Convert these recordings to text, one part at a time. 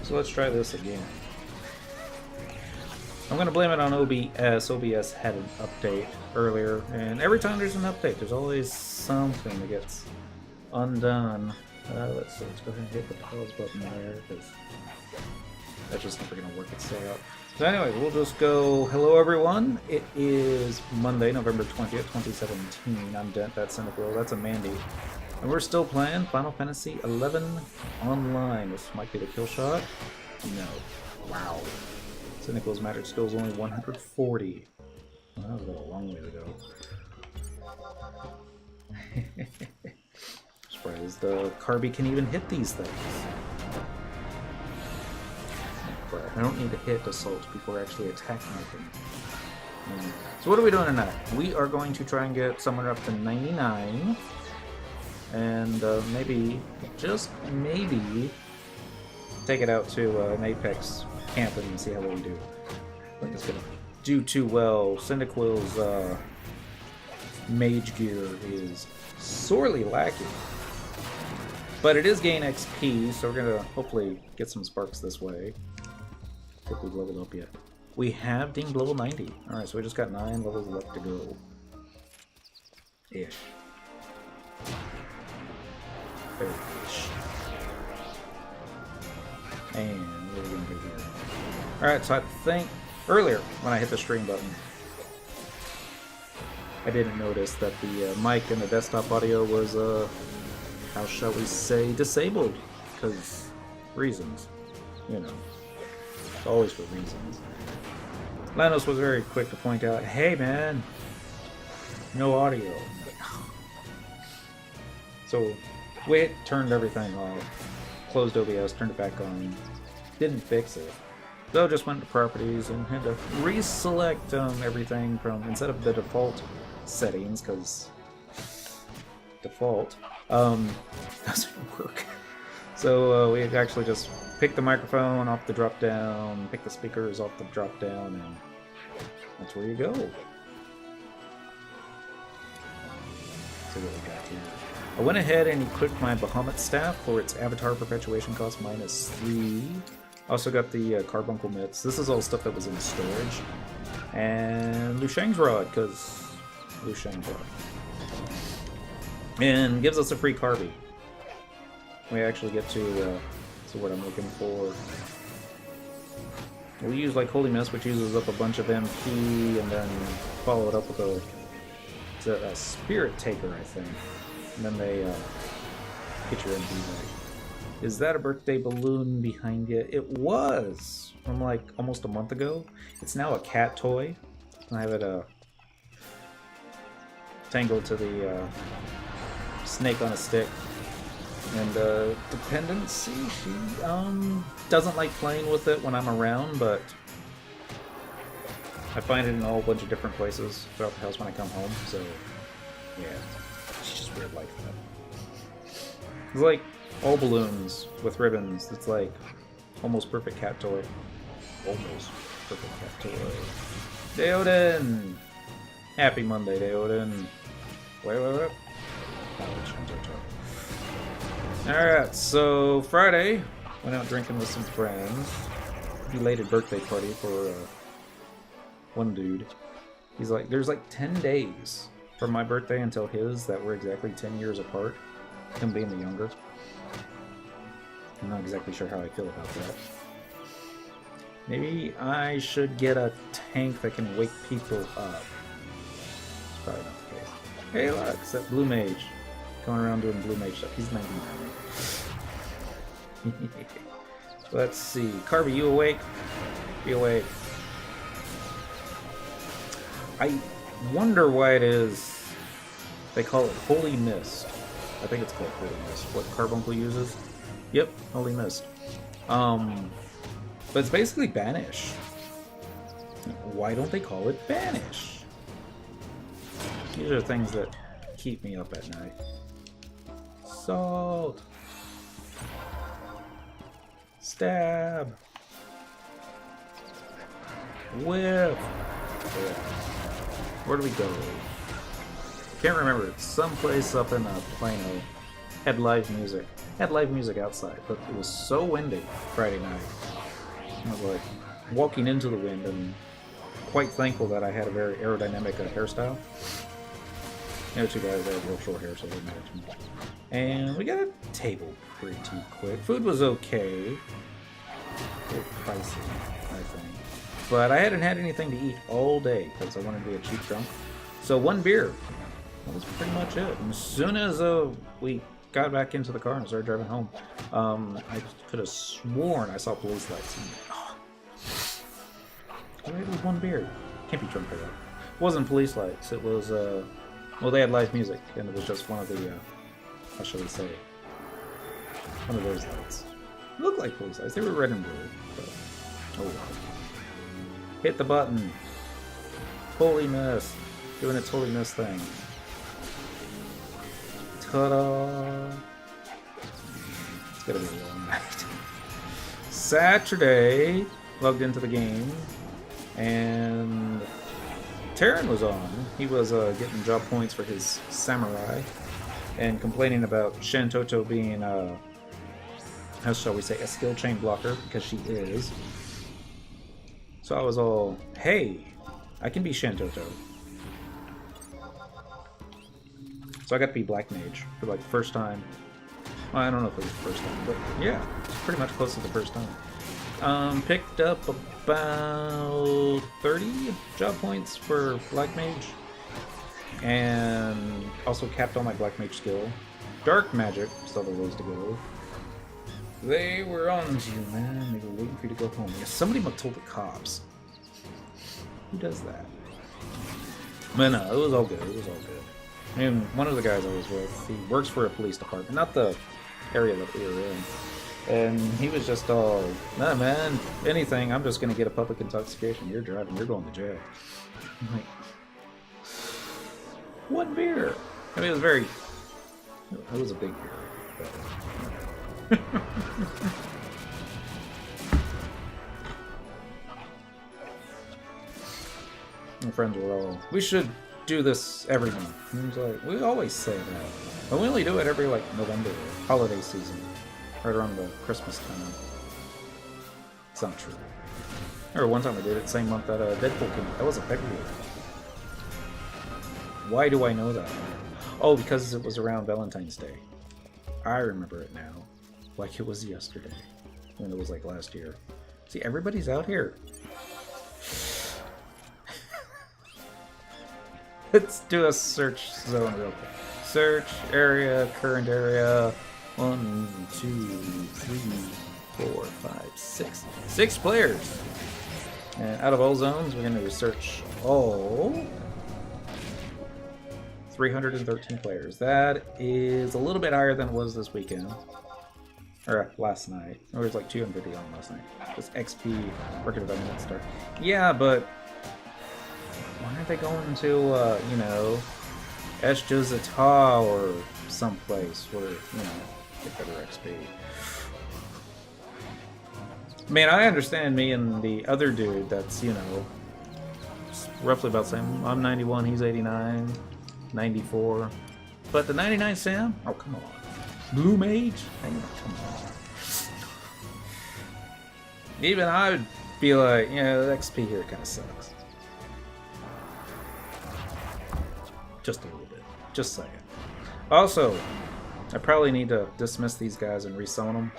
So let's try this again. I'm going to blame it on OBS. OBS had an update earlier, and every time there's an update, there's always something that gets undone. Let's go ahead and hit the pause button there, because that's just never going to work itself out. So anyway, we'll just go, hello everyone. It is Monday, November 20th, 2017. I'm Dent, that's Cynical, that's Mandy. And we're still playing Final Fantasy XI Online. This might be the kill shot. No. Wow. Cynical's magic skill is only 140. Well, that was a long way to go. Surprised Kirby can even hit these things. I don't need to hit assault before actually attacking them. So what are we doing tonight? We are going to try and get someone up to 99. And maybe, just maybe, take it out to an Apex camp and see how well we do. I think it's gonna do too well. Cyndaquil's mage gear is sorely lacking. But it is gain XP, so we're gonna hopefully get some sparks this way. I think we've leveled up yet. We have deemed level 90. Alright, so we just got 9 levels left to go. Ish. Ish. And what are we gonna do here? Alright, so I think earlier when I hit the stream button, I didn't notice that the mic and the desktop audio was, how shall we say, disabled. Because reasons. You know. It's always for reasons. Lanos was very quick to point out, hey man, no audio. So we turned everything off, closed OBS, turned it back on, didn't fix it. So just went to properties and had to reselect everything from, instead of the default settings, because default doesn't work. So we actually just picked the microphone off the drop down, picked the speakers off the drop down, and that's where you go. So what we got here? I went ahead and equipped my Bahamut staff for its avatar perpetuation cost -3. Also got the carbuncle mitts. This is all stuff that was in storage. And Liu Shang's rod, because Liu Shang's rod. And gives us a free Kirby. We actually get to what I'm looking for. We use like Holy Mist, which uses up a bunch of MP, and then follow it up with a Spirit Taker, I think. And then they get your MP back. Is that a birthday balloon behind you? It was from like almost a month ago. It's now a cat toy. I have it tangled to the snake on a stick. And dependency, she doesn't like playing with it when I'm around, but I find it in a whole bunch of different places throughout the house when I come home, so yeah, she's just weird like that. It's like all balloons with ribbons. It's like almost perfect cat toy. Almost perfect cat toy. Deoden! Happy Monday, Deoden. Wait. Alright, so Friday, went out drinking with some friends. Belated birthday party for one dude. He's like, there's like 10 days from my birthday until his that we're exactly 10 years apart. Him being the younger. I'm not exactly sure how I feel about that. Maybe I should get a tank that can wake people up. It's probably not the case. Hey look, it's that Blue Mage. Going around doing Blue Mage stuff. He's 99. Let's see. Kirby, you awake? Be awake. I wonder why it is they call it Holy Mist. I think it's called Holy Mist. What Carbuncle uses? Yep, Holy Mist. But it's basically Banish. Why don't they call it Banish? These are things that keep me up at night. Salt! Stab! Whip! Yeah. Where do we go? Can't remember. It's someplace up in Plano. had live music. Had live music outside, but it was so windy Friday night. I was like walking into the wind and quite thankful that I had a very aerodynamic hairstyle. The other two guys had real short hair, so they matched me. And we got a table pretty quick. Food was okay. A little pricey, I think. But I hadn't had anything to eat all day because I wanted to be a cheap drunk. So one beer. That was pretty much it. And as soon as we got back into the car and started driving home, I could have sworn I saw police lights. And, it was one beer. Can't be drunk for that. It wasn't police lights. It was, well, they had live music, and it was just one of the, how shall we say, one of those lights. It looked like police lights. They were red and blue, but, oh well. Hit the button. Holy miss. Doing its holy miss thing. Ta-da! It's gonna be a long night. Saturday, logged into the game, and Terran was on. He was getting job points for his samurai, and complaining about Shantoto being, how shall we say, a skill chain blocker, because she is. So I was all, hey, I can be Shantoto. So I got to be Black Mage for like the first time. Well, I don't know if it was the first time, but yeah, pretty much close to the first time. Picked up about 30 job points for Black Mage, and also capped on my Black Mage skill. Dark Magic, still have a ways to go. They were on to you, man. They were waiting for you to go home. Yeah, somebody must have told the cops. Who does that? But no, it was all good. It was all good. And one of the guys I was with, he works for a police department, not the area that we were in. And he was just all, nah, man, anything, I'm just going to get a public intoxication. You're driving, you're going to jail. I'm like, one beer. I mean, it was very, it was a big beer. But, my friends were all, we should do this every month. And he was like, we always say that. But we only do it every, like, November, holiday season. Right around the Christmas time. It's not true. Or one time I did it same month that Deadpool came out. That was a February. Why do I know that? Oh, because it was around Valentine's Day. I remember it now. Like it was yesterday. When it was like last year. See, everybody's out here. Let's do a search zone real quick. Search area, current area. 1, 2, 3, 4, 5, 6. 6 players. And out of all zones, we're going to search all 313 players. That is a little bit higher than it was this weekend. Or last night. There was like 250 on last night. Just XP working about minute start. Yeah, but why aren't they going to, you know, Eshjazata or someplace where, you know, get better XP? Man, I understand me and the other dude that's, you know, roughly about the same. I'm 91, he's 89, 94. But the 99 Sam? Oh, come on. Blue Mage? Come on. Even I would be like, you know, the XP here kind of sucks. Just a little bit. Just saying. Also, I probably need to dismiss these guys and resummon them.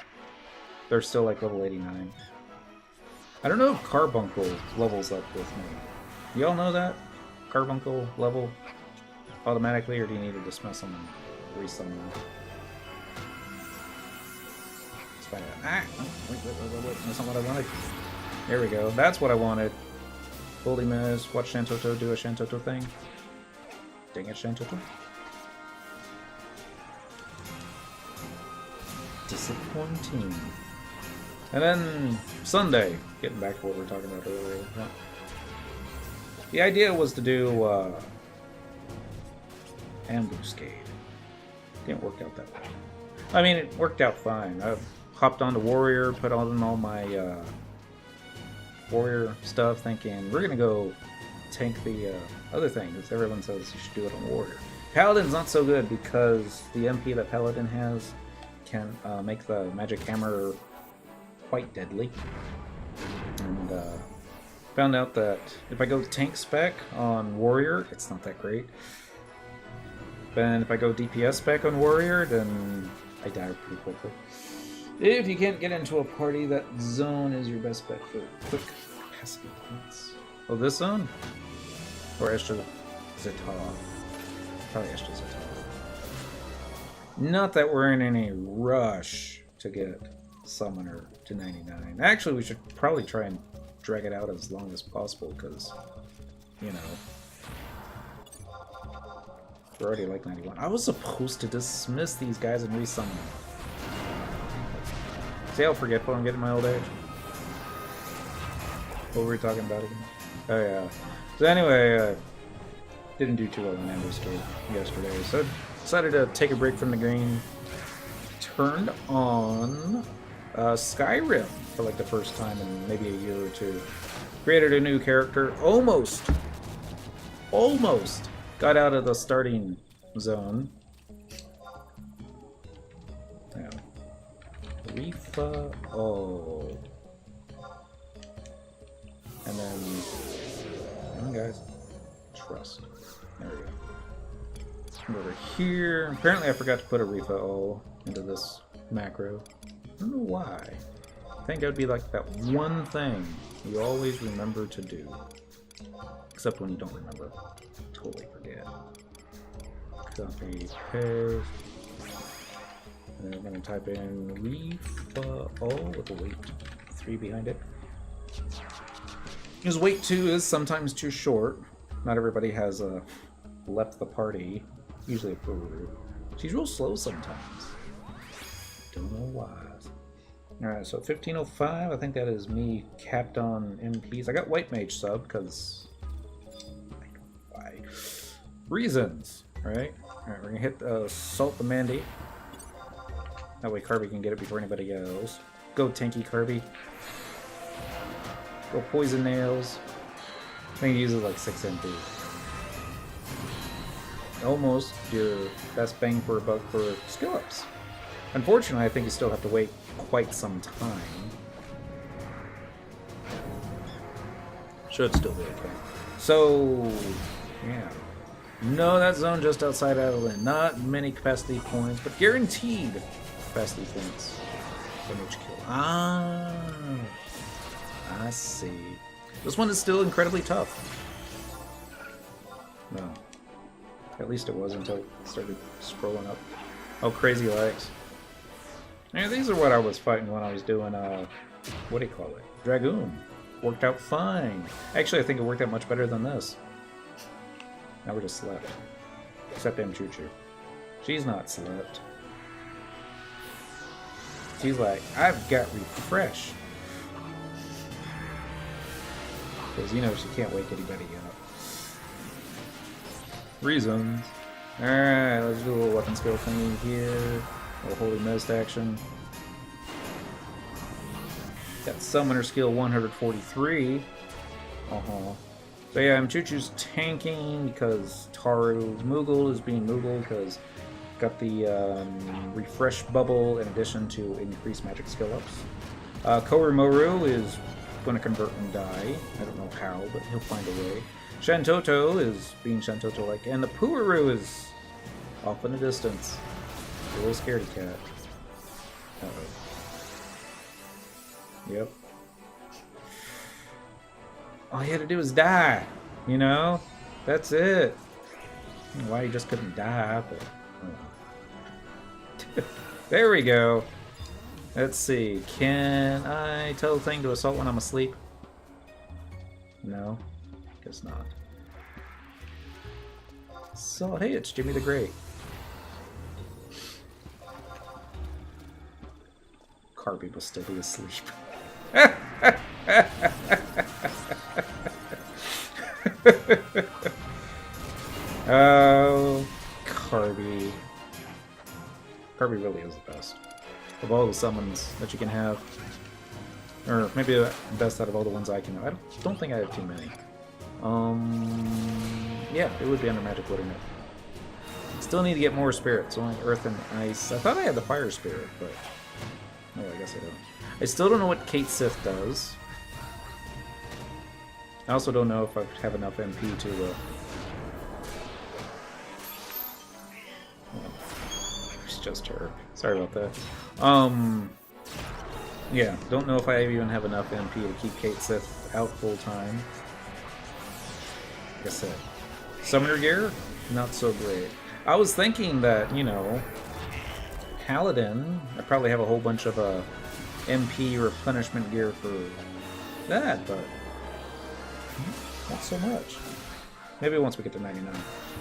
They're still like level 89. I don't know if Carbuncle levels up with me. Y'all know that? Carbuncle level automatically, or do you need to dismiss them and resummon them? Let's find out. Ah! Wait. That's not what I wanted. There we go. That's what I wanted. Holy miss. Watch Shantoto do a Shantoto thing. Dang it, Shantoto. Disappointing. And then Sunday, getting back to what we were talking about earlier. The idea was to do ambuscade. Didn't work out that way. I mean, it worked out fine. I hopped onto Warrior, put on all my Warrior stuff, thinking we're gonna go tank the other thing, because everyone says you should do it on Warrior. Paladin's not so good because the MP that Paladin has can make the magic hammer quite deadly. And found out that if I go tank spec on Warrior, it's not that great. Then if I go DPS spec on Warrior, then I die pretty quickly. If you can't get into a party, that zone is your best bet for quick passive points. Oh, this zone? Or Estra Zeta? Probably Estra Zeta. Not that we're in any rush to get Summoner to 99. Actually, we should probably try and drag it out as long as possible, because, you know, we're already like 91. I was supposed to dismiss these guys and resummon them. See how forgetful I'm getting in my old age? What were we talking about again? Oh yeah. So anyway, didn't do too well in Ambuscade yesterday, so decided to take a break from the green. Turned on Skyrim for like the first time in maybe a year or two. Created a new character. Almost got out of the starting zone. Yeah. Rifa. Oh. And then, come on, guys. Trust. There we go. Come over here. Apparently, I forgot to put a Rifa O into this macro. I don't know why. I think that would be like that one thing you always remember to do. Except when you don't remember. Totally forget. Copy, paste. And then we're going to type in Rifa O with a weight 3 behind it. Because weight 2 is sometimes too short. Not everybody has left the party. Usually a Puru. She's real slow sometimes. Don't know why. Alright, so 1505. I think that is me capped on MPs. I got White Mage sub because I don't know why. Reasons, right? Alright, we're gonna hit Assault the Mandy. That way Kirby can get it before anybody else. Go tanky Kirby. Go Poison Nails. I think he uses like 6 MP. Almost your best bang for a buck for skill ups. Unfortunately, I think you still have to wait quite some time. Should still be okay. So, yeah. No, that zone just outside Adeline. Not many capacity points, but guaranteed capacity points. Damage kill. Ah, I see. This one is still incredibly tough. No. At least it was until it started scrolling up. Oh, crazy legs. Yeah, these are what I was fighting when I was doing, what do you call it? Dragoon. Worked out fine. Actually, I think it worked out much better than this. Now we're just slept. Except Choo-Choo. She's not slept. She's like, I've got refresh. Because, you know, she can't wake anybody up. Reasons. Alright, let's do a little weapon skill thingy here. A little Holy Mist action. Got Summoner skill 143. So yeah, Choo-Choo's tanking because Taru's Moogle is being Moogle because got the refresh bubble in addition to increased magic skill ups. Koromoru is going to convert and die. I don't know how, but he'll find a way. Shantoto is being Shantoto-like, and the Pururu is off in the distance. A little scaredy cat. Uh-oh. Yep. All he had to do was die, you know? That's it. I don't know why he just couldn't die, but... Oh. There we go. Let's see. Can I tell the thing to assault when I'm asleep? No. Guess not. So, hey, it's Jimmy the Great. Kirby will still be asleep. Oh, Kirby. Kirby really is the best. Of all the summons that you can have. Or maybe the best out of all the ones I can have. I don't think I have too many. Yeah, it would be under magic, wouldn't it? Still need to get more spirits. Only earth and ice. I thought I had the fire spirit, but no, I guess I don't. I still don't know what Kate Sith does. I also don't know if I have enough MP to. It's just her. Sorry about that. Yeah, don't know if I even have enough MP to keep Kate Sith out full time. Like I said, summoner gear, not so great. I was thinking that, you know, Paladin, I probably have a whole bunch of MP replenishment gear for that, but not so much. Maybe once we get to 99.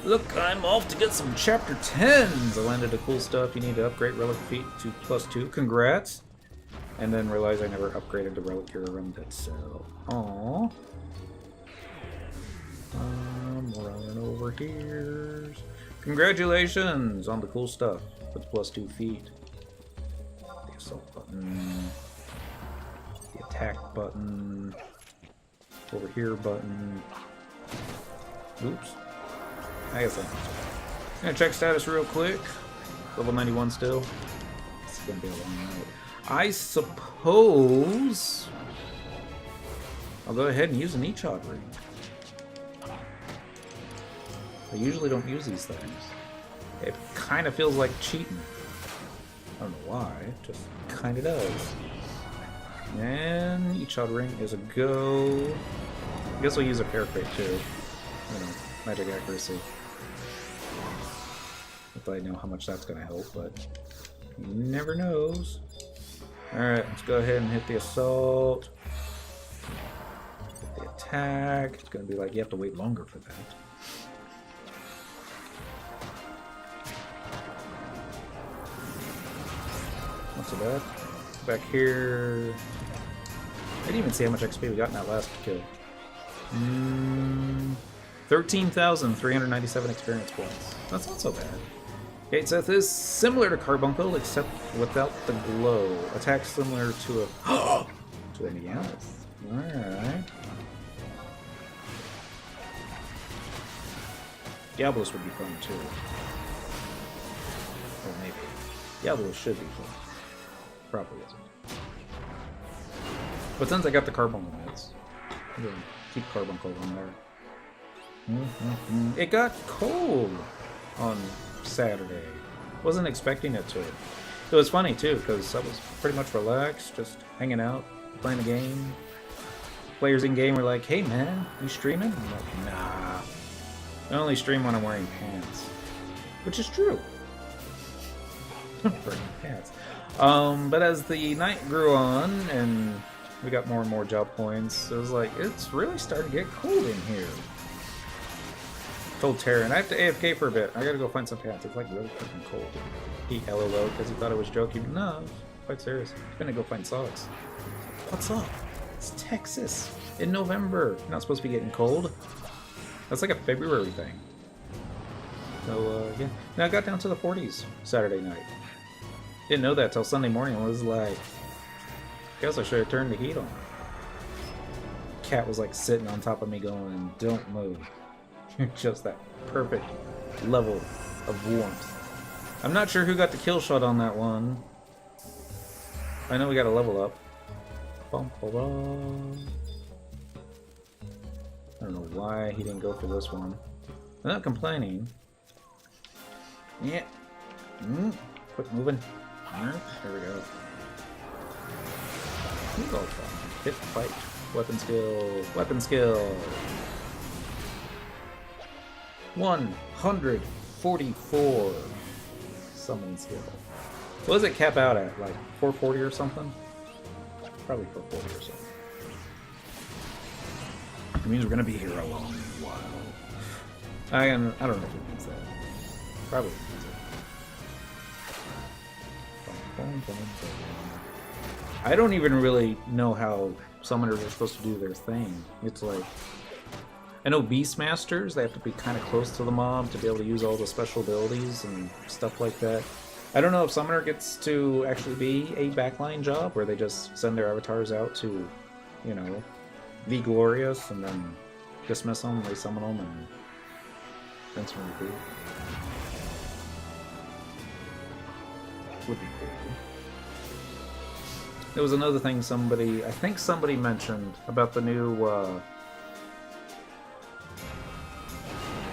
Look, I'm off to get some chapter 10s! I landed the cool stuff. You need to upgrade relic feet to +2. Congrats! And then realize I never upgraded the relic gear around it, so... Aww. I'm running over here. Congratulations on the cool stuff with +2 feet. The assault button. The attack button. Over here button. Oops. I guess I'm gonna check status real quick. Level 91 still. It's gonna be a long night. I suppose I'll go ahead and use an Echod ring. I usually don't use these things. It kind of feels like cheating. I don't know why, it just kind of does. And Echod ring is a go. I guess we'll use a paracrate too. You know, magic accuracy. If I know how much that's going to help, but you never knows. Alright, let's go ahead and hit the assault. Hit the attack. It's going to be like you have to wait longer for that. Not so bad. Back here. I didn't even see how much XP we got in that last kill. 13,397 experience points. That's not so bad. Kate Sith is similar to Carbuncle, except without the glow. Attack similar to a to a Meowth. Alright. Diablos would be fun too. Or maybe. Diablos should be fun. Probably isn't. But since I got the Carbuncle meds, I'm gonna keep Carbuncle on there. It got cold on Saturday. Wasn't expecting it to. It was funny too, because I was pretty much relaxed, just hanging out, playing a game. Players in game were like, "Hey man, you streaming?" I'm like, "Nah. I only stream when I'm wearing pants." Which is true. I'm wearing pants. But as the night grew on and we got more and more job points, it was like, it's really starting to get cold in here. Told Taryn, I have to AFK for a bit. I gotta go find some pants. It's like really fucking cold. He LOL because he thought I was joking. No, it's quite serious. I'm gonna go find socks. What's up? It's Texas in November. You're not supposed to be getting cold. That's like a February thing. So, yeah. Now I got down to the 40s Saturday night. Didn't know that till Sunday morning. I was like, guess I should have turned the heat on. Cat was like sitting on top of me going, "Don't move." Just that perfect level of warmth. I'm not sure who got the kill shot on that one. I know we got a level up. Bum, bum, bum. I don't know why he didn't go for this one. I'm not complaining. Yeah. Quit moving. There we go. He's all fun. Hit, fight, weapon skill, weapon skill. 144 summon skill. What does it cap out at? Like 440 or something? Probably 440 or something. It means we're gonna be here a long while. I don't know if it means that. Probably means it. I don't even really know how summoners are supposed to do their thing. It's like, I know Beastmasters, they have to be kind of close to the mob to be able to use all the special abilities and stuff like that. I don't know if Summoner gets to actually be a backline job where they just send their avatars out to, you know, be glorious and then dismiss them, they summon them, and rinse and repeat. would be cool. There was another thing I think somebody mentioned about the new,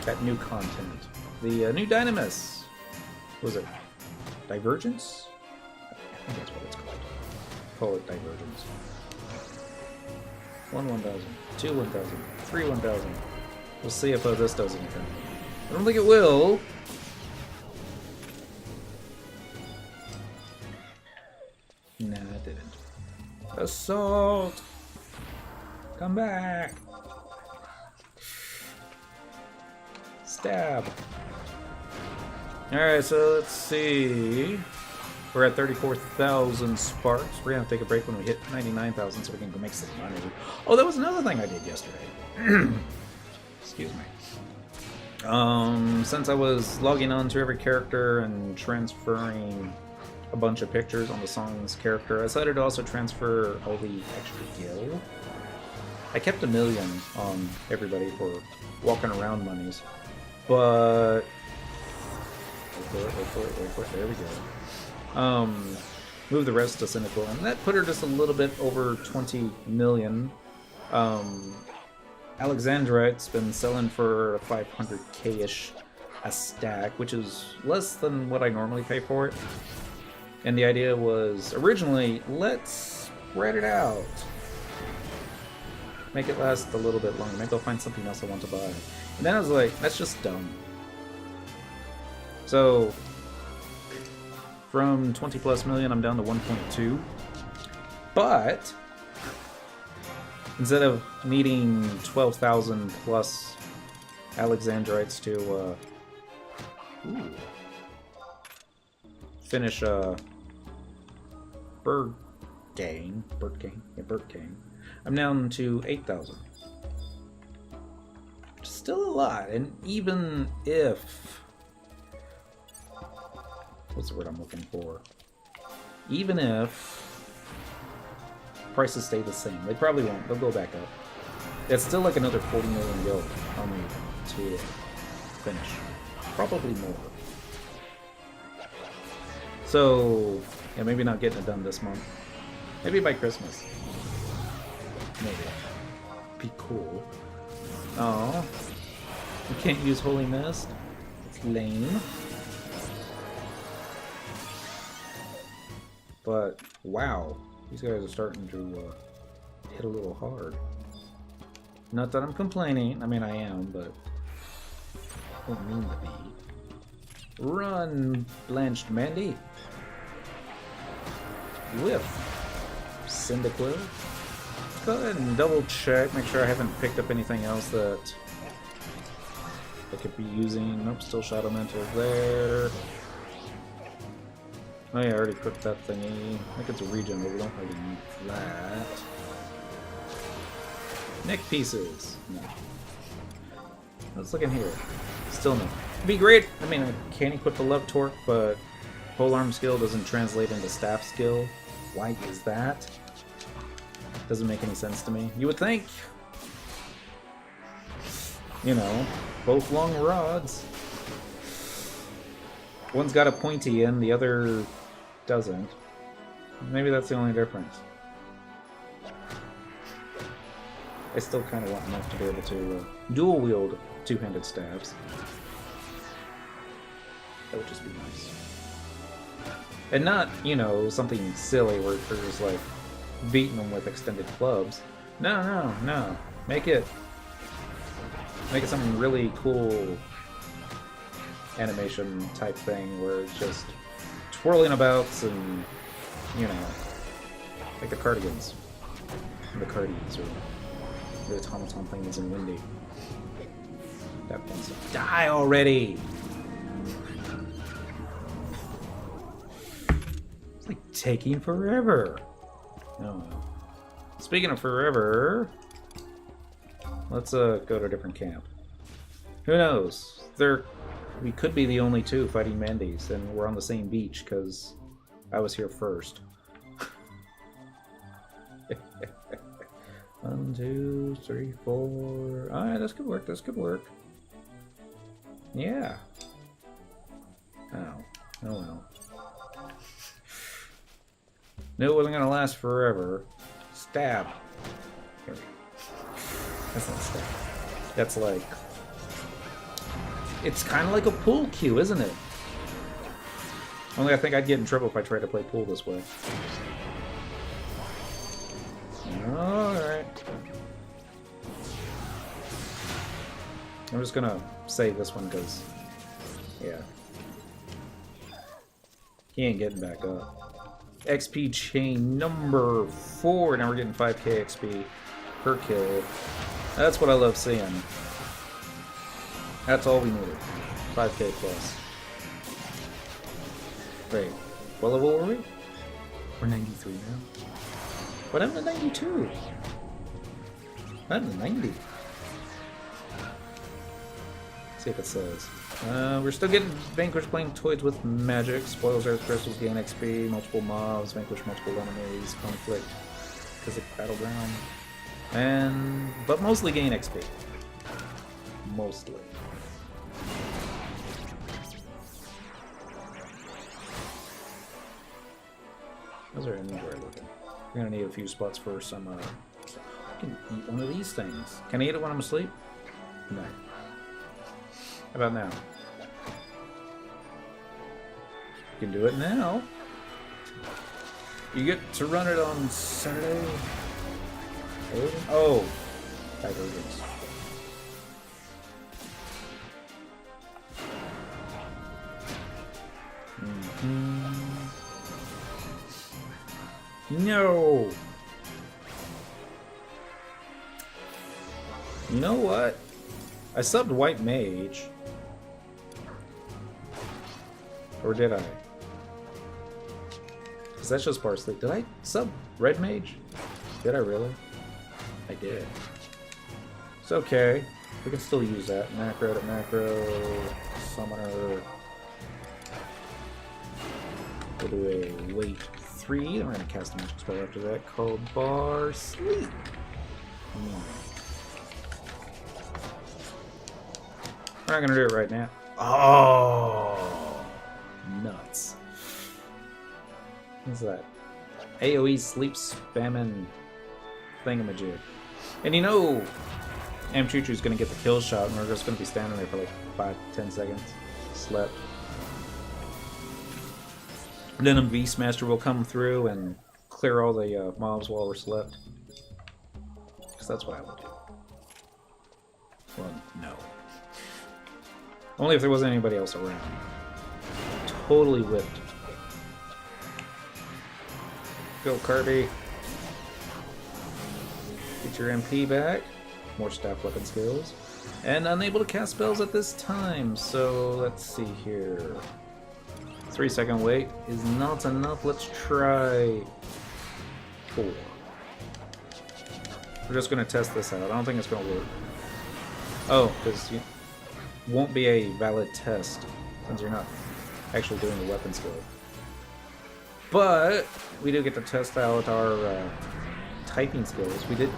that new content. The new Dynamis. What was it? Divergence? I think that's what it's called. Call it Divergence. 1 1000, 2 1000, 3 1000. We'll see if this does anything. I don't think it will. Nah, it didn't. Assault! Come back! Stab! Alright, so let's see. We're at 34,000 sparks. We're gonna have to take a break when we hit 99,000 so we can go make some money. Oh, that was another thing I did yesterday. Excuse me. Since I was logging on to every character and transferring a bunch of pictures on the song's character, I decided to also transfer all the extra gil. I kept 1 million on everybody for walking around monies, but wait for it, there we go. Move the rest to cynical, and that put her just a little bit over 20 million. Alexandrite's been selling for 500k-ish a stack, which is less than what I normally pay for it. And the idea was, originally, let's spread it out. Make it last a little bit longer. Maybe I'll find something else I want to buy. And then I was like, that's just dumb. So, from 20 plus million, I'm down to 1.2. But, instead of needing 12,000 plus Alexandrites to finish Bird Gang, I'm down to 8,000. Still a lot, and even if, what's the word I'm looking for? Even if prices stay the same, they probably won't. They'll go back up. It's still like another 40 million gil I'll need to finish. Probably more. So, yeah, maybe not getting it done this month. Maybe by Christmas. Maybe. Be cool. Oh, you can't use Holy Mist. It's lame. But, wow. These guys are starting to hit a little hard. Not that I'm complaining. I mean, I am, but I don't mean to be. Run, Blanched Mandy. Whiff. Cyndaquil. Go ahead and double check. Make sure I haven't picked up anything else that I could be using. Nope, still Shadow Mantle there. Oh yeah, I already equipped that thingy. I think it's a regen, but we don't really need that. Neck pieces. No. Let's look in here. Still no. It'd be great. I mean, I can equip the Love Torque, but Pole Arm skill doesn't translate into Staff skill. Why is that? Doesn't make any sense to me. You would think, you know, both long rods. One's got a pointy end, the other doesn't. Maybe that's the only difference. I still kind of want enough to be able to dual wield two-handed staves. That would just be nice. And not, you know, something silly where you're just like beating them with extended clubs. No. Make it something really cool animation type thing where it's just twirling about and, you know, like the Cardigans. Or the Cardies, or the automaton things in Windy. That fun stuff. Die already! It's like taking forever. Oh well. Speaking of forever, let's go to a different camp. Who knows? We could be the only two fighting Mandies, and we're on the same beach because I was here first. 1, 2, 3, 4. Alright, this could work. This could work. Yeah. Oh well. Knew it wasn't gonna last forever. Stab. Here we go. That's not stab. That's like... It's kind of like a pool cue, isn't it? Only I think I'd get in trouble if I tried to play pool this way. Alright. I'm just gonna save this one because... Yeah. He ain't getting back up. XP chain number 4. Now we're getting 5k XP per kill. That's what I love seeing. That's all we needed. 5k plus. Great. What level were we? We're 93 now. What happened to 92? What happened to 90? Let's see if it says. We're still getting vanquished playing toys with magic. Spoils earth crystals, gain XP, multiple mobs, vanquish multiple enemies, conflict, physic battleground. But mostly gain XP. Mostly. How's our inventory looking? We're gonna need a few spots for some, I can eat one of these things. Can I eat it when I'm asleep? No. How about now? You can do it now. You get to run it on Saturday. Oh, divergence. No. You know what? I subbed White Mage. Or did I? Because that's just parsley. Did I sub Red Mage? Did I really? I did. It's okay. We can still use that. Macro to macro. Summoner. We'll do a wait 3. Then we're going to cast a magic spell after that called Bar Sleep. We're not going to do it right now. Oh, nuts. What's that? AoE sleep spamming thingamajig. And you know, Amchuchu's going to get the kill shot, and we're just going to be standing there for like 5-10 seconds. Slept. And then a Beast Master will come through and clear all the mobs while we're slept. Because that's what I would do. Well, no. Only if there wasn't anybody else around. Totally whipped. Go, Kirby. Get your MP back. More staff weapon skills. And unable to cast spells at this time. So, let's see here. 3-second wait is not enough. Let's try 4. We're just going to test this out. I don't think it's going to work. Oh, because you won't be a valid test since you're not actually doing the weapon skill. But we do get to test out our typing skills. We did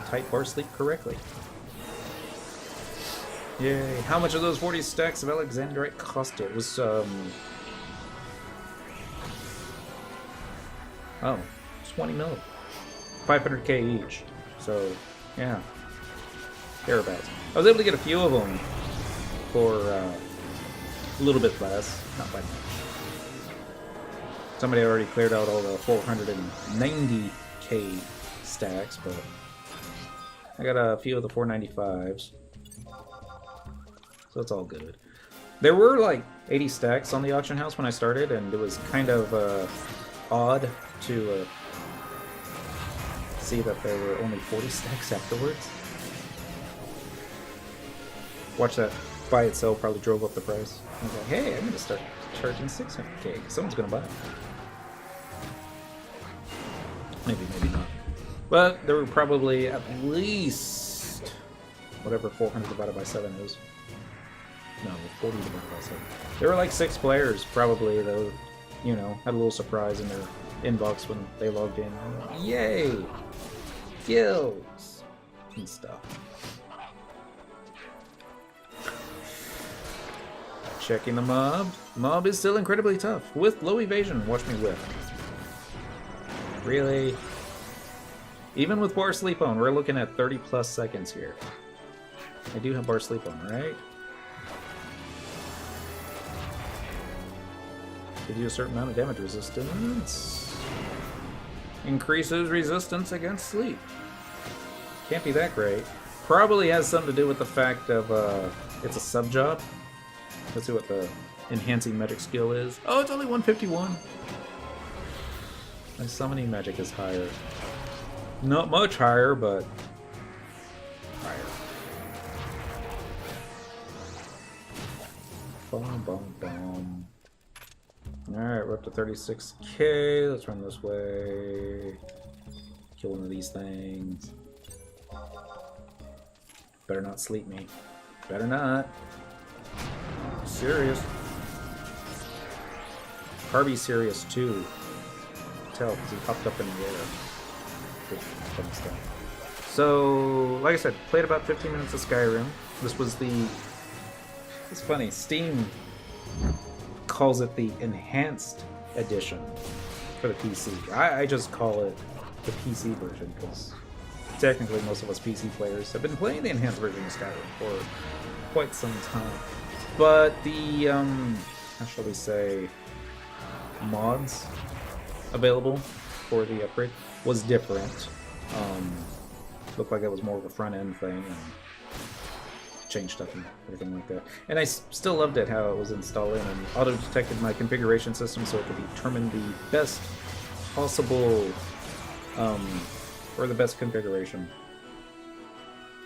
type Bar Sleep correctly. Yay. How much of those 40 stacks of Alexandrite cost it? Was, oh, 20 mil. 500k each. So, yeah. Thereabouts. I was able to get a few of them for a little bit less. Not by much. Somebody already cleared out all the 490k stacks, but I got a few of the 495s. So it's all good. There were like 80 stacks on the auction house when I started, and it was kind of odd to see that there were only 40 stacks afterwards. Watch that by itself probably drove up the price. I was like, hey, I'm going to start charging 600k. Someone's going to buy it. Maybe, maybe not. But there were probably at least whatever 400 divided by 7 is. No, 40 divided by 7. There were like 6 players probably that, you know, had a little surprise in their inbox when they logged in. Yay! Kills! And stuff. Checking the mob. Mob is still incredibly tough with low evasion. Watch me whip. Really? Even with bar sleep on, we're looking at 30 plus seconds here. I do have bar sleep on, right? Gives you a certain amount of damage resistance. Increases resistance against sleep. Can't be that great. Probably has something to do with the fact of it's a sub job. Let's see what the enhancing magic skill is. Oh, it's only 151. My summoning magic is higher. Not much higher, but higher. Boom, boom, boom. Alright, we're up to 36k. Let's run this way. Kill one of these things. Better not sleep me. Better not. Serious. Harvey's serious too. Tell, because he popped up in the air. Good fun stuff. So, like I said, played about 15 minutes of Skyrim. This was the... It's funny, Steam calls it the Enhanced Edition for the PC. I just call it the PC version, because technically most of us PC players have been playing the Enhanced version of Skyrim for quite some time. But the, how shall we say, mods available for the upgrade was different. Looked like it was more of a front-end thing, and changed stuff and everything like that. And I still loved it how it was installing and auto-detected my configuration system so it could determine the best possible, or the best configuration.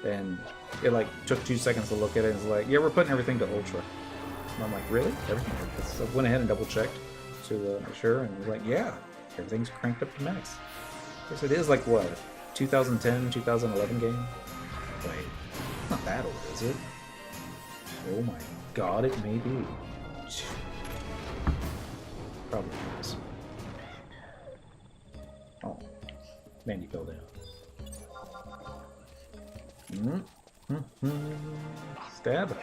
And it like took 2 seconds to look at it and it's like, yeah, we're putting everything to ultra. And I'm like, really? Everything? So I went ahead and double-checked to make sure, and it was like, yeah, everything's cranked up to max. I guess it is like, what, 2010, 2011 game? Wait, not that old, is it? Oh my god, it may be. Probably is. Oh, man, you fell down. Stab?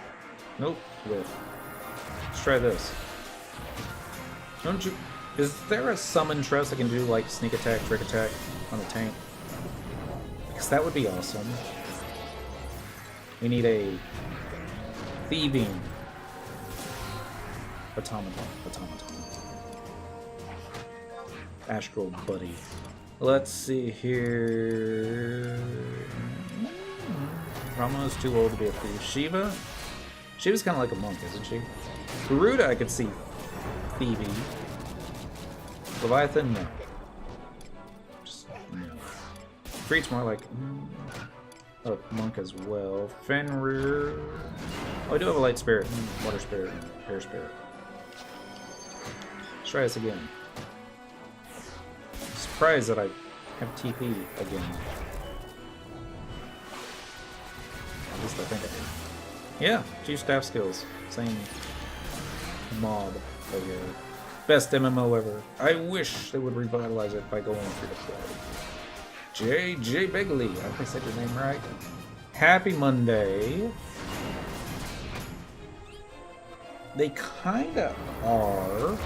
Nope, whiff. Let's try this. Don't you... Is there a summon trust that can do, like, sneak attack, trick attack on a tank? Because that would be awesome. We need a thieving automaton. Astral buddy. Let's see here. Rama is too old to be a thief. Shiva? Shiva's kind of like a monk, isn't she? Garuda, I could see thieving. Leviathan, no. Just no. Freed's more like a monk as well. Fenrir. Oh, I do have a light spirit, water spirit, and air spirit. Let's try this again. Surprised that I have TP again. At least I think I did. Yeah, Chief Staff skills. Same mob over here. Best MMO ever. I wish they would revitalize it by going free to play. J. Begley. I hope I said your name right. Happy Monday. They kinda are,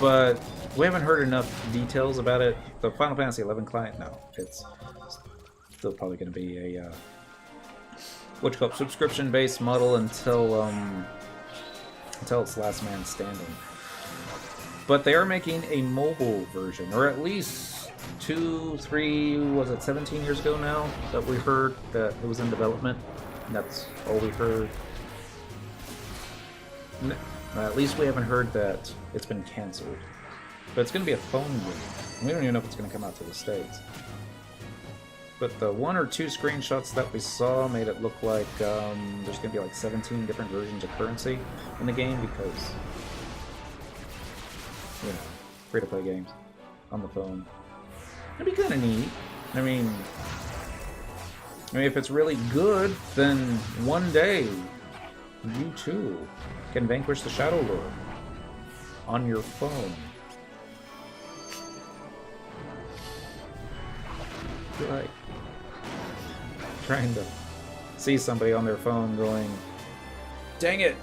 but we haven't heard enough details about it. The Final Fantasy XI client, no. It's still probably going to be a subscription-based model until it's last man standing. But they are making a mobile version, or at least 2, 3, was it 17 years ago now that we heard that it was in development? And that's all we heard. At least we haven't heard that it's been cancelled. But it's going to be a phone game. We don't even know if it's going to come out to the States. But the 1 or 2 screenshots that we saw made it look like there's going to be like 17 different versions of currency in the game because, you know, free-to-play games on the phone. It'd be kind of neat. I mean, if it's really good, then one day you too can vanquish the Shadow Lord on your phone. Like trying to see somebody on their phone going, dang it!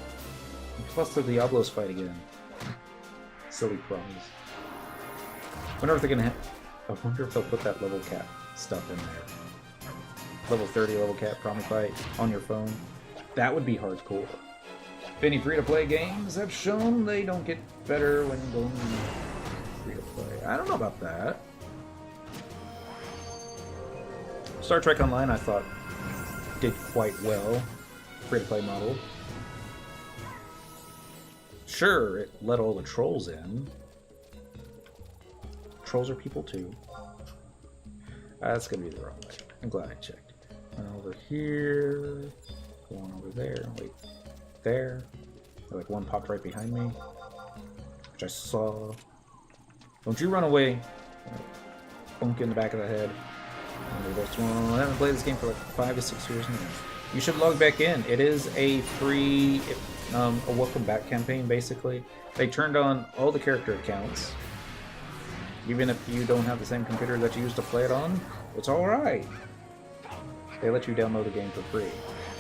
Plus the Diablos fight again. Silly problems. Wonder if they're gonna I wonder if they'll put that level cap stuff in there. Level 30 level cap promi fight on your phone. That would be hardcore. Many free-to-play games have shown they don't get better when going free-to-play. I don't know about that. Star Trek Online, I thought, did quite well. Free-to-play model. Sure, it let all the trolls in. Trolls are people too. That's gonna be the wrong way. I'm glad I checked. And over here, going over there. Wait, there. Like one popped right behind me, which I saw. Don't you run away! Bunk in the back of the head. I haven't played this game for like 5 to 6 years now. You should log back in. It is a free, a welcome back campaign, basically. They turned on all the character accounts. Even if you don't have the same computer that you used to play it on, it's alright. They let you download the game for free.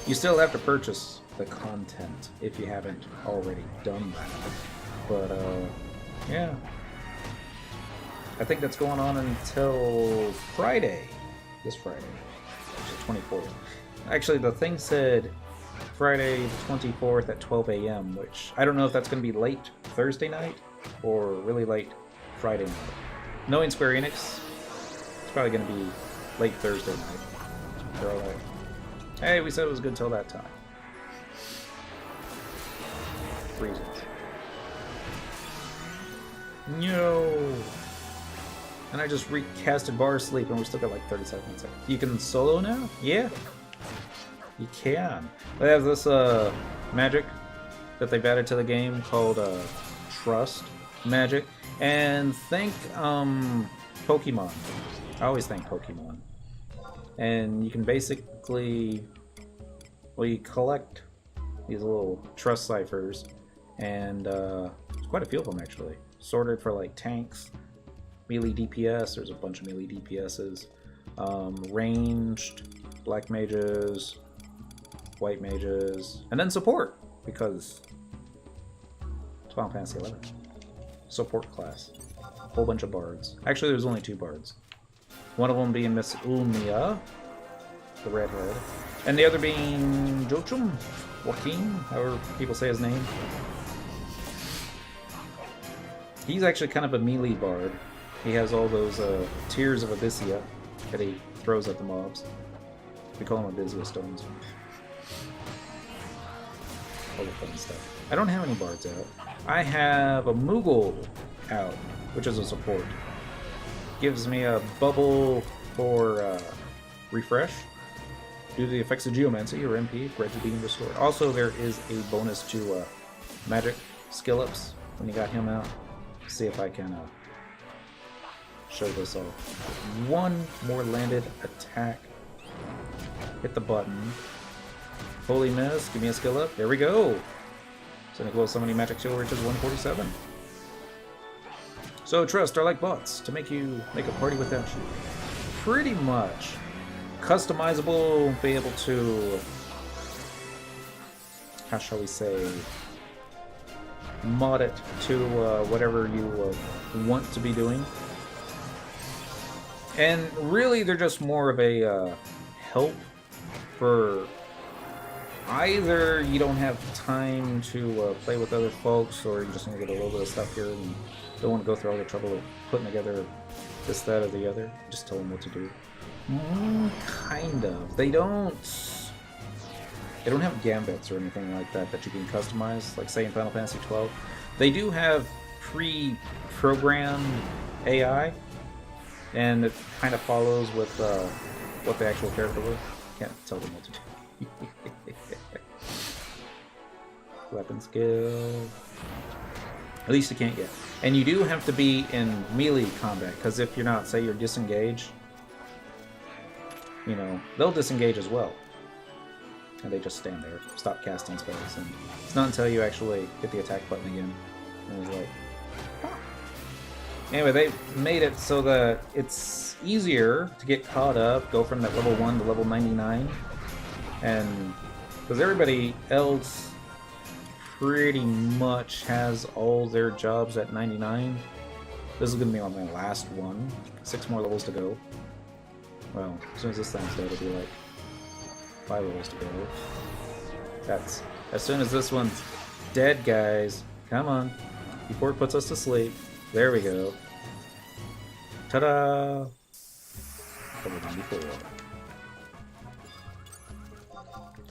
You still have to purchase the content if you haven't already done that. But, yeah. I think that's going on until Friday. This Friday. Which is 24th. Actually, the thing said Friday the 24th at 12 a.m., which I don't know if that's going to be late Thursday night or really late Friday night. Knowing Square Enix, it's probably going to be late Thursday night. They're all like, hey, we said it was good till that time. Reasons. No. And I just recasted Bar Sleep and we still got like 30 seconds. You can solo now? Yeah. You can. They have this magic that they've added to the game called Trust Magic. And think Pokemon. I always think Pokemon. And you can basically, well, you collect these little trust ciphers, and there's quite a few of them actually. Sorted for like tanks, melee DPS, there's a bunch of melee DPSs, ranged, black mages, white mages, and then support, because it's Final Fantasy XI. Support class. Whole bunch of bards. Actually, there's only 2 bards. One of them being Miss Ulmia, the redhead, and the other being Joachim, however people say his name. He's actually kind of a melee bard. He has all those tears of Abyssia that he throws at the mobs. We call them Abyssia stones. All the fun stuff. I don't have any bards out. I have a Moogle out, which is a support. Gives me a bubble for refresh. Due to the effects of Geomancy, your MP grants being restored. Also, there is a bonus to magic skill ups when you got him out. See if I can show this off. One more landed attack. Hit the button. Holy miss, give me a skill up. There we go. So Nicholas summoning magic skill reaches 147. So trust are like bots to make you make a party without you. Pretty much. Customizable, be able to, how shall we say, mod it to whatever you want to be doing. And really they're just more of a help for either you don't have time to play with other folks, or you just want to get a little bit of stuff here and don't want to go through all the trouble of putting together this, that, or the other. Just tell them what to do. Kind of. They don't have gambits or anything like that that you can customize, like say in Final Fantasy XII. They do have pre-programmed AI, and it kind of follows with what the actual character was. Can't tell them what to do. Weapon skill. At least you can't yet. And you do have to be in melee combat, because if you're not, say you're disengaged, you know, they'll disengage as well. And they just stand there, stop casting spells, and it's not until you actually hit the attack button again. And it's like, ah. Anyway, they made it so that it's easier to get caught up, go from that level 1 to level 99, and because everybody else pretty much has all their jobs at 99, This is gonna be on my last one. 6 more levels to go. Well, as soon as this thing's dead, it'll be like 5 levels to go. That's as soon as this one's dead, guys. Come on. Before it puts us to sleep. There we go. Ta-da! Level 94.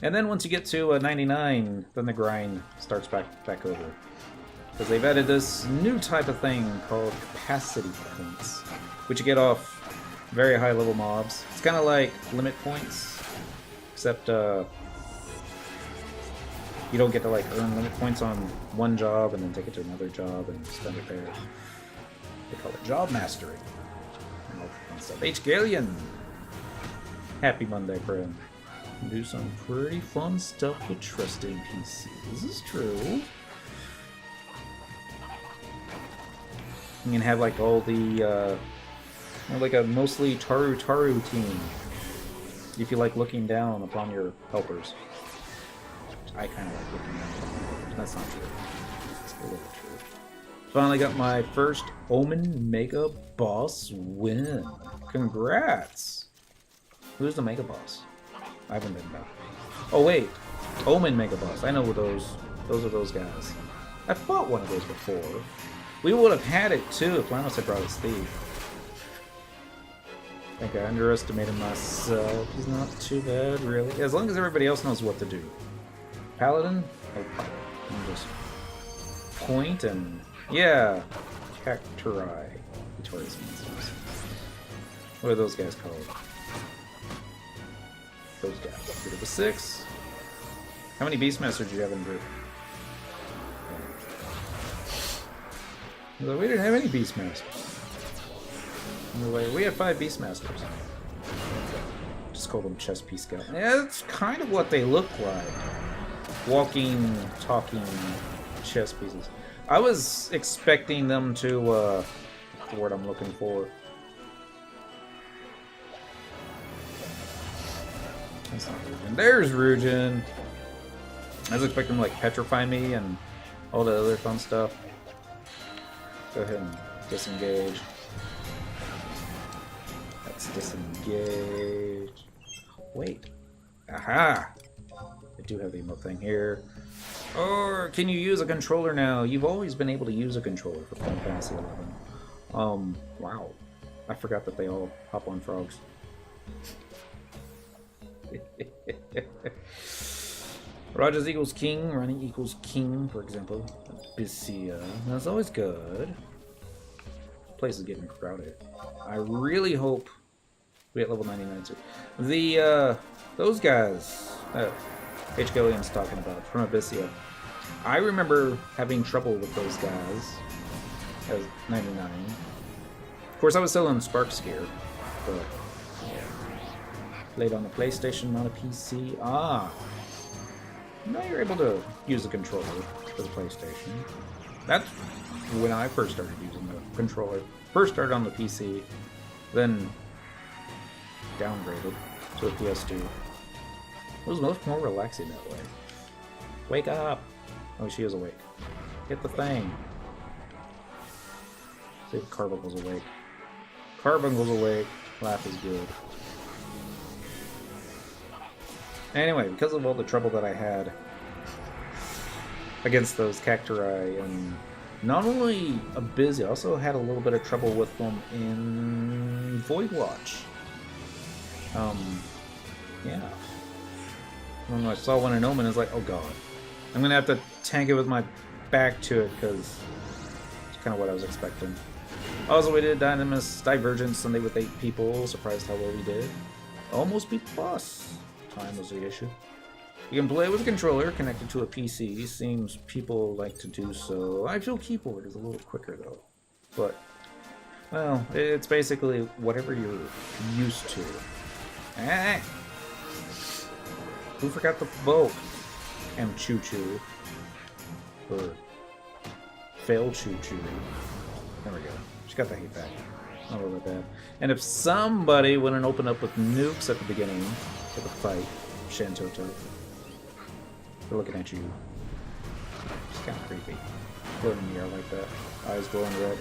And then once you get to 99, then the grind starts back over. Because they've added this new type of thing called capacity points, which you get off very high level mobs. It's kind of like limit points, except you don't get to like earn limit points on one job and then take it to another job and spend it there. They call it job mastery. And all that fun stuff. H-Galleon! Happy Monday, friend. Do some pretty fun stuff with trusting PCs. This is true. You can have like all the like a mostly Taru team if you like looking down upon your helpers. I kind of like looking down upon my helpers. That's not true. It's a little true. Finally got my first Omen Mega Boss win. Congrats! Who's the Mega Boss? I haven't been back. Oh wait, Omen Mega Boss. I know those are those guys. I fought one of those before. We would have had it too if Lanos had brought his thief. I think I underestimated myself. He's not too bad, really. As long as everybody else knows what to do. Paladin? Oh, Paladin. Just point and... yeah! Cacturai. Victoria's monsters. What are those guys called? Those guys. Group of 6. How many Beastmasters do you have in group? We didn't have any Beastmasters. Anyway, we had 5 Beastmasters. Just call them chess piece guys. Yeah, that's kind of what they look like. Walking, talking chess pieces. I was expecting them to, what's the word I'm looking for? That's not Rujin. There's Rujin! I was expecting them to, like, petrify me and all the other fun stuff. Go ahead and disengage. Let's disengage. Wait. Aha! I do have the emote thing here. Or can you use a controller now? You've always been able to use a controller for Final Fantasy 11. Wow. I forgot that they all hop on frogs. Rogers equals king, running equals king, for example. Abyssia. That's always good. This place is getting crowded. I really hope we at level 99 too. The, those guys that H. Gilliam's talking about from Abyssia. I remember having trouble with those guys as 99. Of course, I was still on Sparks gear, but yeah. Played on the PlayStation, not a PC. Ah! Now you're able to use the controller for the PlayStation. That's when I first started using the controller. First started on the PC, then downgraded to a PS2. It was much more relaxing that way. Wake up! Oh, she is awake. Hit the thing. See if Carbuncle's awake. Carbuncle's awake. Laugh is good. Anyway, because of all the trouble that I had against those Cacturai, and not only Abyssia, I also had a little bit of trouble with them in Voidwatch. Yeah. When I saw one in Omen, I was like, oh god. I'm gonna have to tank it with my back to it, because it's kind of what I was expecting. Also, we did Dynamis Divergence Sunday with 8 people. Surprised how well we did. Almost beat the boss. Time was the issue. You can play with a controller connected to a PC. Seems people like to do so. I feel keyboard is a little quicker though. But, well, it's basically whatever you're used to. Ah! Who forgot the boat? And Choo Choo. Or Fail Choo Choo. There we go. She got the hate back. Not really bad. And if somebody wouldn't open up with nukes at the beginning of the fight, Shantoto, they're looking at you. It's kind of creepy. Floating in the air like that. Eyes glowing red.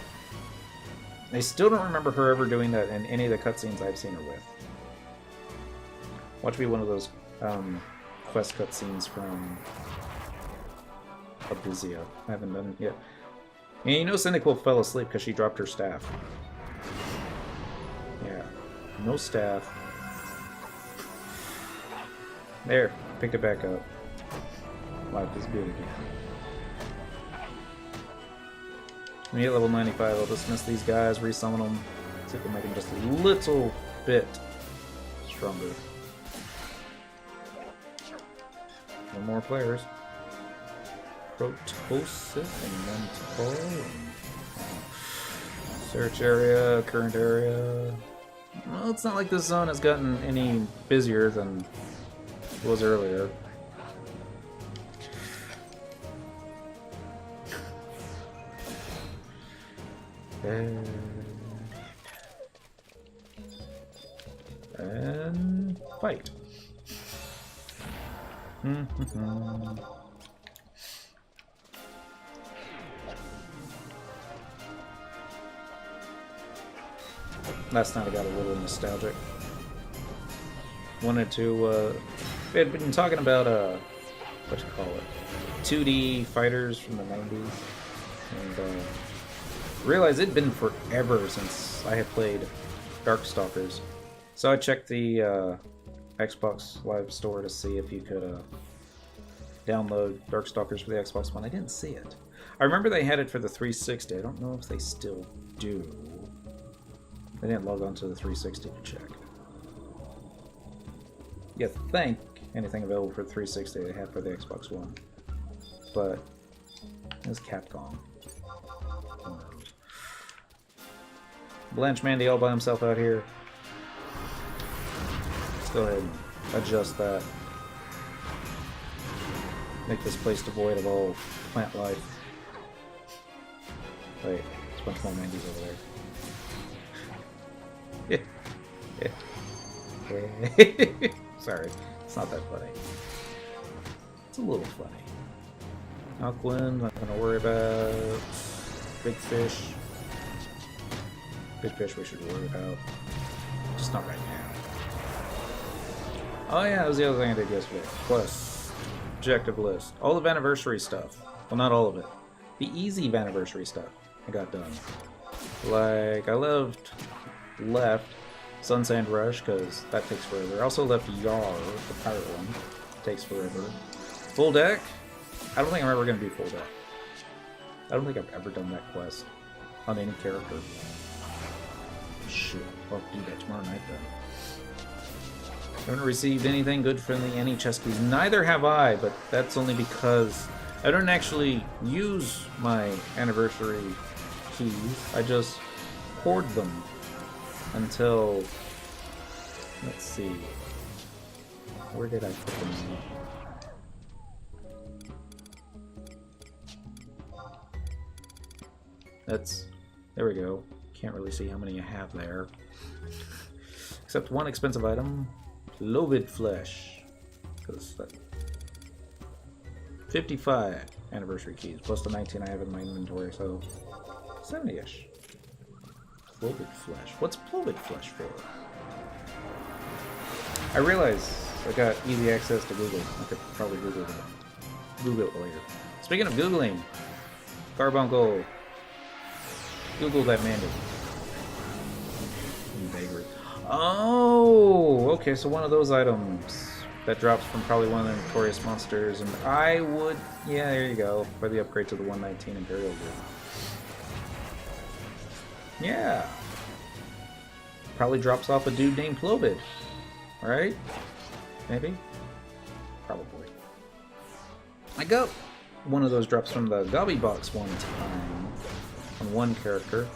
I still don't remember her ever doing that in any of the cutscenes I've seen her with. Watch me one of those quest cutscenes from Abysia. I haven't done it yet. And you know Cynical fell asleep because she dropped her staff. Yeah. No staff. There. Picked it back up. Life is good again. When you get level 95, I'll dismiss these guys, resummon them, see if we can make them just a little bit stronger. No more players. Protosis and Mental. Search area, current area. Well, it's not like this zone has gotten any busier than it was earlier. And fight. Last night I got a little nostalgic. Wanted to, we had been talking about, what you call it, 2D fighters from the 90s, and realized it'd been forever since I had played Darkstalkers. So I checked the Xbox Live Store to see if you could download Darkstalkers for the Xbox One. I didn't see it. I remember they had it for the 360. I don't know if they still do. I didn't log on to the 360 to check. You think anything available for the 360 they had for the Xbox One. But it was Capcom. Who knows? Blanche Mandy all by himself out here. Let's go ahead and adjust that. Make this place devoid of all plant life. Wait, there's a bunch more Mandys over there. Sorry, it's not that funny. It's a little funny. Alcuin, not gonna worry about. Big fish. Big fish we should worry about. Just not right now. Oh yeah, that was the other thing I did yesterday. Plus, objective list. All of anniversary stuff. Well, not all of it. The easy anniversary stuff I got done. Like, I left Sun Sand Rush, because that takes forever. I also left Yar, the pirate one. Takes forever. Full deck? I don't think I'm ever going to do full deck. I don't think I've ever done that quest on any character. Shit, I'll do that tomorrow night then. I haven't received anything good from the any chest keys. Neither have I, but that's only because I don't actually use my anniversary keys. I just hoard them until, let's see, where did I put them? There we go. Can't really see how many I have there. Except one expensive item, Lovid Flesh. Because that 55 anniversary keys, plus the 19 I have in my inventory, so 70-ish. Plovid Flesh. What's Plovid Flesh for? I realize I got easy access to Google. I could probably Google that. Google it later. Speaking of Googling, Carbuncle. Google that Mandy. Vagrant. Oh, okay, so one of those items that drops from probably one of the notorious monsters, and I would, yeah, there you go, for the upgrade to the 119 Imperial Group. Yeah. Probably drops off a dude named Plovid. Right? Maybe? Probably. I got one of those drops from the Gobby Box one time on one character.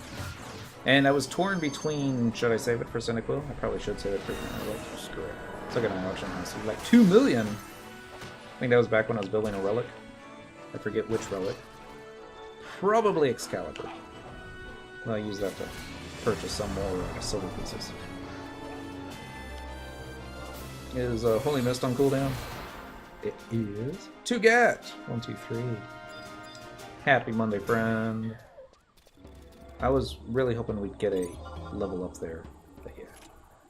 And I was torn between, should I save it for Cynical? I probably should save it for Relic. Screw it. It's like an auction house. It was like 2 million! I think that was back when I was building a relic. I forget which relic. Probably Excalibur. I'll use that to purchase some more silver pieces. Is Holy Mist on cooldown? It is. 2 gats! 1, 2, 3. Happy Monday, friend. I was really hoping we'd get a level up there. But yeah.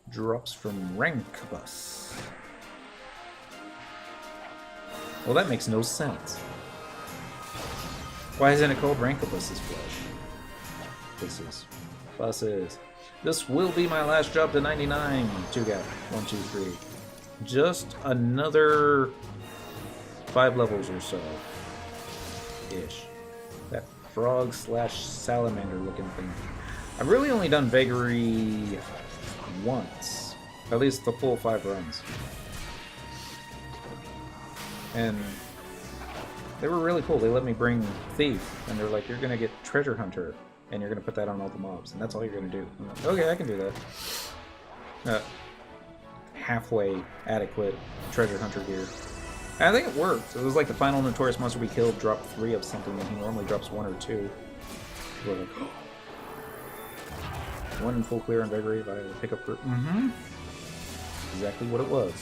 Drops from rank bus. Well, that makes no sense. Why isn't it called Rankabus's flesh? Buses. This will be my last job to 99. 2 gap. 1, 2, 3. Just another 5 levels or so. Ish. That frog slash salamander looking thing. I've really only done Vagary once. At least the full 5 runs. And they were really cool. They let me bring Thief, and they're like, you're going to get Treasure Hunter, and you're going to put that on all the mobs, and that's all you're going to do. I'm like, okay, I can do that. Halfway adequate Treasure Hunter gear. And I think it worked. It was like the final Notorious Monster we killed dropped 3 of something, and he normally drops 1 or 2. We're like, oh. 1 in full clear on Vagary by the pickup group. Mm-hmm. Exactly what it was.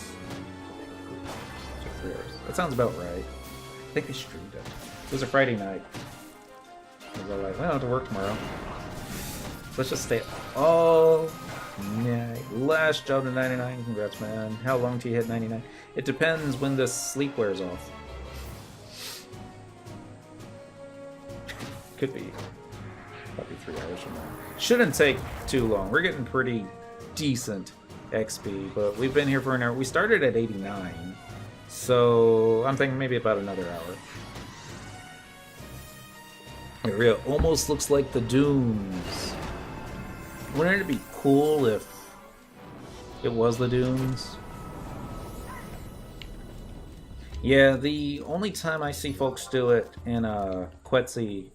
Took 3 hours. That sounds about right. I think they streamed it. It was a Friday night. I was like, I don't have to work tomorrow. Let's just stay all night. Last job to 99. Congrats, man. How long till you hit 99? It depends when the sleep wears off. Could be. Probably 3 hours from now. Shouldn't take too long. We're getting pretty decent XP, but we've been here for an hour. We started at 89. So I'm thinking maybe about another hour. Area almost looks like the dunes. Wouldn't it be cool if it was the dunes? Yeah, the only time I see folks do it in Quetzi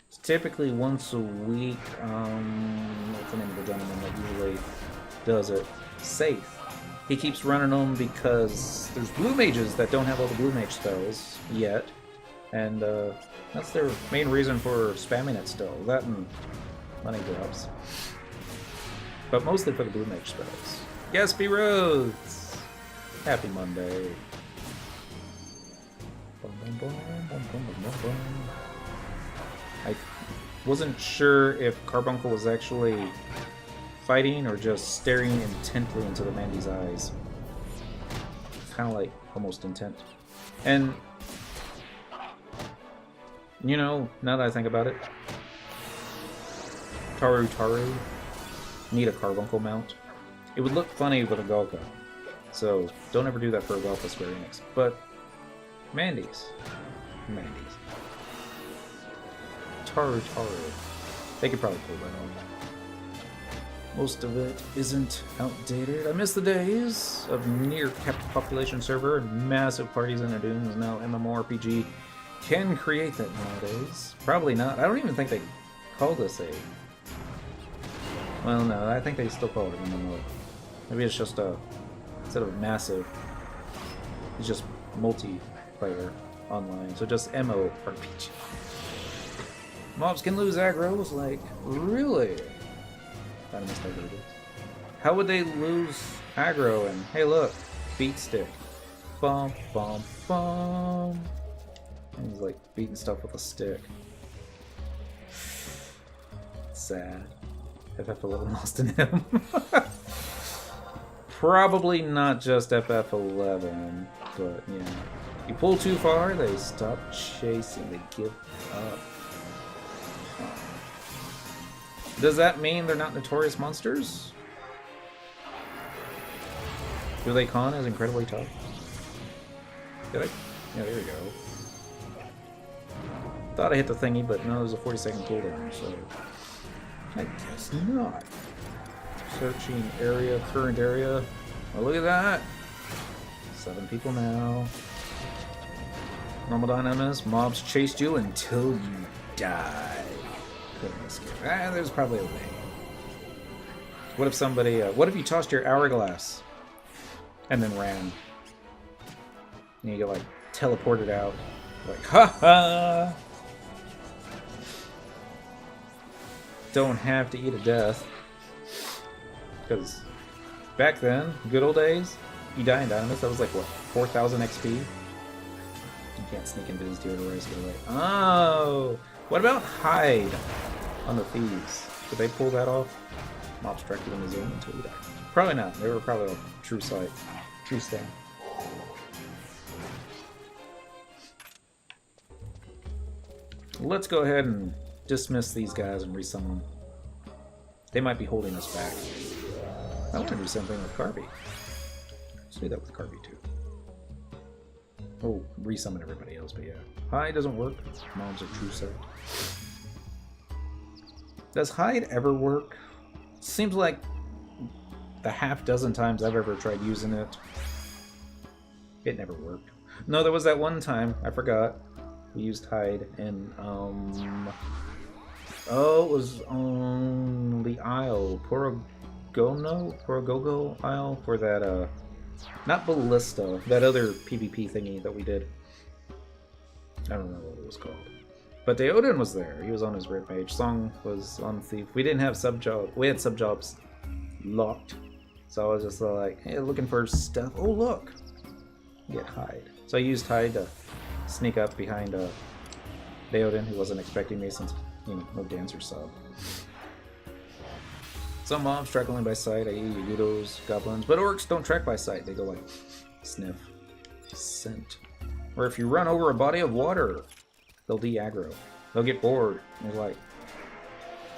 is typically once a week. What's the name of the gentleman that usually does it? Safe. He keeps running them because there's blue mages that don't have all the blue mage spells yet. And that's their main reason for spamming it still. That and money drops. But mostly for the blue mage spells. Yes, B Rhodes! Happy Monday. I wasn't sure if Carbuncle was actually fighting or just staring intently into the Mandy's eyes. Kind of like almost intent. And you know, now that I think about it, Taru need a Carbuncle mount. It would look funny with a Galka, so don't ever do that for a Galka Square Enix. But Mandy's. Taru. They could probably pull that off. Most of it isn't outdated. I miss the days of near-capped population server and massive parties in the dunes. Now MMORPG can create that nowadays. Probably not. I don't even think they call this a... Well, no, I think they still call it an MMO. Maybe it's just a... Instead of massive, it's just multiplayer online. So just MMORPG. Mobs can lose aggro. Was like, really? How would they lose aggro? And hey, look, beat stick. Bum, bum, bum. And he's like beating stuff with a stick. Sad. FF11 lost in him. Probably not just FF11, but yeah. You pull too far, they stop chasing, they give up. Does that mean they're not notorious monsters? Do they con as incredibly tough? Did I? Yeah, there we go. Thought I hit the thingy, but no, it was a 40-second cooldown, so I guess not. Searching area, current area. Oh, look at that! 7 people now. Normal dynamics, mobs chased you until you die. Couldn't escape. There's probably a way. What if somebody, what if you tossed your hourglass and then ran? And you get like teleported out. Like, ha! Don't have to eat a death. Because back then, good old days, you die in Dynamis, that was like, what, 4,000 XP? You can't sneak into his deer to race, get away. Oh! What about hide? on the thieves. Did they pull that off? Mob struck you in the zone until you died. Probably not. They were probably a true sight. True stand. Let's go ahead and dismiss these guys and resummon them. They might be holding us back. I want to do something with Carby. Let's do that with Carby too. Oh, resummon everybody else, but yeah. Hide doesn't work. Mom's a true sight. Does hide ever work? Seems like the half dozen times I've ever tried using it, it never worked. No, there was that one time, I forgot. We used hide and oh, it was on the Isle, Porogogo Isle for that not Ballista, that other PvP thingy that we did. I don't know what it was called. But Deoden was there. He was on his red mage. Song was on Thief. We didn't have sub-job. We had sub-jobs locked. So I was just like, hey, looking for stuff. Oh, look! Get hide. So I used hide to sneak up behind Deoden, who wasn't expecting me since, you know, no dancer sub. Some mobs track only by sight, i.e. Yagudos, goblins, but orcs don't track by sight. They go like, sniff, scent. Or if you run over a body of water, they'll de-aggro. They'll get bored. And they're like,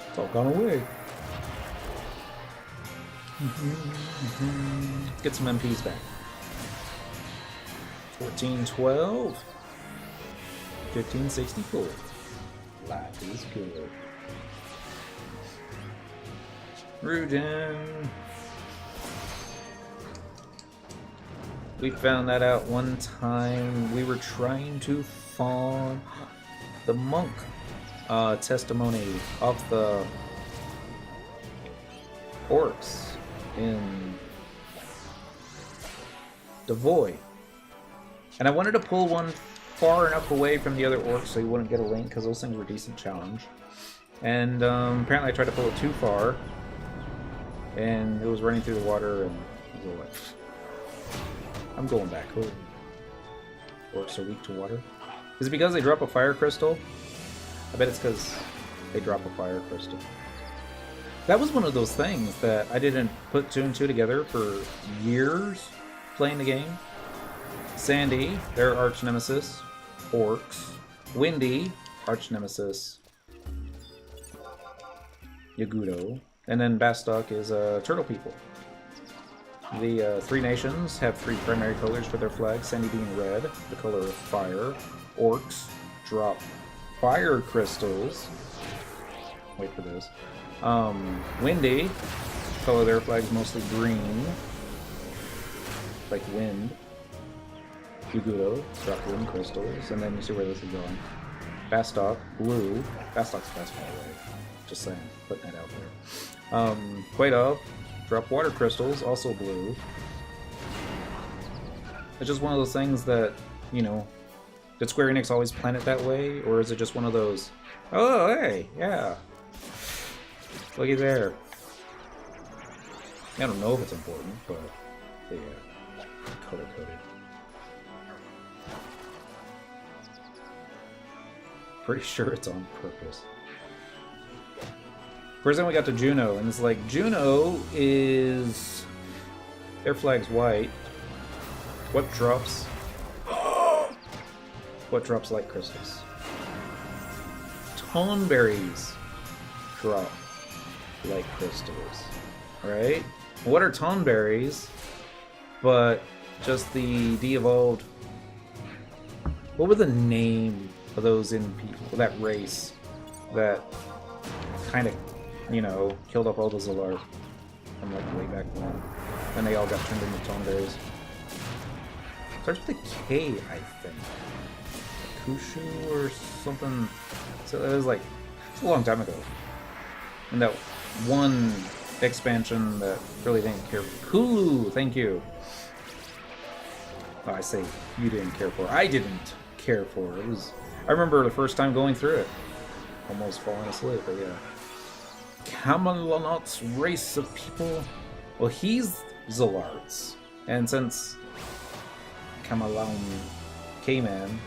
it's all gone away. Get some MPs back. 1412. 1564. Life is good. Rujin. We found that out one time. We were trying to farm the monk testimony of the orcs in the void, and I wanted to pull one far enough away from the other orcs so he wouldn't get a link, because those things were a decent challenge. And apparently I tried to pull it too far, and it was running through the water, and it was like, I'm going back. Oh. Orcs are weak to water. Is it because they drop a fire crystal? I bet it's because they drop a fire crystal. That was one of those things that I didn't put two and two together for years playing the game. Sandy, their arch nemesis, orcs. Windy, arch nemesis, Yagudo. And then Bastok is turtle people. The three nations have three primary colors for their flag, Sandy being red, the color of fire. Orcs drop fire crystals. Wait for this. Windy, color of their flag is mostly green, like wind. Yagudo, drop wind crystals, and then you see where this is going. Bastok, blue. Bastok's best, by the way. Just saying, putting that out there. Quaidov, drop water crystals, also blue. It's just one of those things that, you know, did Square Enix always plan it that way, or is it just one of those, oh, hey, yeah, looky there. I don't know if it's important, but yeah, color-coded. Pretty sure it's on purpose. First then we got to Juno, and it's like, Juno is... their flag's white. What drops? What drops light crystals? Tonberries drop light crystals. Right? What are tonberries? But just the de-evolved... what would the name of those in people, that race that kind of, you know, killed off all the Zalars from like way back when, and they all got turned into tonberries. Starts with a K, I think. Kushu or something. So it was like, it's a long time ago. And that one expansion that really didn't care for. Kulu, thank you. Oh, I say you didn't care for. I didn't care for. It was. I remember the first time going through it, almost falling asleep. But yeah, Camelot's race of people. Well, he's Zalarts, and since Camelon K-Man,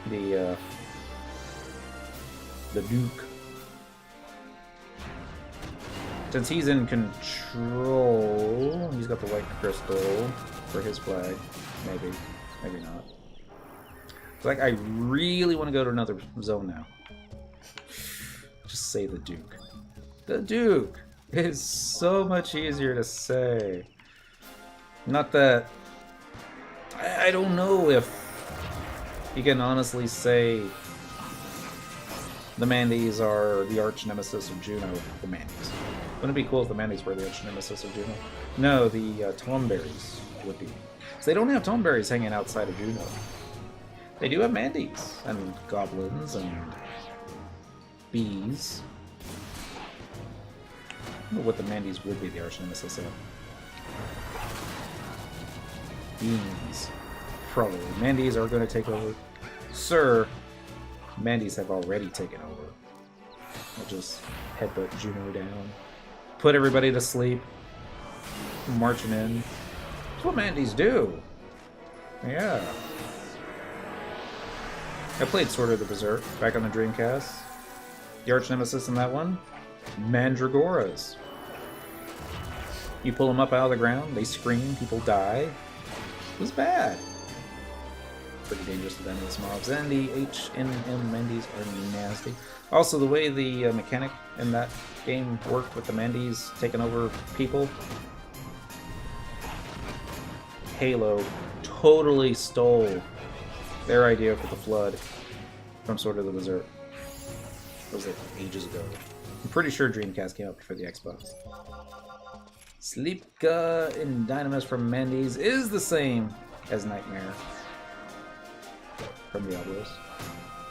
the Duke, Since he's in control, he's got the white crystal for his flag. Maybe. Maybe not. It's like I really want to go to another zone now. Just say the Duke. The Duke is so much easier to say. Not that... I don't know if you can honestly say the Mandies are the arch nemesis of Juno. The Mandies. Wouldn't it be cool if the Mandies were the arch nemesis of Juno? No, the Tomberries would be. So they don't have Tomberries hanging outside of Juno. They do have Mandies and goblins and bees. I don't know what the Mandies would be the arch nemesis of. Bees. Probably. Mandies are going to take over. Sir, Mandies have already taken over. I'll just headbutt Juno down. Put everybody to sleep. Marching in. That's what Mandies do. Yeah. I played Sword of the Berserk back on the Dreamcast. The arch nemesis in that one? Mandragoras. You pull them up out of the ground, they scream, people die. It was bad. Pretty dangerous to venomous mobs. And the HNM Mandies are nasty. Also, the way the mechanic in that game worked with the Mandies taking over people. Halo totally stole their idea for the Flood from Sword of the Berserk. It was like ages ago. I'm pretty sure Dreamcast came up for the Xbox. Sleepka in Dynamis from Mandies is the same as Nightmare from Diablos.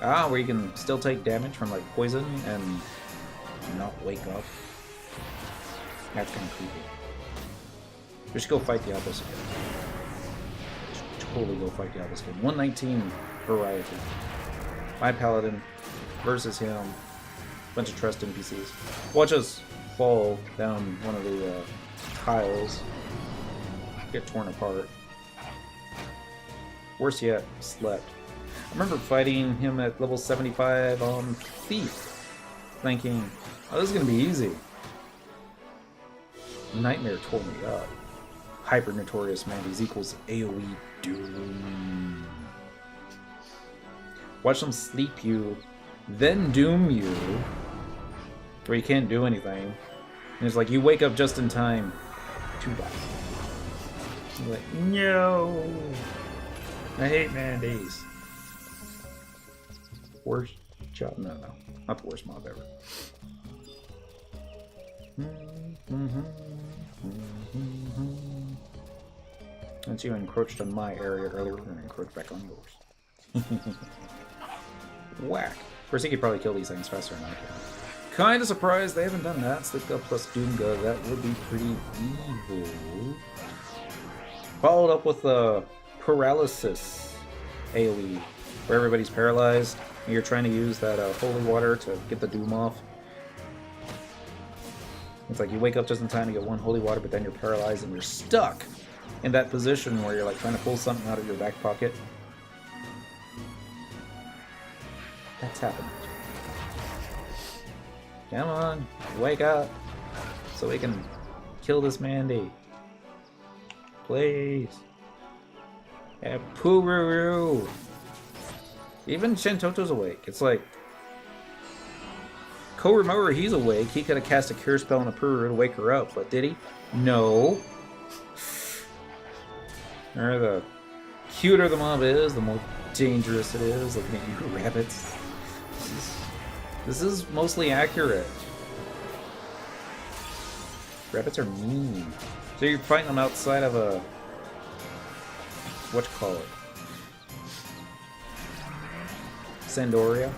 Ah, where you can still take damage from like poison and not wake up. That's kind of creepy. We should go fight Diablos again. Totally go fight Diablos again. 119 variety. My paladin versus him. Bunch of trust NPCs. Watch us fall down one of the tiles. Get torn apart. Worse yet, slept. I remember fighting him at level 75 on Thief, thinking, oh, this is going to be easy. Nightmare tore me up. Hyper Notorious Mandies equals AoE Doom. Watch them sleep you, then doom you, where you can't do anything. And it's like you wake up just in time to die. You're like, no! I hate Mandies. Worst job? No, not the worst mob ever. Since you encroached on my area earlier, we're going to encroach back on yours. Whack. Of course, he could probably kill these things faster than I can. Kind of surprised they haven't done that. Slipka plus Doomga, that would be pretty evil. Followed up with a paralysis AoE, where everybody's paralyzed, and you're trying to use that holy water to get the doom off. It's like you wake up just in time to get one holy water, but then you're paralyzed and you're stuck in that position where you're like trying to pull something out of your back pocket. That's happened. Come on, wake up, so we can kill this Mandy. Please. Yeah, Pururu. Even Shintoto's awake. It's like Korumoru, he's awake. He could have cast a cure spell on a Pururu to wake her up, but did he? No. Or the cuter the mob is, the more dangerous it is. Looking at you, rabbits. This is mostly accurate. Rabbits are mean. So you're fighting them outside of a... what you call it? Sandoria?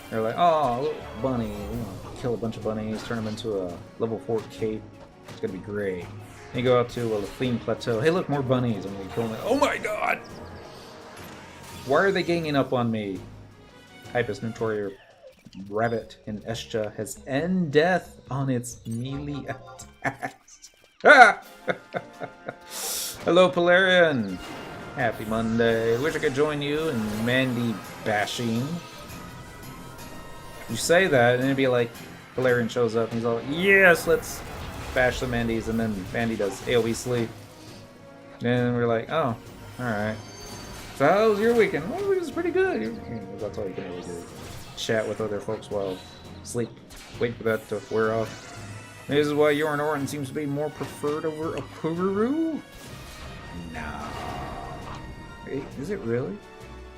They're like, oh, little bunny. We're gonna kill a bunch of bunnies, turn them into a level 4 cape. It's gonna be great. Then you go out to a Lethine Plateau. Hey, look, more bunnies. I'm gonna kill them. Oh my god! Why are they ganging up on me? Hypus Notorious Rabbit in Escha has end death on its melee attacks. Ah! Hello, Polarian. Happy Monday. Wish I could join you in Mandy bashing. You say that, and it'd be like, Valerian shows up and he's all, yes, let's bash the Mandy's, and then Mandy does AoE sleep. And we're like, oh, alright. So how was your weekend? Well, it was pretty good. That's all you can really do. Chat with other folks while sleep. Wait for that to wear off. This is why Yoran Orin seems to be more preferred over a Pururu? No. Is it really?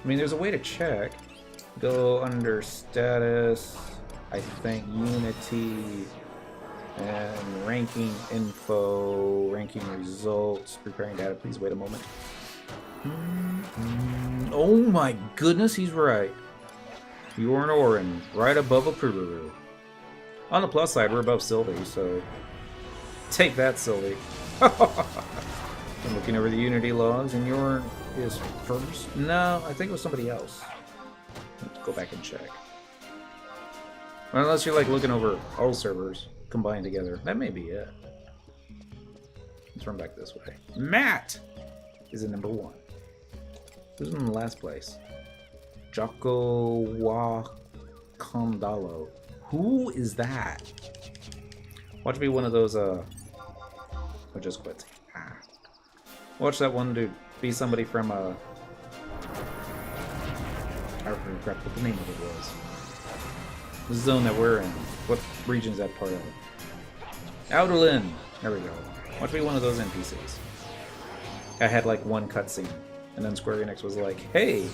I mean, there's a way to check. Go under status, I think Unity, and ranking info, ranking results, preparing data. Please wait a moment. Oh my goodness, he's right. Yoran Orin, right above a Pururu. On the plus side, we're above Sylvie, so take that, Sylvie. I'm looking over the Unity logs, and Yoran is first. No, I think it was somebody else. Let's go back and check. Well, unless you're like looking over all servers combined together, that may be it. Let's run back this way. Matt is in number 1. Who's in the last place? Jocko Wakandalo. Who is that? Watch me one of those, or just quit. Ah. Watch that one dude be somebody from, I forgot what the name of it was. The zone that we're in. What region is that part of? Outerlin! There we go. Watch me one of those NPCs. I had like one cutscene, and then Square Enix was like, hey,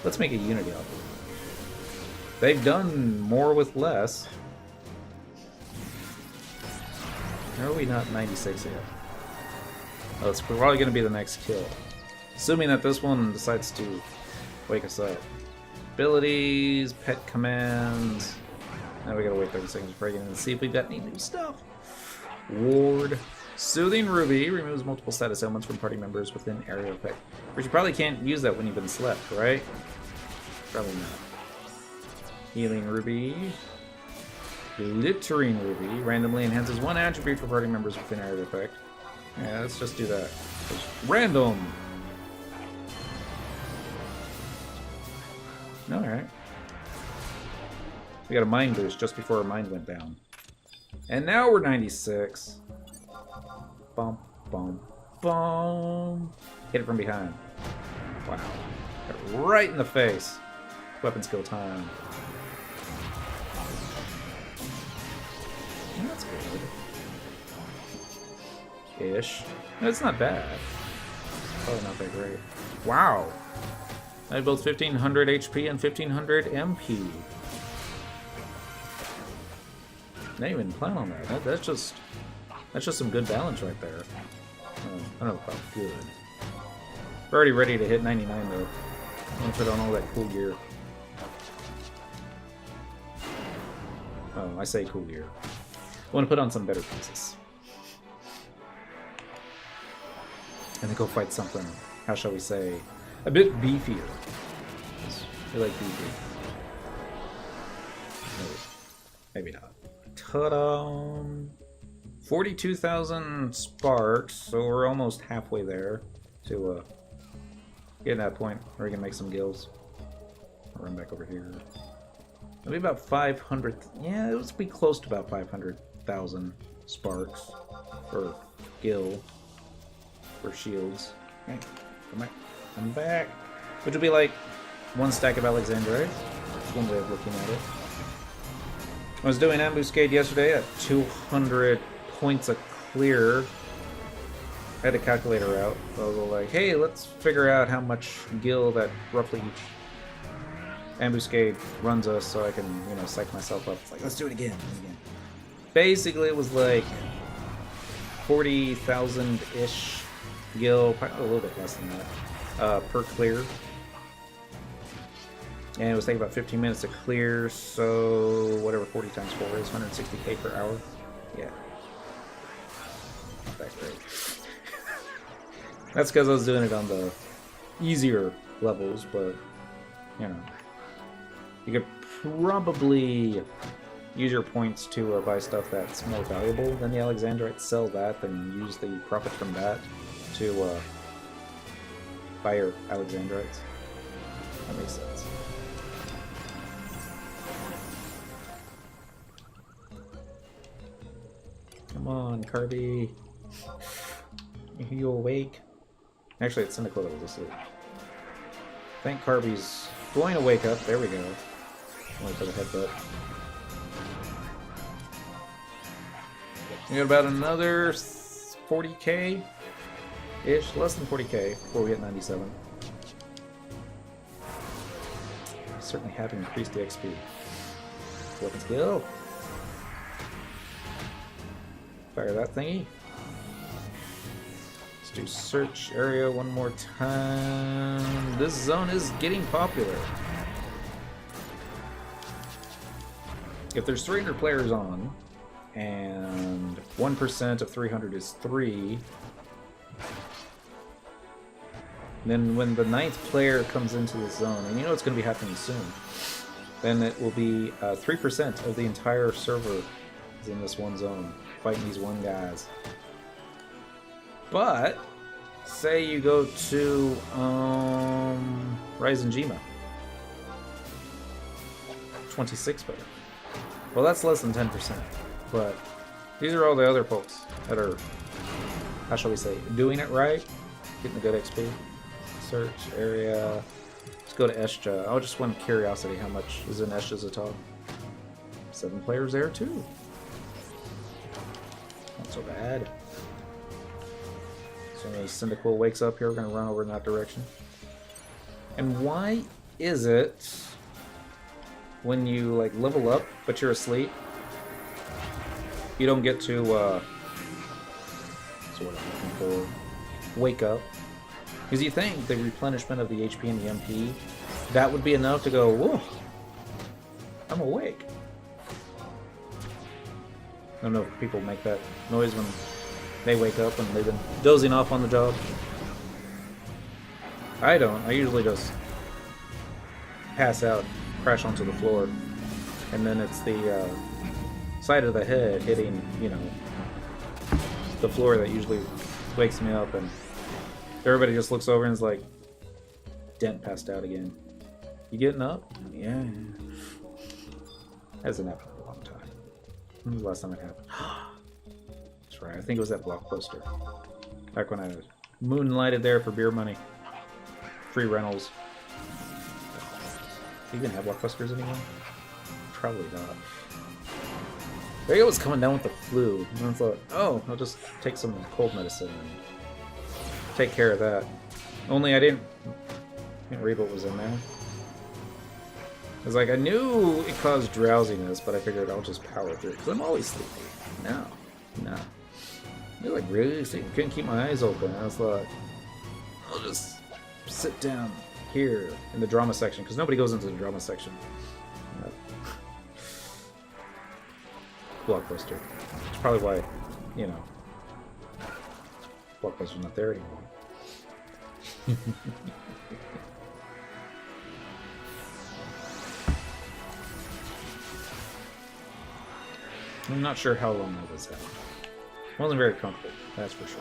let's make a Unity album. They've done more with less. Are we not 96 yet? Oh, it's probably going to be the next kill. Assuming that this one decides to wake us up. Abilities, pet commands. Now we gotta wait 30 seconds before getting in and see if we've got any new stuff. Ward. Soothing Ruby removes multiple status ailments from party members within area effect. But you probably can't use that when you've been slept, right? Probably not. Healing Ruby. Glittering Ruby randomly enhances one attribute for party members within area effect. Yeah, let's just do that. Just random! Alright. We got a mind boost just before our mind went down. And now we're 96. Bump, bump, bump. Hit it from behind. Wow. Hit it right in the face. Weapon skill time. That's good. Ish. No, it's not bad. Probably not that great. Wow. I have both 1500 HP and 1500 MP. I didn't even plan on that. That's just some good balance right there. I don't know about good. We're already ready to hit 99 though. I'm gonna put on all that cool gear. Oh, I say cool gear. I want to put on some better pieces. And then go fight something, how shall we say, a bit beefier. I like beefy. No, maybe not. Ta-da! 42,000 sparks, so we're almost halfway there to get to that point where we can make some gills. I'll run back over here. It'll be about 500. Yeah, it would be close to about 500,000 sparks for gil for shields. Okay, come back. I'm back. Which will be like one stack of Alexandrite. That's one way of looking at it. I was doing ambuscade yesterday at 200 points a clear. I had a calculator out. So I was like, hey, let's figure out how much gil that roughly each ambuscade runs us so I can, you know, psych myself up. It's like, let's do it again. Basically, it was like 40,000-ish gil, probably a little bit less than that, per clear. And it was taking about 15 minutes to clear, so whatever 40 times 4 is, 160k per hour. Yeah. Not that great. That's because I was doing it on the easier levels, but, you know. You could probably use your points to buy stuff that's more valuable than the Alexandrite, sell that, then use the profit from that to buy your Alexandrites. That makes sense. on, Kirby. Are you awake? Actually, it's Cyndaquil that was asleep. I think Kirby's going to wake up. There we go. Wait for the headbutt. We got about another 40k ish, less than 40k before we hit 97. Certainly have increased the XP. Weapon skill. Fire that thingy. Let's do search area one more time. This zone is getting popular. If there's 300 players on, and 1% of 300 is 3, then when the 9th player comes into the zone, and you know it's going to be happening soon, then it will be 3% of the entire server is in this one zone, fighting these one guys. But, say you go to Ryzen Jima, 26 player. Well, that's less than 10%, but these are all the other folks that are, how shall we say, doing it right, getting a good XP. Search area. Let's go to Escha. Oh, just one curiosity, how much is in Escha's Atog? 7 players there too. Not so bad. So as Cyndaquil wakes up here, we're gonna run over in that direction. And why is it when you like level up but you're asleep, you don't get to so what I'm looking for, wake up? Because you think the replenishment of the HP and the MP, that would be enough to go, whoa, I'm awake. I don't know if people make that noise when they wake up and they've been dozing off on the job. I don't. I usually just pass out, crash onto the floor, and then it's the side of the head hitting, you know, the floor that usually wakes me up, and everybody just looks over and is like, Dent passed out again. You getting up? Yeah. Hasn't happened in a long time. When was the last time it happened? That's right, I think it was that Blockbuster. Back when I moonlighted there for beer money. Free rentals. Do you even have Blockbusters anymore? Probably not. Vega was coming down with the flu, and I thought, oh, I'll just take some cold medicine and take care of that. Only I didn't read what was in there. I was like, I knew it caused drowsiness, but I figured I'll just power through it, because I'm always sleepy. No. You're like really sleepy. Couldn't keep my eyes open. I was like, I'll just sit down here in the drama section, because nobody goes into the drama section. Blockbuster. It's probably why, you know, Blockbuster's not there anymore. I'm not sure how long that was out. It wasn't very comfortable, that's for sure.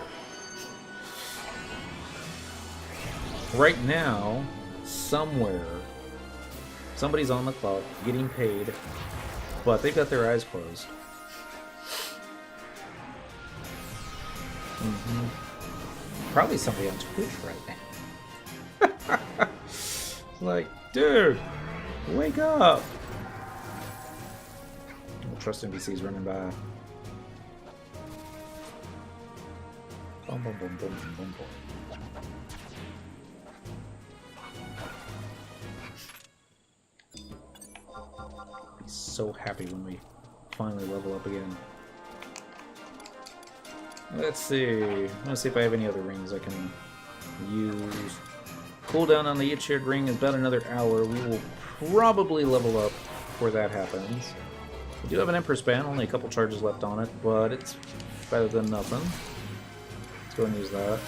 Right now, somewhere, somebody's on the clock, getting paid, but they've got their eyes closed. Probably somebody on Twitch right now. Like, dude, wake up! Trust NPCs running by. Boom, boom, boom, boom, boom, boom, boom. Be so happy when we finally level up again. Let's see. Let's see if I have any other rings I can use. Cooldown on the each-shared ring is about another hour. We will probably level up before that happens. We do have an Emperor's Band, only a couple charges left on it, but it's better than nothing. Let's go and use that.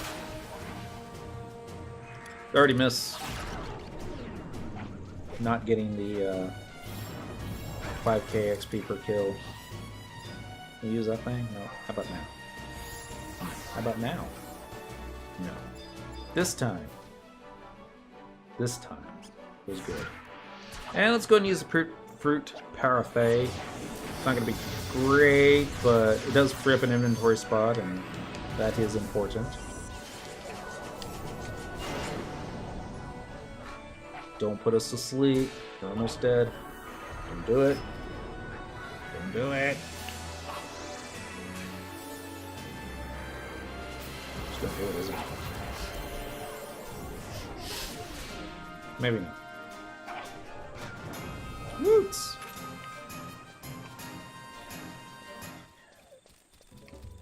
I already miss not getting the 5k XP per kill. Can you use that thing? No. How about now? How about now? No. This time. This time was good. And let's go and use the fruit parfait. It's not going to be great, but it does free up an inventory spot, and that is important. Don't put us to sleep. You're almost dead. Don't do it. Don't do it. Just don't do it, is it? Maybe not. Woots!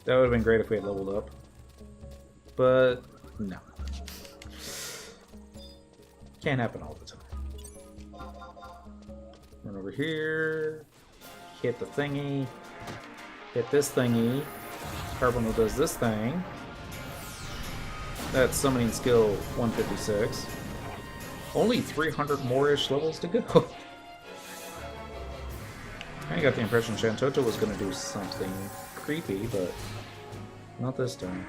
That would have been great if we had leveled up. But no. Can't happen all the time. Run over here. Hit the thingy. Hit this thingy. Carbonal does this thing. That's summoning skill 156. Only 300 more-ish levels to go. I got the impression Shantoto was going to do something creepy, but not this time.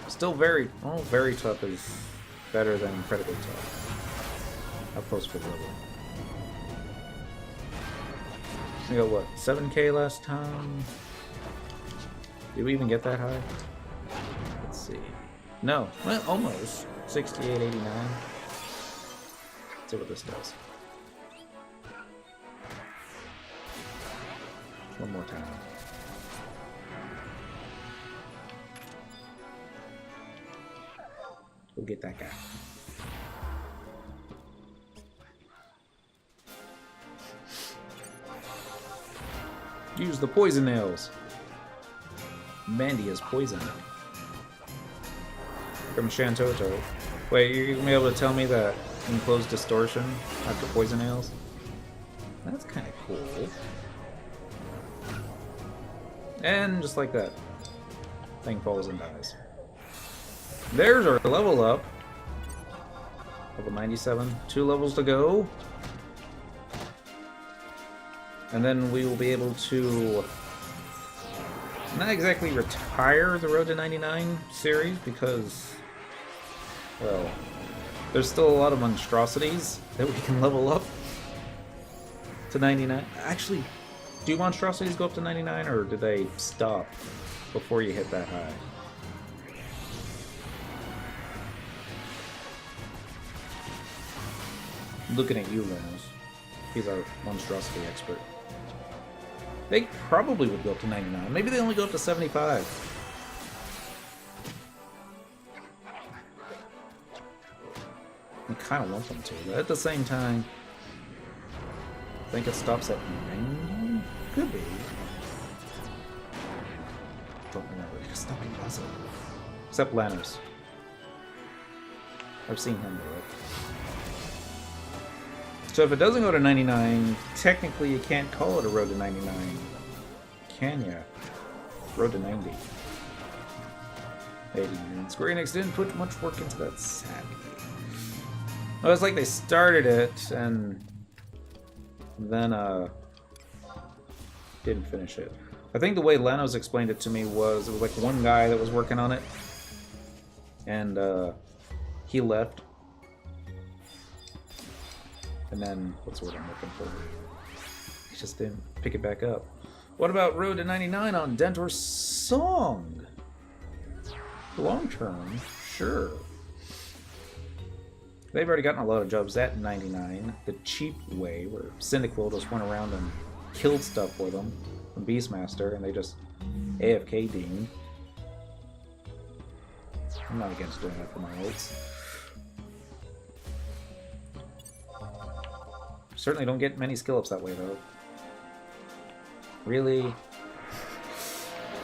Still very tough is better than incredibly tough. Up close for the level. We got what, 7k last time? Did we even get that high? Let's see. No, well, almost. 68.89. Let's see what this does. One more time. We'll get that guy. Use the poison nails. Mandy is poisoned. From Shantoto. Wait, you're gonna be able to tell me that enclosed distortion after poison nails? That's kind of cool. And just like that, thing falls and dies. There's our level up. Level 97. 2 levels to go. And then we will be able to not exactly retire the Road to 99 series because, well, there's still a lot of monstrosities that we can level up to 99. Actually, do monstrosities go up to 99 or do they stop before you hit that high? Looking at you, Linus. He's our monstrosity expert. They probably would go up to 99. Maybe they only go up to 75. I kind of want them to, but at the same time, I think it stops at 90? Could be. Don't remember. It's not impossible. Except Lanus. I've seen him do it. So if it doesn't go to 99, technically you can't call it a Road to 99. Can ya? Road to 90. 80. Square Enix didn't put much work into that, sadly. Well, it's like they started it and then didn't finish it. I think the way Lanos explained it to me was it was like one guy that was working on it and he left. And then, what's the word I'm looking for? He just didn't pick it back up. What about Road to 99 on Dentor's Song? Long term, sure. They've already gotten a lot of jobs at 99. The cheap way, where Cyndaquil just went around and killed stuff for them from Beastmaster, and they just AFK Dean. I'm not against doing that for my ults. Certainly don't get many skill ups that way, though. Really? I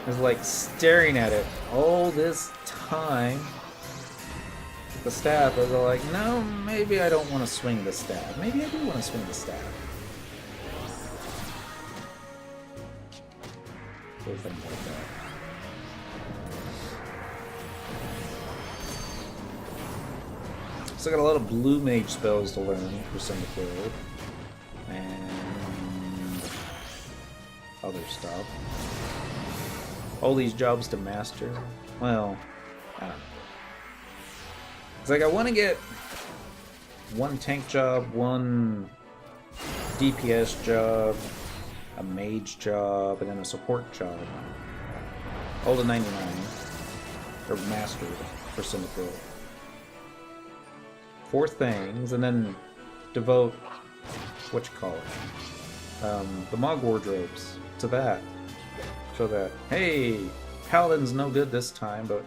was like staring at it all this time. The staff, I was like, no, maybe I don't want to swing the staff. Maybe I do want to swing the staff. Little things like that. Still got a lot of blue mage spells to learn for Cyndaquil. And other stuff. All these jobs to master. Well, I don't know. It's like I want to get one tank job, one DPS job, a mage job, and then a support job. All to 99. Or mastered for Cyndaquil. 4 things, and then devote the Mog Wardrobes to that. So that, hey, Paladin's no good this time, but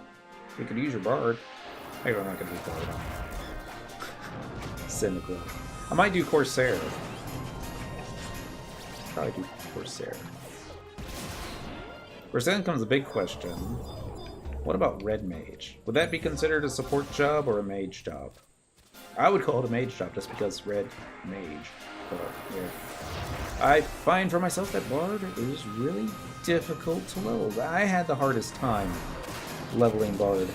we could use your Bard. Maybe I'm not gonna do Bard on Cyndaquil. I might do Corsair. Probably do Corsair. First, then comes the big question. What about Red Mage? Would that be considered a support job or a mage job? I would call it a mage job just because Red Mage. But, yeah. I find for myself that Bard is really difficult to level. I had the hardest time leveling Bard.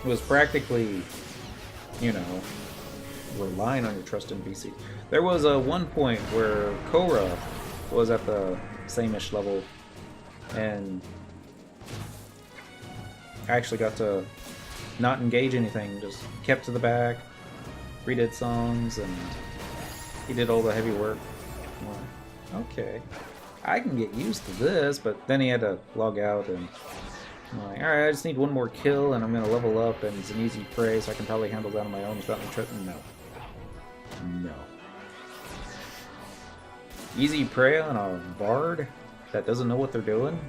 It was practically, you know, relying on your trust NPC. There was one point where Korra was at the same-ish level, and I actually got to not engage anything, just kept to the back, redid songs, and he did all the heavy work. I'm like, okay, I can get used to this, but then he had to log out, and I'm like, alright, I just need one more kill, and I'm going to level up, and it's an easy prey, so I can probably handle that on my own without me tripping. No. No. Easy prey on a Bard that doesn't know what they're doing?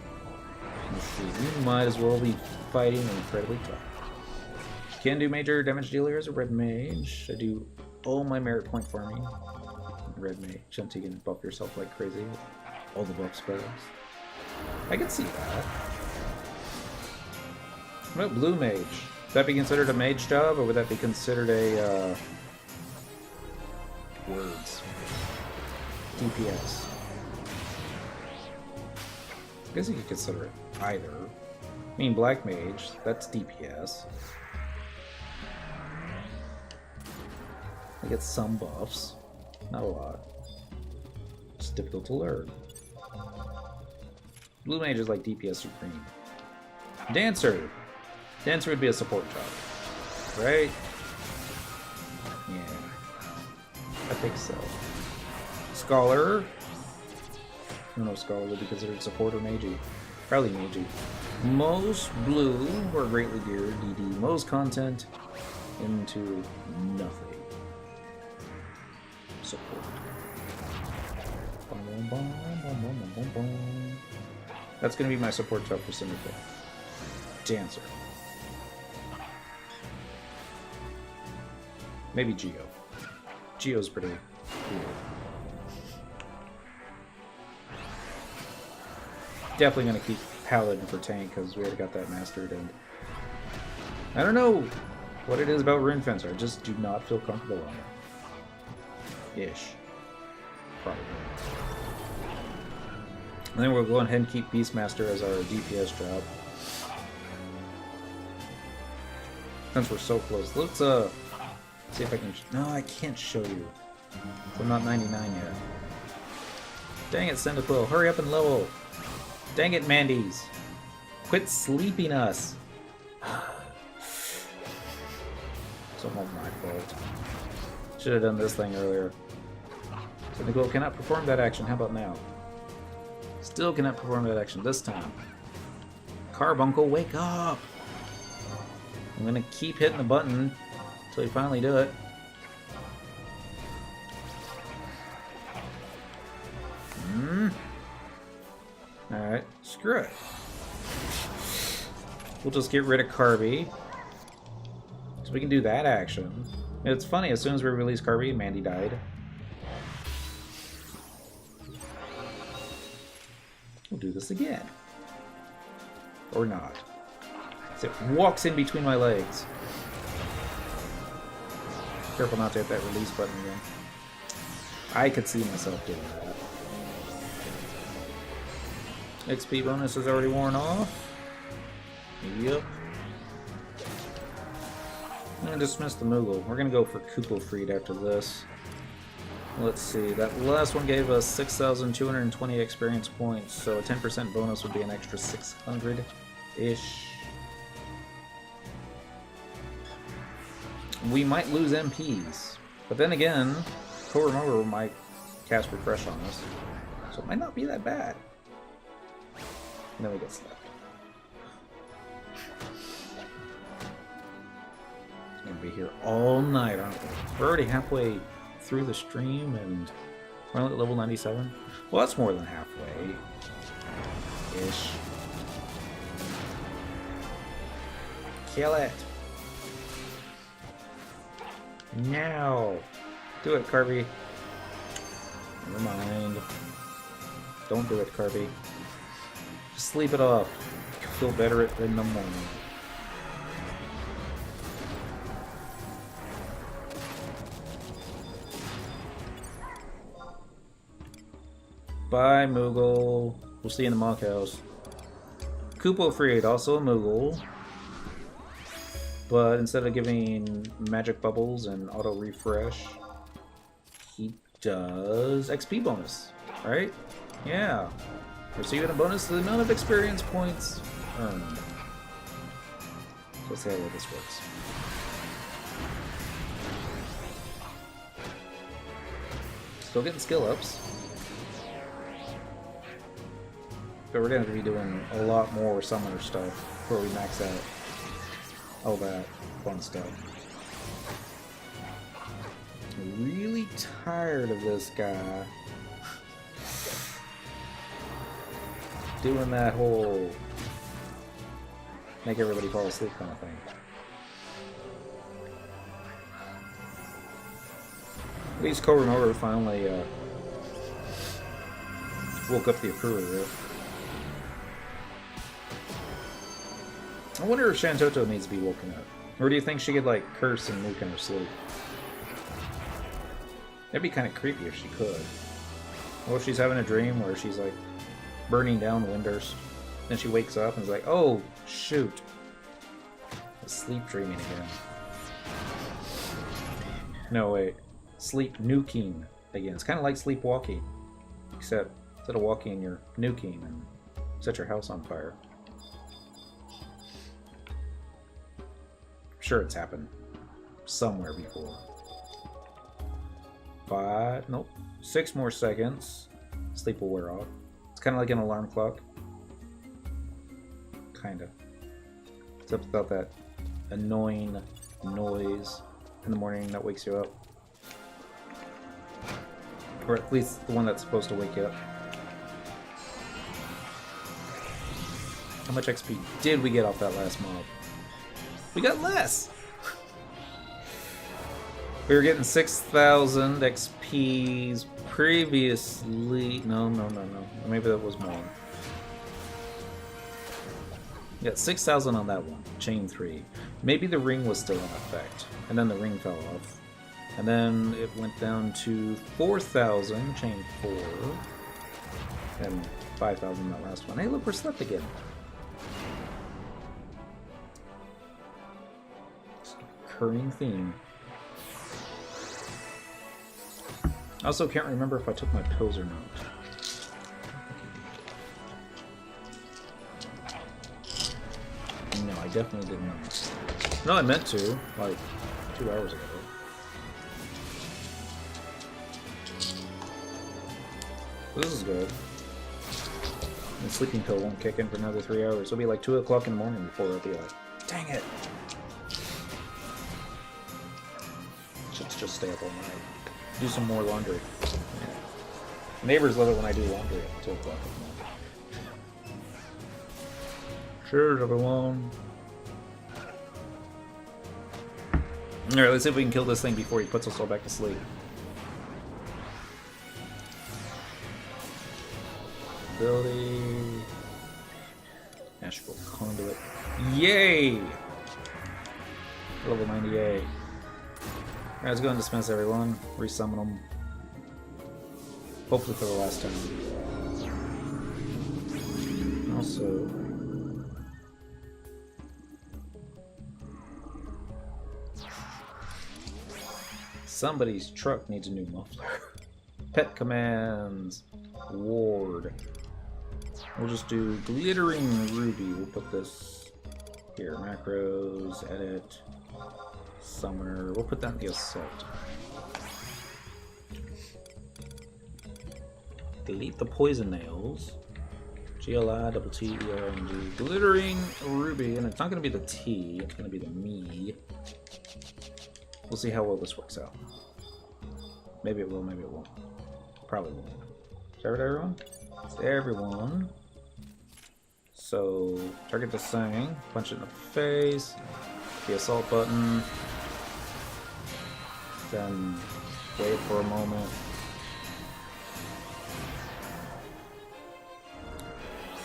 You might as well be fighting incredibly tough. Can do major damage dealer as a Red Mage. I do all my merit point farming. Red Mage, since you can buff yourself like crazy with all the buff spells. I can see that. What about Blue Mage? Would that be considered a mage job, or would that be considered a, words? DPS. I guess you could consider it either. I mean, Black Mage, that's DPS. I get some buffs. Not a lot. It's difficult to learn. Blue Mage is like DPS Supreme. Dancer! Dancer would be a support job. Right? Yeah. I think so. Scholar. I don't know if Scholar would be considered support or magey. Probably magey. Most blue or greatly geared DD. Most content into nothing. Support. That's gonna be my support job for Cyndaquil. Dancer. Maybe Geo. Geo's pretty cool. Definitely gonna keep Paladin for tank because we already got that mastered, and I don't know what it is about Rune Fencer. I just do not feel comfortable on it. Ish. Probably. And then we'll go ahead and keep Beastmaster as our DPS job. Since we're so close. Let's see if I can... No, I can't show you. I'm not 99 yet. Dang it, Cyndaquil. Hurry up and level. Dang it, Mandy's. Quit sleeping us. It's almost my fault. Should have done this thing earlier. Cyndaquil cannot perform that action. How about now? Still cannot perform that action this time. Carbuncle, wake up! I'm gonna keep hitting the button until you finally do it. Alright, screw it. We'll just get rid of Carby. So we can do that action. It's funny, as soon as we release Carby, Mandy died. We'll do this again. Or not. So it walks in between my legs. Careful not to hit that release button again. I could see myself doing that. XP bonus is already worn off. Yep. I'm gonna dismiss the Moogle. We're gonna go for Kupo-Freed after this. Let's see, that last one gave us 6,220 experience points, so a 10% bonus would be an extra 600-ish. We might lose MPs, but then again, Co-remover might cast refresh on us, so it might not be that bad. And then we get slept. It's gonna be here all night, aren't we? We're already halfway through the stream and we're only at level 97. Well, that's more than halfway. Ish. Kill it. Now. Do it, Kirby. Never mind. Don't do it, Kirby. Just sleep it off. You'll feel better in the morning. Bye, Moogle. We'll see you in the mock house. Koopo Freed, also a Moogle. But instead of giving magic bubbles and auto refresh, he does XP bonus, right? Yeah. Receiving a bonus to the amount of experience points earned. So let's see how this works. Still getting skill ups. But we're going to be doing a lot more summoner stuff before we max out all that fun stuff. I'm really tired of this guy doing that whole make everybody fall asleep kind of thing. At least Co-remover finally woke up the approver. I wonder if Shantoto needs to be woken up. Or do you think she could, like, curse and nuke in her sleep? That'd be kind of creepy if she could. Well, if she's having a dream where she's, like, burning down windows, then she wakes up and is like, oh, shoot. Sleep dreaming again. No, wait. Sleep nuking again. It's kind of like sleepwalking. Except, instead of walking, you're nuking and set your house on fire. Sure, it's happened somewhere before. 6 more seconds. Sleep will wear off. It's kind of like an alarm clock. Kind of. Except without that annoying noise in the morning that wakes you up. Or at least the one that's supposed to wake you up. How much XP did we get off that last mob? We got less! We were getting 6,000 XPs previously. No. Maybe that was more. Yeah, 6,000 on that one. Chain 3. Maybe the ring was still in effect. And then the ring fell off. And then it went down to 4,000. Chain 4. And 5,000 that last one. Hey, look, we're slept again. Recurring theme. I also can't remember if I took my pills or not. No, I definitely did not. No, I meant to, like 2 hours ago. This is good. The sleeping pill won't kick in for another 3 hours. It'll be like 2 o'clock in the morning before I'll be like, dang it! Should just stay up all night. Do some more laundry. Neighbors love it when I do laundry at 2 o'clock in the morning. Cheers, everyone. Alright, let's see if we can kill this thing before he puts us all back to sleep. Ability. Astral Conduit. Yay! Level 98. Alright, let's go and dismiss everyone. Resummon them. Hopefully for the last time. Also... somebody's truck needs a new muffler. Pet commands. Ward. We'll just do glittering ruby. We'll put this here. Macros, edit, summoner. We'll put that in the assault. Delete the poison nails. GLI-T-T-E-R-N-G. Glittering ruby, and it's not going to be the T, it's going to be the me. We'll see how well this works out. Maybe it will, maybe it won't. Probably won't. Is that right, everyone? It's everyone. So, target the thing, punch it in the face, the assault button, then wait for a moment.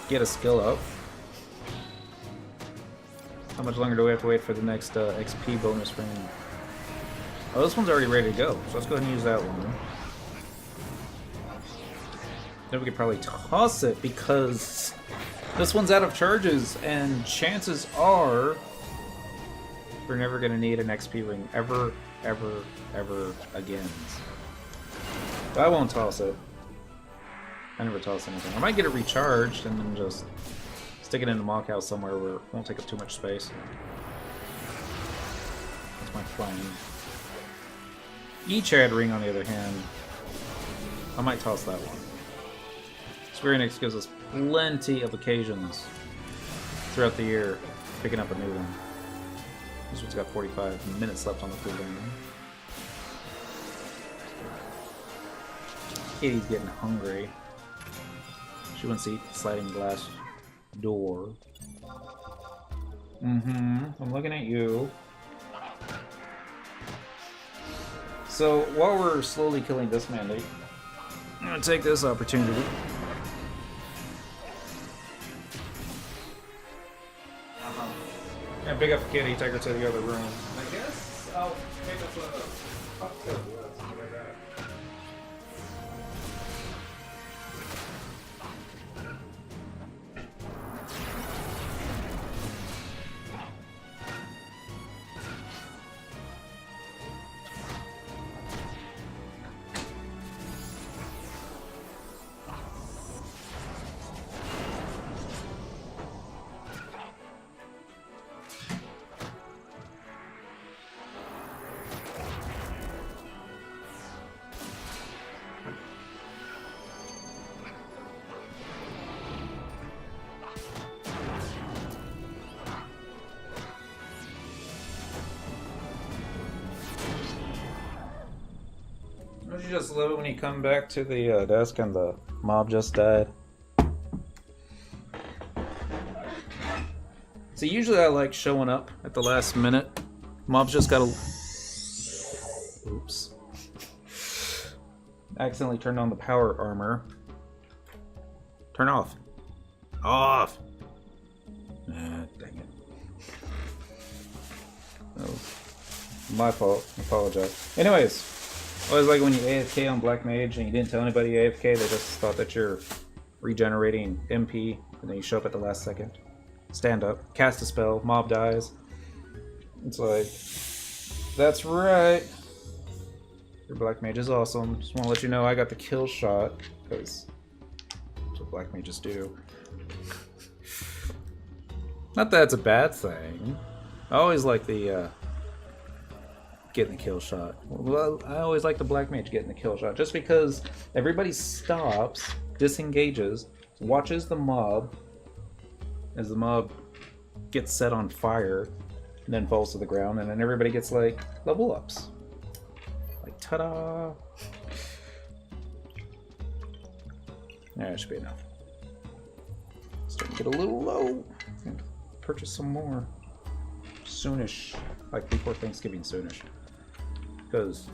Get a skill up. How much longer do we have to wait for the next XP bonus ring? Oh, this one's already ready to go, so let's go ahead and use that one. Then we could probably toss it because this one's out of charges, and chances are we're never going to need an XP ring ever again. But I won't toss it. I never toss anything. I might get it recharged and then just stick it in the mock house somewhere where it won't take up too much space. That's my plan. E-Chad ring, on the other hand, I might toss that one. Square Enix gives us plenty of occasions throughout the year picking up a new one. This one's got 45 minutes left on the cooldown. Katie's getting hungry. She wants to eat the sliding glass door. I'm looking at you. So, while we're slowly killing this mandate, I'm going to take this opportunity. Yeah, pick up the kitty, take her to the other room. I guess I'll pick up a cocktail glass, something like that. Don't you just love it when you come back to the desk and the mob just died? So usually I like showing up at the last minute. Mob's just got a... Oops. Accidentally turned on the power armor. Turn off. Off! Ah, dang it. That was my fault. I apologize. Anyways. I always like when you AFK on Black Mage and you didn't tell anybody you AFK, they just thought that you're regenerating MP, and then you show up at the last second. Stand up, cast a spell, mob dies. It's like, that's right. Your Black Mage is awesome. Just want to let you know I got the kill shot, because that's what Black Mages do. Not that it's a bad thing. I always like the getting the kill shot. Well, I always like the Black Mage getting the kill shot, just because everybody stops, disengages, watches the mob as the mob gets set on fire, and then falls to the ground, and then everybody gets like level ups. Like, ta-da! That should be enough. Starting to get a little low. Purchase some more soonish, like before Thanksgiving soonish. Because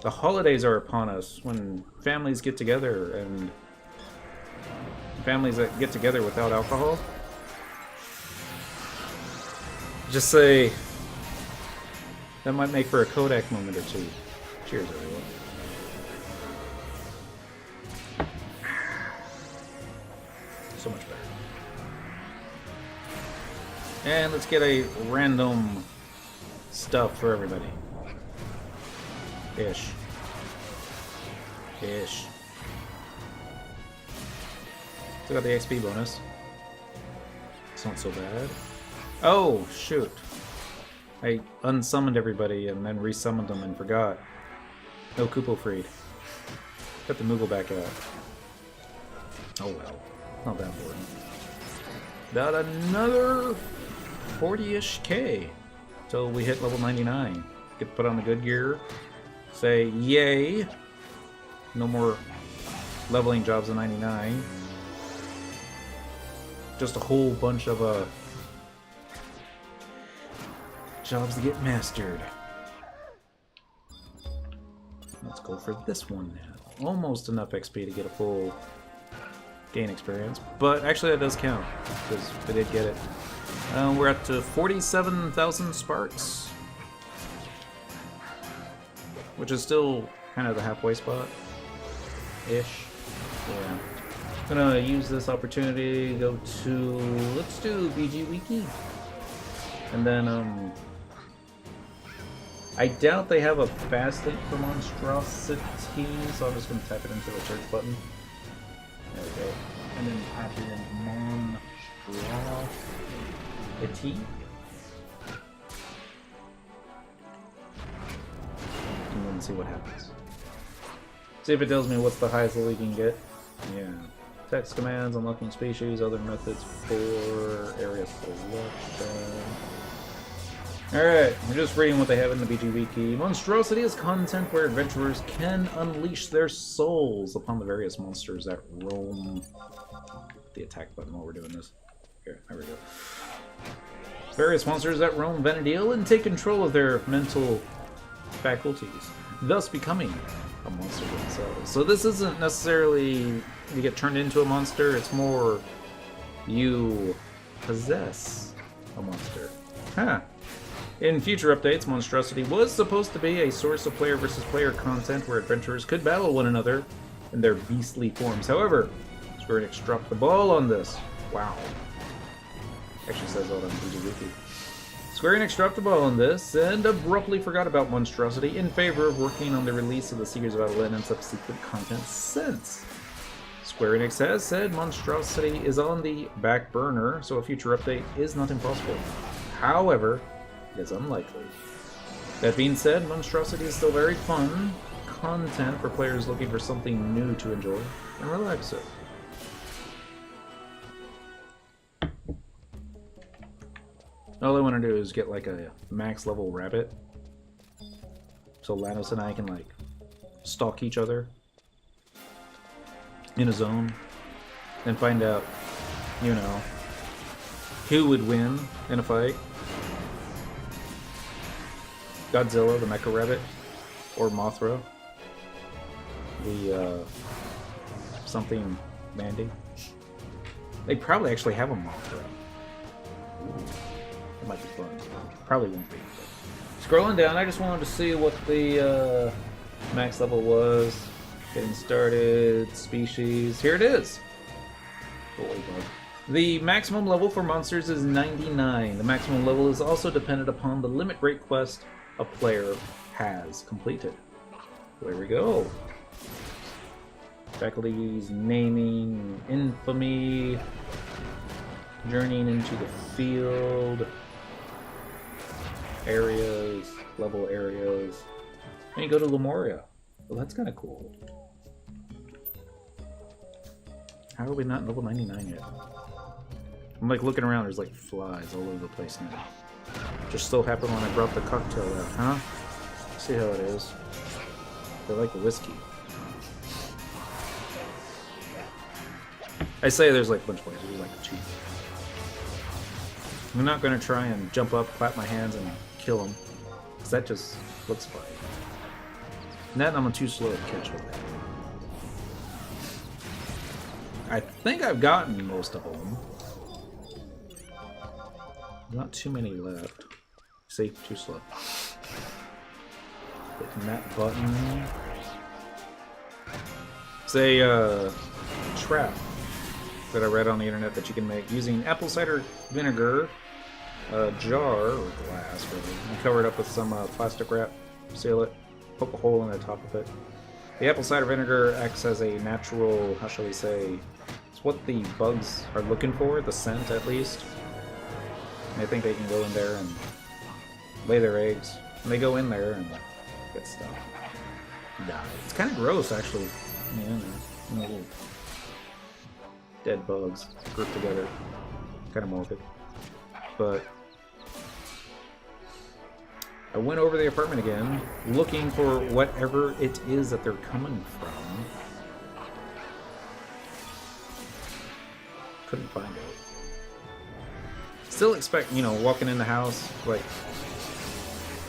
the holidays are upon us, when families get together, and families that get together without alcohol. Just say that might make for a Kodak moment or two. Cheers, everyone. So much better. And let's get a random stuff for everybody. Ish. Still got the XP bonus. It's not so bad. Oh, shoot. I unsummoned everybody and then resummoned them and forgot. No Kupo Freed. Got the Moogle back out. Oh well, not that important. About another 40-ish K till we hit level 99. Get put on the good gear. Say yay. No more leveling jobs at 99. Just a whole bunch of jobs to get mastered. Let's go for this one now. Almost enough XP to get a full gain experience, but actually that does count because we did get it. We're up to 47,000 sparks, which is still kind of the halfway spot ish. Yeah. I'm gonna use this opportunity to go to, let's do BG Wiki, and then I doubt they have a fast link for Monstrosity, so I'm just gonna type it into the search button. There we go. And then type in Monstrosity. And then see what happens. See if it tells me what's the highest level you can get. Yeah. Text commands, unlocking species, other methods for area selection. Alright, we're just reading what they have in the BG Wiki. Monstrosity is content where adventurers can unleash their souls upon the various monsters that roam. The attack button while we're doing this. Here, there we go. Various monsters that roam Vanadil and take control of their mental faculties, thus becoming a monster themselves. So this isn't necessarily you get turned into a monster, it's more you possess a monster. Huh. In future updates, Monstrosity was supposed to be a source of player versus player content where adventurers could battle one another in their beastly forms. However, Square Enix dropped the ball on this. Wow. Actually says that on BG Wiki. Square Enix dropped the ball on this and abruptly forgot about Monstrosity in favor of working on the release of the Seekers of Adeline and subsequent content since. Square Enix has said Monstrosity is on the back burner, so a future update is not impossible. However, it is unlikely. That being said, Monstrosity is still very fun content for players looking for something new to enjoy and relax with. All I want to do is get like a max level rabbit, so Lanos and I can like stalk each other in a zone and find out, you know, who would win in a fight. Godzilla, the Mecha Rabbit, or Mothra, the something Mandy. They probably actually have a Mothra. Ooh. It might be fun. Probably won't be. Scrolling down, I just wanted to see what the max level was. Getting started, species. Here it is. The maximum level for monsters is 99. The maximum level is also dependent upon the limit break quest a player has completed. There we go. Faculties, naming, infamy, journeying into the field, areas, level areas. And you go to Lemuria. Well, that's kind of cool. How are we not level 99 yet? I'm like looking around, there's like flies all over the place now. Just so happened when I brought the cocktail out, huh? See how it is. They like whiskey. I say there's like a bunch of places, there's like two. I'm not gonna try and jump up, clap my hands, and kill them, because that just looks fun. And that I'm too slow to catch with that. I think I've gotten most of them. Not too many left. See, too slow. Hitting that button. It's a trap that I read on the internet that you can make using apple cider vinegar, a jar, or glass really, and cover it up with some plastic wrap, seal it, poke a hole in the top of it. The apple cider vinegar acts as a natural, how shall we say, it's what the bugs are looking for, the scent at least. And I think they can go in there and lay their eggs. And they go in there and get stuff. Die. It's kind of gross, actually. Yeah, dead bugs grouped together. Kind of morbid. But I went over the apartment again, looking for whatever it is that they're coming from. Couldn't find it. Still expect, you know, walking in the house, like,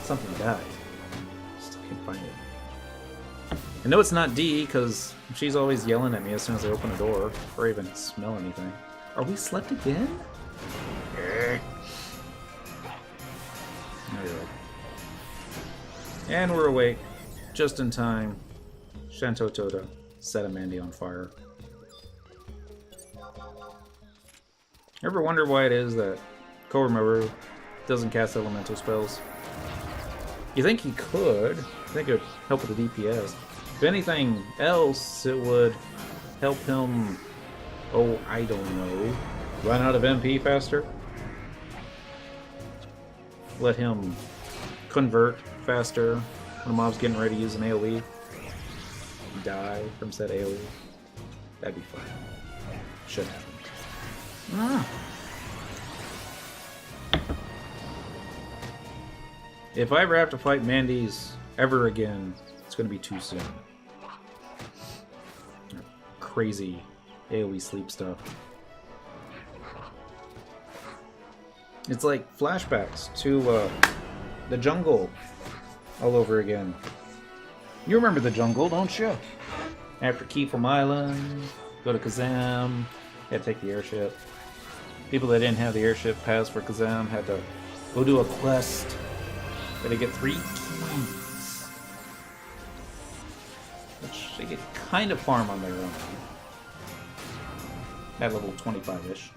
something died. Still can't find it. I know it's not Dee, because she's always yelling at me as soon as I open a door, before I even smell anything. Are we slept again? And we're awake, just in time. Shanto Toda set a Mandy on fire. Ever wonder why it is that Koromaru doesn't cast elemental spells? You think he could. I think it would help with the DPS. If anything else, it would help him, oh, I don't know, run out of MP faster? Let him convert faster when a mob's getting ready to use an AoE. Die from said AoE. That'd be fun. Should happen. If I ever have to fight Mandy's ever again, it's going to be too soon. Crazy AoE sleep stuff. It's like flashbacks to the jungle all over again. You remember the jungle, don't you? After Keefum Island, go to Kazam, had to take the airship. People that didn't have the airship pass for Kazam had to go do a quest where they get 3 keys, which they get kind of farm on their own. At level 25-ish.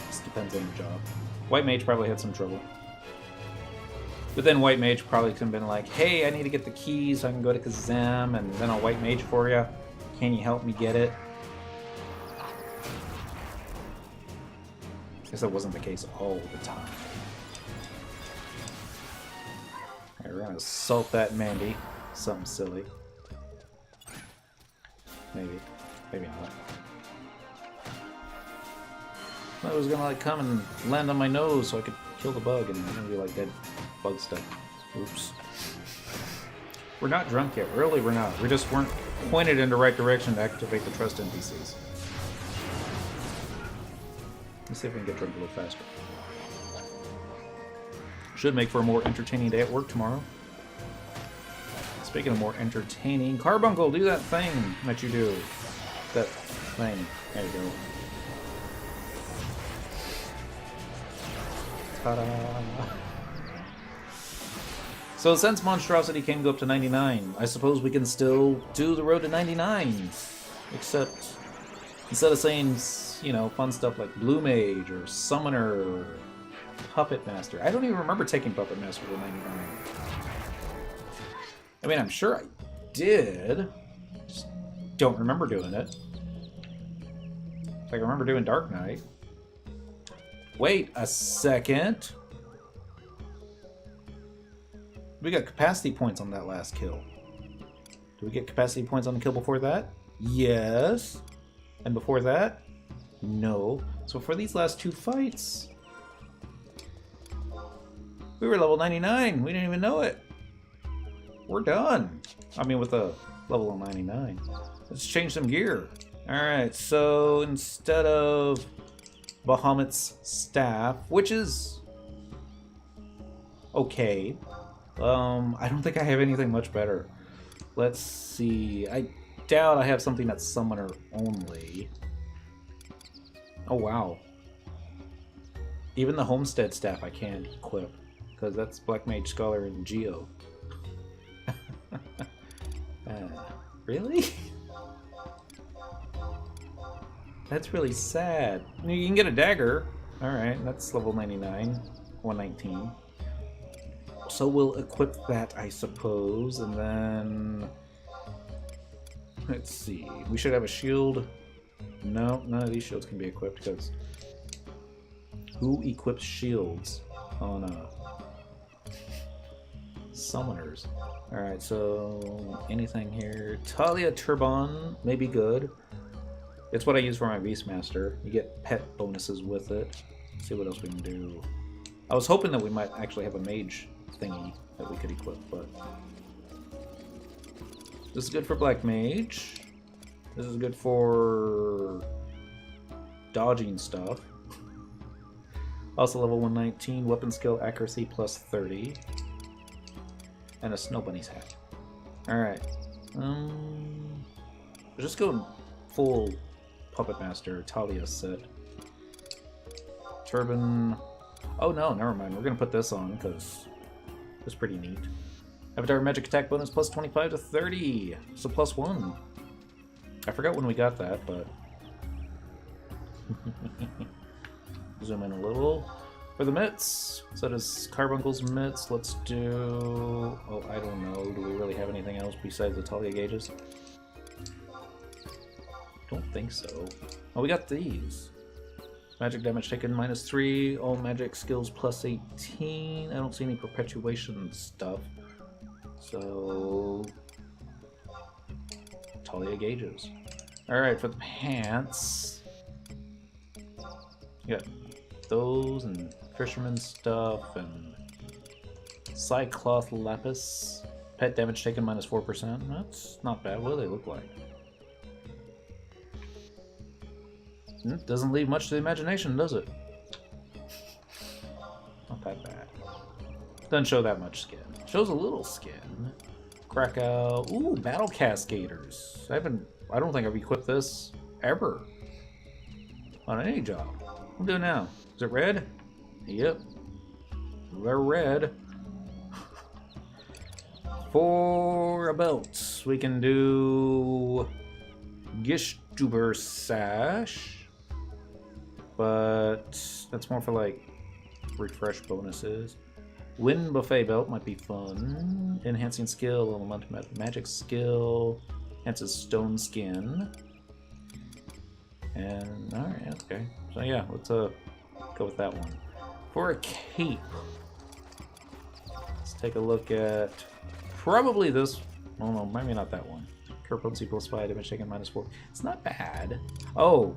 Just depends on your job. White Mage probably had some trouble. But then White Mage probably could have been like, hey, I need to get the keys so I can go to Kazam, and then I'll White Mage for you. Can you help me get it? I guess that wasn't the case all the time. Alright, we're gonna assault that Mandy. Something silly. Maybe. Maybe not. I was gonna like come and land on my nose so I could kill the bug and it's gonna be like dead bug stuff. Oops. We're not drunk yet. Really, we're not. We just weren't pointed in the right direction to activate the trust NPCs. Let's see if we can get drunk a little faster. Should make for a more entertaining day at work tomorrow. Speaking of more entertaining, Carbuncle, do that thing that you do. That thing. There you go. Ta-da! So since Monstrosity can go up to 99, I suppose we can still do the road to 99. Except, instead of saying, you know, fun stuff like Blue Mage or Summoner or Puppet Master. I don't even remember taking Puppet Master to 99. I mean, I'm sure I did. Just don't remember doing it. Like, I remember doing Dark Knight. Wait a second. We got capacity points on that last kill. Did we get capacity points on the kill before that? Yes. And before that? No. So for these last 2 fights, we were level 99. We didn't even know it. We're done. I mean, with a level of 99. Let's change some gear. Alright, so instead of Bahamut's staff, which is okay, I don't think I have anything much better. Let's see. I doubt I have something that's summoner only. Oh, wow. Even the Homestead staff I can't equip, because that's Black Mage Scholar and Geo. Really? That's really sad. You can get a dagger. Alright, that's level 99. 119. So we'll equip that, I suppose, and then... Let's see. We should have a shield. No, none of these shields can be equipped, because... Who equips shields on summoners? Alright, so anything here. Talia Turban may be good. It's what I use for my Beastmaster. You get pet bonuses with it. Let's see what else we can do. I was hoping that we might actually have a mage thingy that we could equip, but this is good for Black Mage. This is good for dodging stuff. Also level 119, weapon skill accuracy plus 30. And a Snow Bunny's hat. Alright. Just go full Puppet Master, Talia set. Turban. Oh no, never mind. We're gonna put this on because it's pretty neat. Avatar magic attack bonus plus 25 to 30. So plus 1. I forgot when we got that, but zoom in a little. For the mitts, so does Carbuncle's mitts. Let's do... oh, I don't know. Do we really have anything else besides the Talia gauges? Don't think so. Oh, we got these. Magic damage taken minus 3. All magic skills plus 18. I don't see any perpetuation stuff. So... Talia gauges. Alright, for the pants... you got those and fisherman stuff and Cycloth Lapis. Pet damage taken minus 4%. That's not bad. What do they look like? Doesn't leave much to the imagination, does it? Not that bad. Doesn't show that much skin. Shows a little skin. Krakow. Ooh, Battle Cascaders. I don't think I've equipped this ever on any job. What am I doing now? Is it red? Yep. They're red. For a belt, we can do Gishtuber Sash. But that's more for like refresh bonuses. Wind Buffet Belt might be fun. Enhancing skill, element magic skill, enhances stone skin. And alright, okay. So yeah, let's go with that one. For a cape, let's take a look at probably this. Oh no, maybe not that one. Currency plus 5, damage taken minus 4. It's not bad. Oh,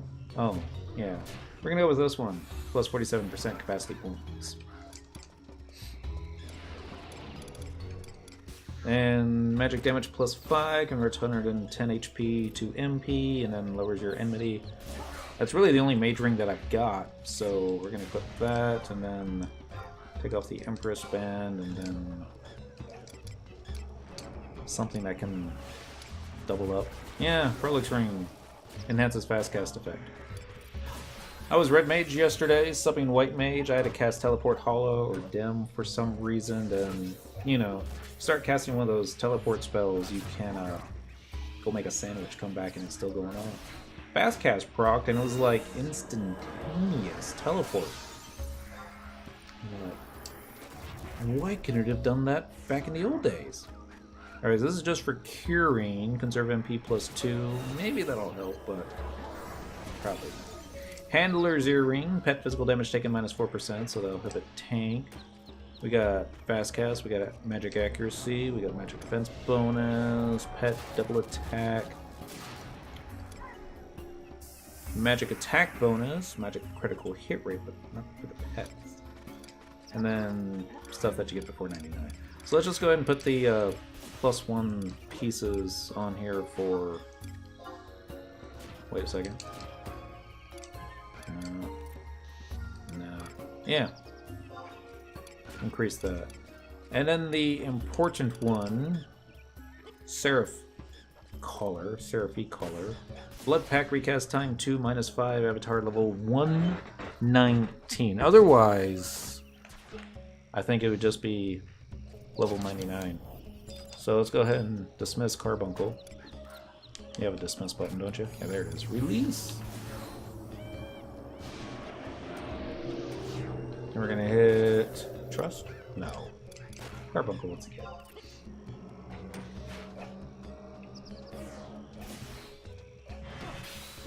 yeah. We're gonna go with this one. Plus 47% capacity points. And magic damage plus 5 converts 110 HP to MP and then lowers your enmity. That's really the only mage ring that I've got, so we're gonna put that and then take off the Empress band and then something that can double up. Yeah, Prolix ring enhances fast cast effect. I was red mage yesterday, subbing white mage. I had to cast teleport hollow or dim for some reason, and you know, start casting one of those teleport spells, you can go make a sandwich, come back, and it's still going on. Fast cast proc, and it was like instantaneous teleport. Why couldn't it have done that back in the old days? Alright, this is just for curing. Conserve MP plus 2. Maybe that'll help, but probably not. Handler's Earring. Pet physical damage taken minus 4%, so that'll hit a tank. We got fast cast, we got magic accuracy, we got magic defense bonus, pet double attack, magic attack bonus, magic critical hit rate, but not for the pets. And then stuff that you get before 99. So let's just go ahead and put the +1 pieces on here for... wait a second. No. Yeah. Increase that. And then the important one, Seraphy Collar. Blood Pack recast time 2 minus 5, avatar level 119. Otherwise, I think it would just be level 99. So let's go ahead and dismiss Carbuncle. You have a dismiss button, don't you? Yeah, there it is. Release. And we're gonna hit Trust? No. Carbuncle once again.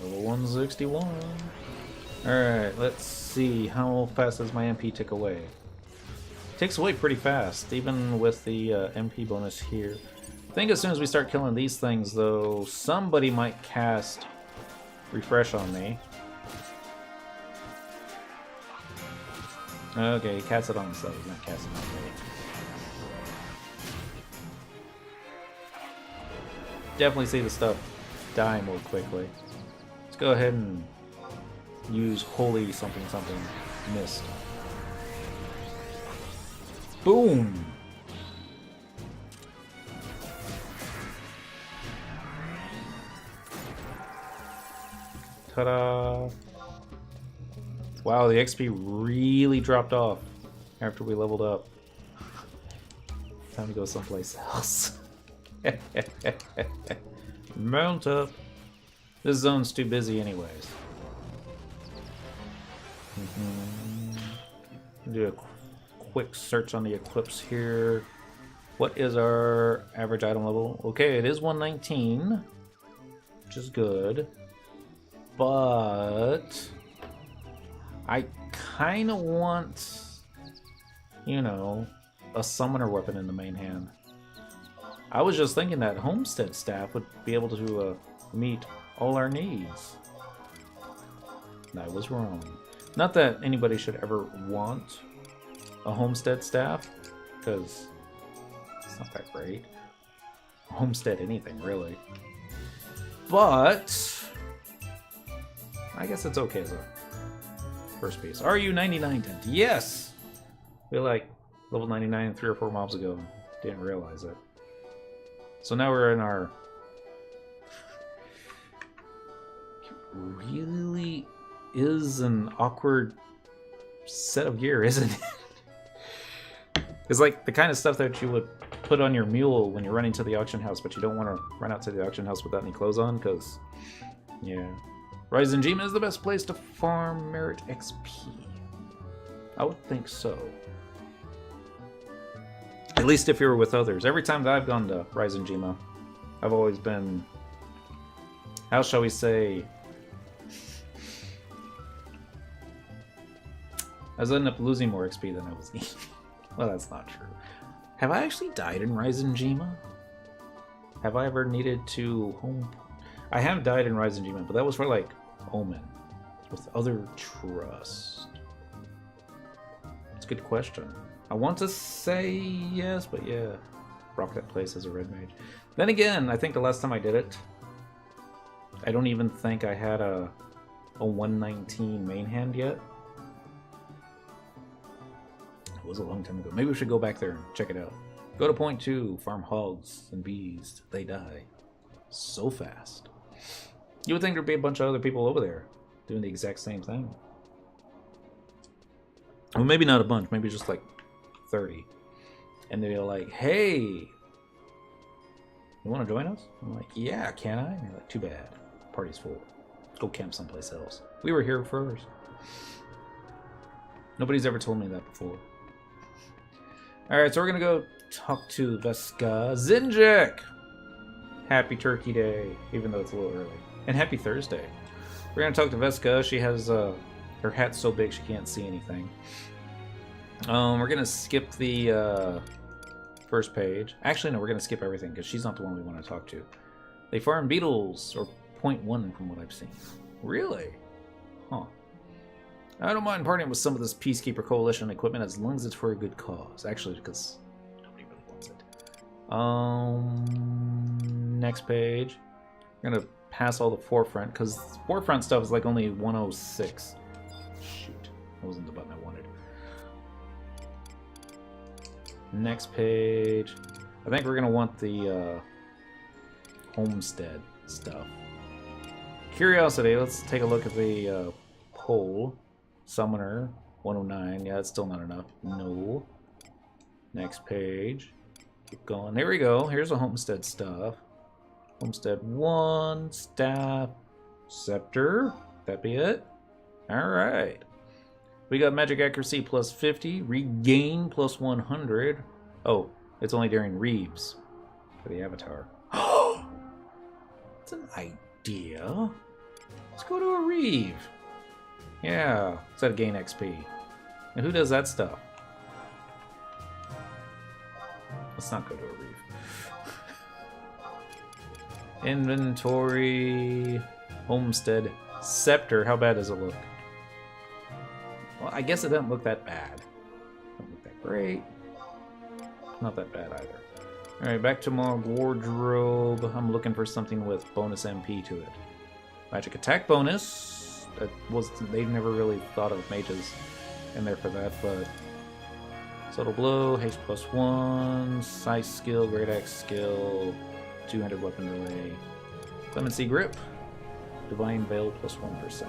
Level 161. Alright, let's see. How fast does my MP tick away? Takes away pretty fast, even with the MP bonus here. I think as soon as we start killing these things, though, somebody might cast refresh on me. Okay, he cast it on himself. He's not casting on me. Definitely see the stuff die more quickly. Let's go ahead and use holy something something mist. Boom! Ta-da! Wow, the XP really dropped off after we leveled up. Time to go someplace else. Mount up. This zone's too busy anyways. Do a quick search on the Eclipse here. What is our average item level? Okay, it is 119, which is good. But I kind of want, you know, a summoner weapon in the main hand. I was just thinking that Homestead staff would be able to meet all our needs. I was wrong. Not that anybody should ever want a Homestead staff, because it's not that great. Homestead anything, really. But I guess it's okay as a first piece. Are you 99 tent? Yes! We're like level 99 3 or 4 mobs ago. Didn't realize it. So now we're in our... It really is an awkward set of gear, isn't it? It's like the kind of stuff that you would put on your mule when you're running to the auction house, but you don't want to run out to the auction house without any clothes on, because, yeah. Rising Gema is the best place to farm merit XP. I would think so. At least if you're with others. Every time that I've gone to Rising Gema, I've always been, how shall we say, I was ending up losing more XP than I was eating. Well, that's not true. Have I actually died in Rising Gema? Have I ever needed to home? I have died in Rising Gema, but that was for like Omen with other trust. It's a good question. I want to say yes, but yeah. Rock that place as a red mage. Then again, I think the last time I did it, I don't even think I had a 119 main hand yet. It was a long time ago. Maybe we should go back there and check it out. Go to point 2, farm hogs and bees. They die so fast. You would think there'd be a bunch of other people over there doing the exact same thing. Well, maybe not a bunch, maybe just like 30. And they're like, hey, you want to join us? I'm like, yeah, can I? And they're like, too bad. Party's full. Go camp someplace else. We were here first. Nobody's ever told me that before. Alright, so we're going to go talk to Veska. Zinjek! Happy Turkey Day, even though it's a little early. And happy Thursday. We're going to talk to Veska. She has her hat's so big she can't see anything. We're going to skip the first page. Actually, no, we're going to skip everything because she's not the one we want to talk to. They farm beetles, or 0.1 from what I've seen. Really? Huh. I don't mind partying with some of this Peacekeeper Coalition equipment as long as it's for a good cause. Actually, because nobody really wants it. Next page. We're going to pass all the forefront, because forefront stuff is like only 106. Shoot. That wasn't the button I wanted. Next page. I think we're going to want the homestead stuff. Curiosity, let's take a look at the poll. Summoner, 109. Yeah, that's still not enough. No. Next page. Keep going. There we go. Here's the homestead stuff. Homestead 1, staff, scepter. That be it? Alright. We got magic accuracy plus 50, regain plus 100. Oh, it's only during Reeves for the avatar. That's an idea. Let's go to a Reeve. Yeah, instead of gain XP. And who does that stuff? Let's not go to a Reeve. Inventory. Homestead Scepter. How bad does it look? Well, I guess it doesn't look that bad. Doesn't look that great. Not that bad either. Alright, back to my wardrobe. I'm looking for something with bonus MP to it. Magic attack bonus. They never really thought of mages in there for that, but subtle blow, haste +1, size skill, great axe skill, 200 weapon delay, clemency grip, divine veil +1%.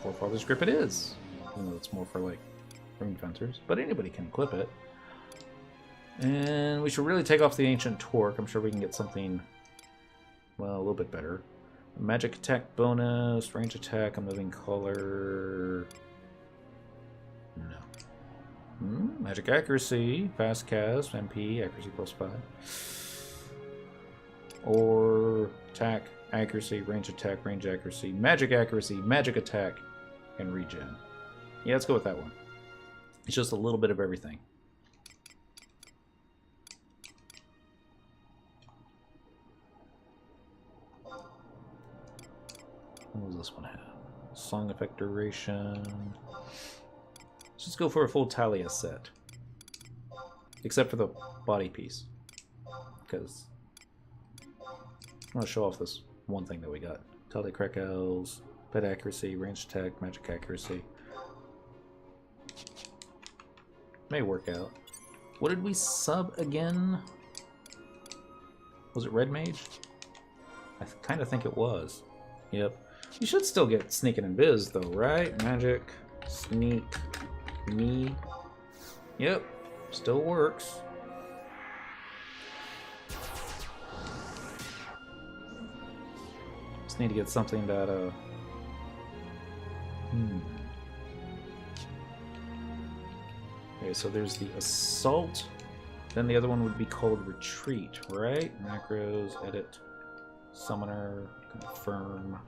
Forefather's grip it is. Even though it's more for like ring fencers, but anybody can equip it. And we should really take off the ancient torque. I'm sure we can get something, well, a little bit better. Magic attack bonus, range attack, a moving color. No. Magic accuracy, fast cast, MP, accuracy +5. Or attack, accuracy, range attack, range accuracy, magic attack, and regen. Yeah, let's go with that one. It's just a little bit of everything. What does this one have? Song effect duration. Let's just go for a full Talia set. Except for the body piece. Because I want to show off this one thing that we got. Talia Krekels, pet accuracy, range attack, magic accuracy. May work out. What did we sub again? Was it Red Mage? I kind of think it was. Yep. You should still get Sneak and Invis though, right? Magic, Sneak, me. Yep. Still works. Just need to get something that, Okay, so there's the Assault. Then the other one would be called Retreat, right? Macros, edit, Summoner, confirm.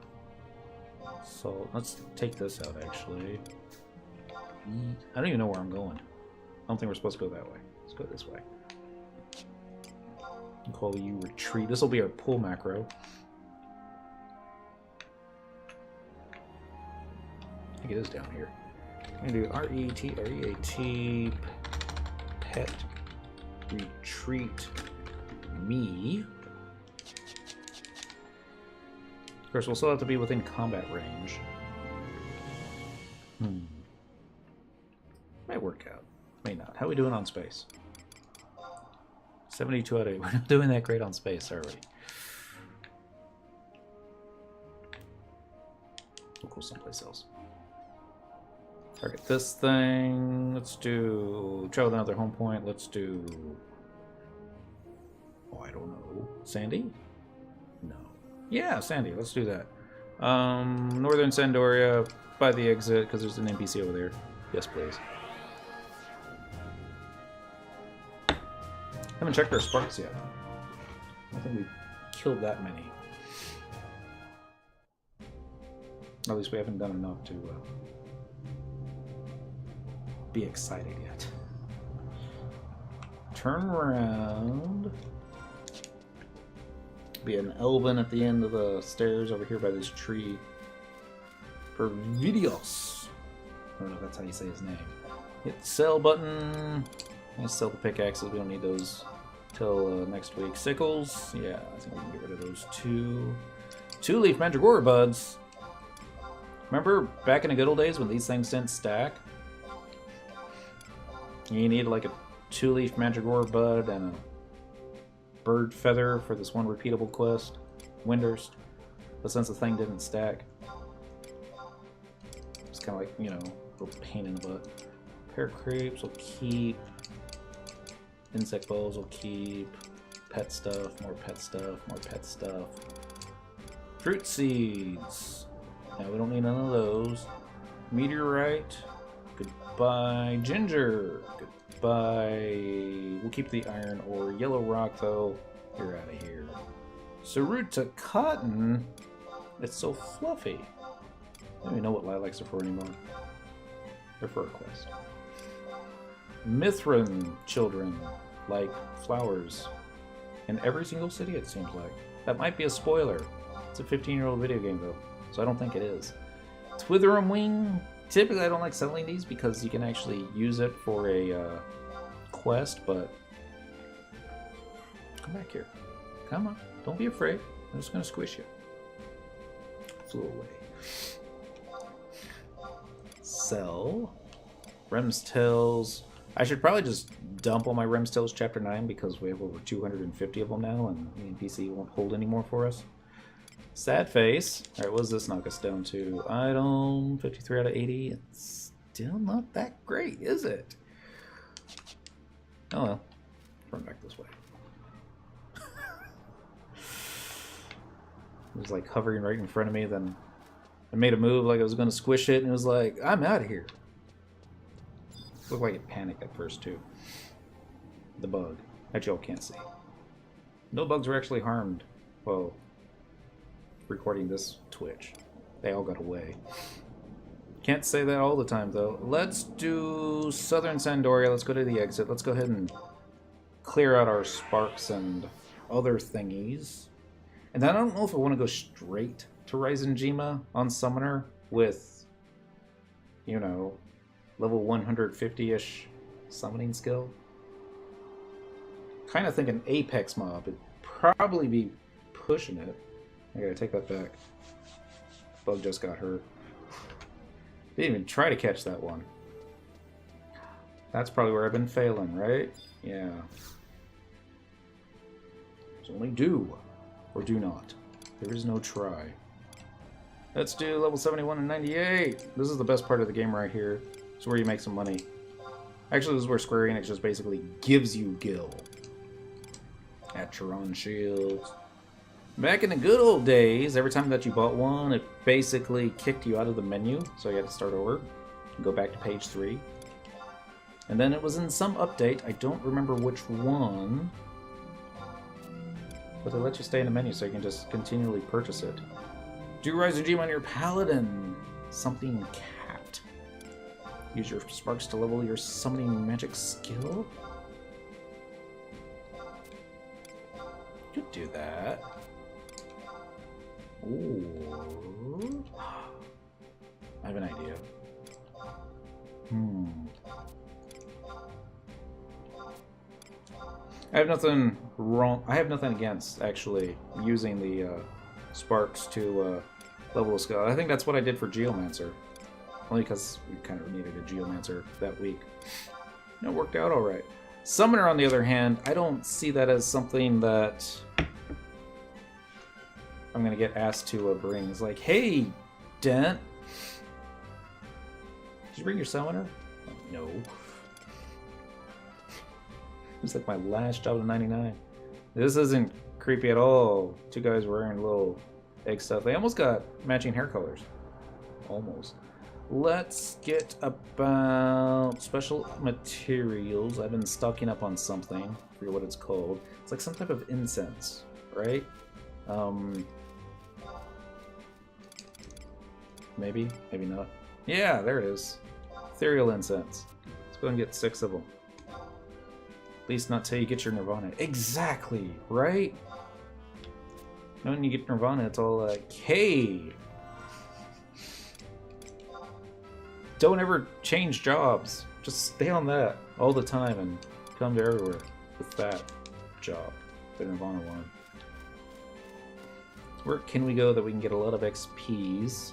So let's take this out actually. I don't even know where I'm going. I don't think we're supposed to go that way. Let's go this way. I'll call you Retreat. This will be our pull macro. I think it is down here. I'm gonna do R-E-T-R-E-A-T pet retreat me. Of course, we'll still have to be within combat range. Might work out. May not. How are we doing on space? 72 out of 8. We're not doing that great on space, are we? We'll go someplace else. Target this thing. Let's do... Travel to another home point. Let's do... Oh, I don't know. Sandy? No. Yeah, Sandy. Let's do that. Northern Sandoria by the exit, because there's an NPC over there. Yes, please. Haven't checked our sparks yet. I don't think we've killed that many. At least we haven't done enough to be excited yet. Turn around. Be an Elven at the end of the stairs over here by this tree. For Vidios. I don't know if that's how you say his name. Hit the sell button. Let's sell the pickaxes. We don't need those till next week. Sickles. Yeah, I think we can get rid of those two. 2-leaf Mandragora buds. Remember back in the good old days when these things didn't stack? You need like a 2-leaf Mandragora bud and a bird feather for this one repeatable quest, Windurst. But since the thing didn't stack, it's kind of like, you know, a little pain in the butt. Pear crepes will keep. Insect bowls will keep. Pet stuff, more pet stuff, more pet stuff. Fruit seeds. Now we don't need none of those. Meteorite. Goodbye. Ginger. Goodbye. We'll keep the iron ore. Yellow rock, though. You're out of here. Saruta cotton. It's so fluffy. I don't even know what lilacs are for anymore. They're for a quest. Mithrin children like flowers in every single city, it seems like. That might be a spoiler. It's a 15-year-old video game, though, so I don't think it is. Twither Wing. Typically, I don't like selling these because you can actually use it for a quest, but come back here. Come on. Don't be afraid. I'm just going to squish you. Flew away. Sell. Rem's Tales. I should probably just dump all my Rem's Tales Chapter 9 because we have over 250 of them now and the PC won't hold any more for us. Sad Face. Alright, what does this knock us down to? Item 53 out of 80. It's still not that great, is it? Oh well. Run back this way. It was like hovering right in front of me, then I made a move like I was going to squish it, and it was like, I'm out of here. It looked like it panicked at first, too. The bug. That y'all can't see. No bugs were actually harmed while recording this Twitch. They all got away. Can't say that all the time, though. Let's do Southern Sandoria. Let's go to the exit. Let's go ahead and clear out our sparks and other thingies. And I don't know if I want to go straight to Ryzenjima on Summoner with, you know, level 150-ish summoning skill. Kind of think an Apex mob would probably be pushing it. I gotta take that back. Bug just got hurt. Didn't even try to catch that one. That's probably where I've been failing, right? Yeah. There's only do. Or do not. There is no try. Let's do level 71 and 98. This is the best part of the game right here. It's where you make some money. Actually, this is where Square Enix just basically gives you gil. At Chiron Shields. Back in the good old days, every time that you bought one, it basically kicked you out of the menu. So you had to start over. Go back to page 3. And then it was in some update. I don't remember which one. But they let you stay in the menu so you can just continually purchase it. Do Ryzenjima on your Paladin. Something cat. Use your sparks to level your summoning magic skill. Could do that. Ooh. I have an idea. I have nothing wrong. I have nothing against actually using the sparks to level a skill. I think that's what I did for Geomancer, only because we kind of needed a Geomancer that week. It worked out all right. Summoner, on the other hand, I don't see that as something that I'm gonna get asked to bring. It's like, hey, Dent, did you bring your Summoner? No. It's like my last job of 99. This isn't creepy at all. Two guys wearing little egg stuff. They almost got matching hair colors. Almost. Let's get about special materials. I've been stocking up on something. I forget what it's called. It's like some type of incense, right? Maybe, maybe not. Yeah, there it is. Ethereal incense. Let's go and get 6 of them. At least not till you get your Nirvana. Exactly, right? When you get Nirvana, it's all like, hey, don't ever change jobs. Just stay on that all the time and come to everywhere with that job, the Nirvana one. Where can we go that we can get a lot of XPs,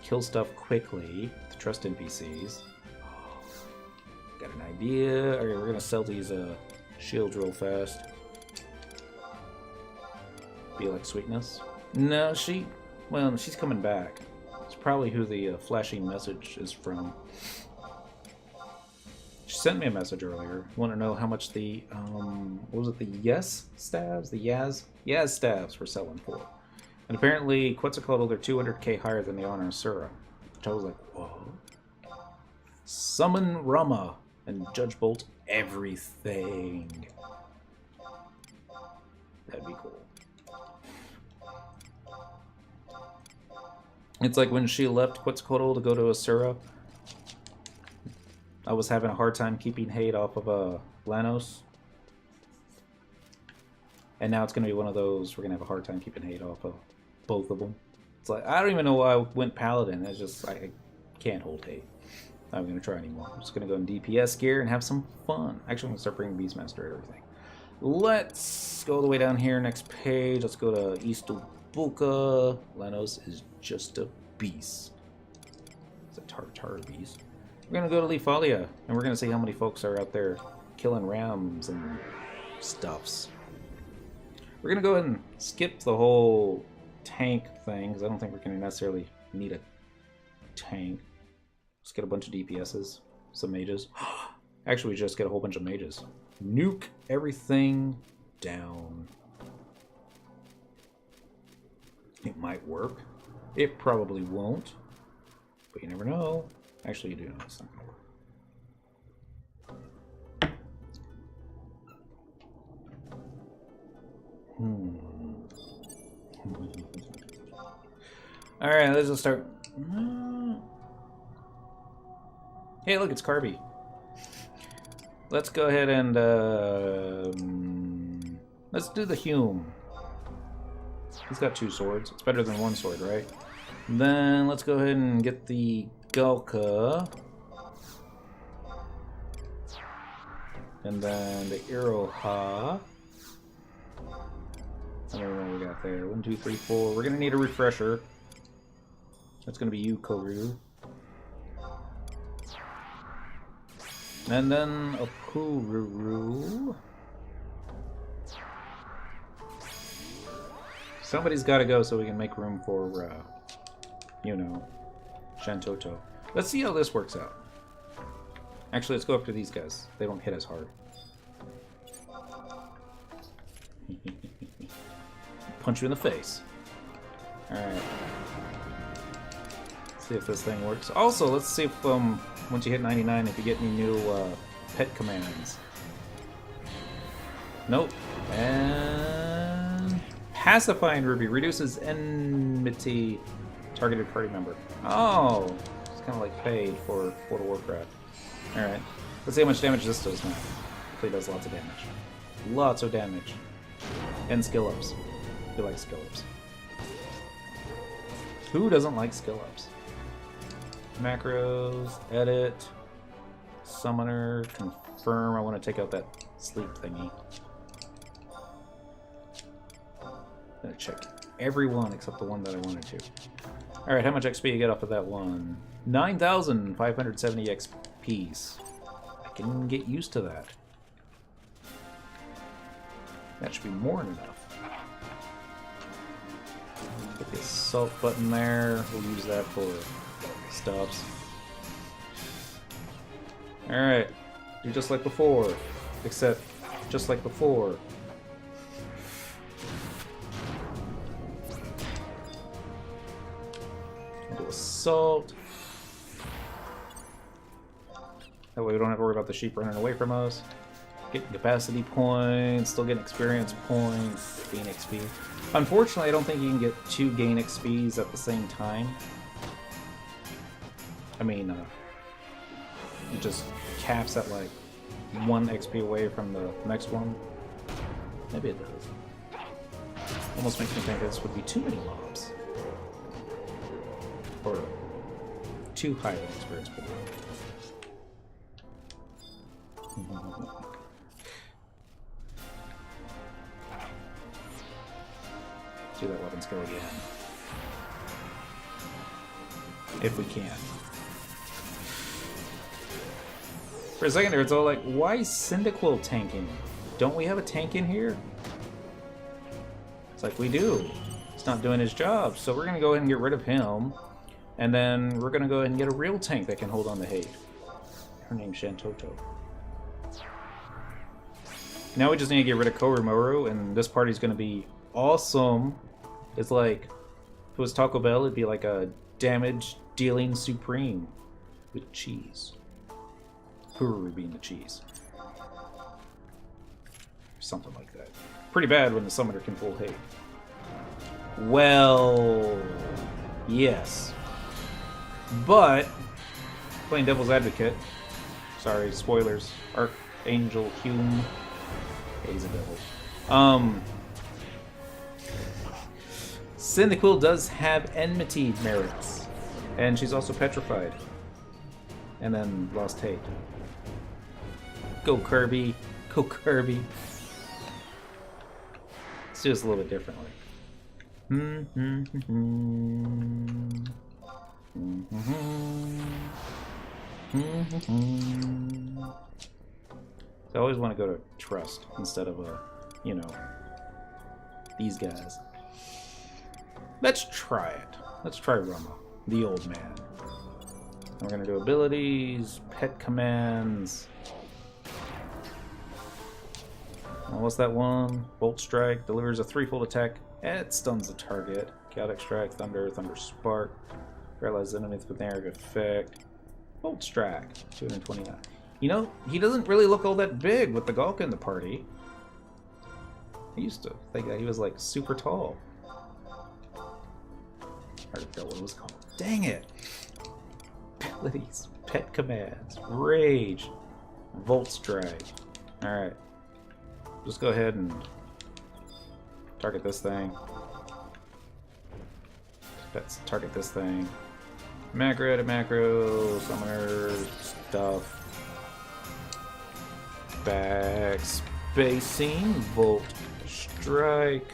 kill stuff quickly, to trust NPCs? Got an idea. Okay, we're gonna sell these shields real fast. Be like Sweetness? No, well, she's coming back. It's probably who the flashing message is from. She sent me a message earlier. Want to know how much the what was it? The Yes stabs, the Yaz stabs were selling for. And apparently, Quetzalcoatl, they're 200k higher than the Honor Asura. Which I was like, whoa. Summon Rama and Judge Bolt everything. That'd be cool. It's like when she left Quetzalcoatl to go to Asura. I was having a hard time keeping hate off of Lanos. And now it's going to be one of those, we're going to have a hard time keeping hate off of both of them. It's like, I don't even know why I went Paladin. It's just, I can't hold hate. I'm not going to try anymore. I'm just going to go in DPS gear and have some fun. Actually, I'm going to start bringing Beastmaster and everything. Let's go all the way down here, next page. Let's go to East Bulka. Lenos is just a beast. It's a Tartar beast. We're going to go to Lefalia, and we're going to see how many folks are out there killing rams and stuffs. We're going to go ahead and skip the whole tank thing, because I don't think we're going to necessarily need a tank. Let's get a bunch of DPSs, some mages. Actually, we just get a whole bunch of mages. Nuke everything down. It might work. It probably won't. But you never know. Actually, you do know it's not going to work. Alright, let's just start. Hey, look, it's Carby. Let's go ahead and let's do the Hume. He's got 2 swords. It's better than 1 sword, right? Then let's go ahead and get the Galka. And then the Iroha. I don't know what we got there. 1, 2, 3, 4. We're gonna need a refresher. That's gonna be you, Koru. And then a Pururu. Somebody's gotta go so we can make room for, you know, Shantoto. Let's see how this works out. Actually, let's go after these guys. They don't hit as hard. Punch you in the face. Alright. See if this thing works. Also, let's see if, once you hit 99, if you get any new, pet commands. Nope. And... Pacifying Ruby reduces enmity targeted party member. Oh! It's kind of like paid for World of Warcraft. Alright. Let's see how much damage this does now. Hopefully it does lots of damage. Lots of damage. And skill ups. Who likes skill ups? Who doesn't like skill ups? Macros, edit, summoner, confirm. I want to take out that sleep thingy. I'm gonna check everyone except the one that I wanted to. Alright, how much XP you get off of that one? 9,570 XPs. I can get used to that. That should be more than enough. Put the assault button there. We'll use that for stuffs. Alright. Do just like before. Except, just like before. Do assault. That way we don't have to worry about the sheep running away from us. Getting capacity points, still getting experience points, gain XP. Unfortunately, I don't think you can get 2 gain XPs at the same time. I mean, it just caps at like 1 XP away from the next one. Maybe it does. Almost makes me think this would be too many mobs. Or 2 higher experience points. Do that weapon skill again. If we can. For a second there, it's all like, why is Cyndaquil tanking? Don't we have a tank in here? It's like, we do. He's not doing his job, so we're going to go ahead and get rid of him. And then we're going to go ahead and get a real tank that can hold on to hate. Her name's Shantoto. Now we just need to get rid of Korumoru, and this party's going to be awesome. It's like, if it was Taco Bell, it'd be like a damage dealing supreme with cheese. Pururu being the cheese. Something like that. Pretty bad when the summoner can pull hate. Well, yes. But, playing devil's advocate, sorry, spoilers, Archangel Hume, he's a devil. Cyndaquil does have enmity merits. And she's also petrified. And then lost hate. Go Kirby. Go Kirby. Let's do this a little bit differently. So I always want to go to Trust instead of, you know, these guys. Let's try it. Let's try Rama, the old man. We're going to do abilities, pet commands. What's that one? Bolt Strike delivers a 3-fold attack. It stuns the target. Chaotic Strike, Thunder, Thunder Spark. Paralyzes enemies with an area of effect. Bolt Strike, 229. You know, he doesn't really look all that big with the Gawk in the party. I used to think that he was like super tall. Hard to tell what it was called. Dang it! Abilities, pet commands, rage, Volt Strike. Alright. Just go ahead and target this thing. Let's target this thing. Macro to macro, summoner stuff. Backspacing, Volt Strike.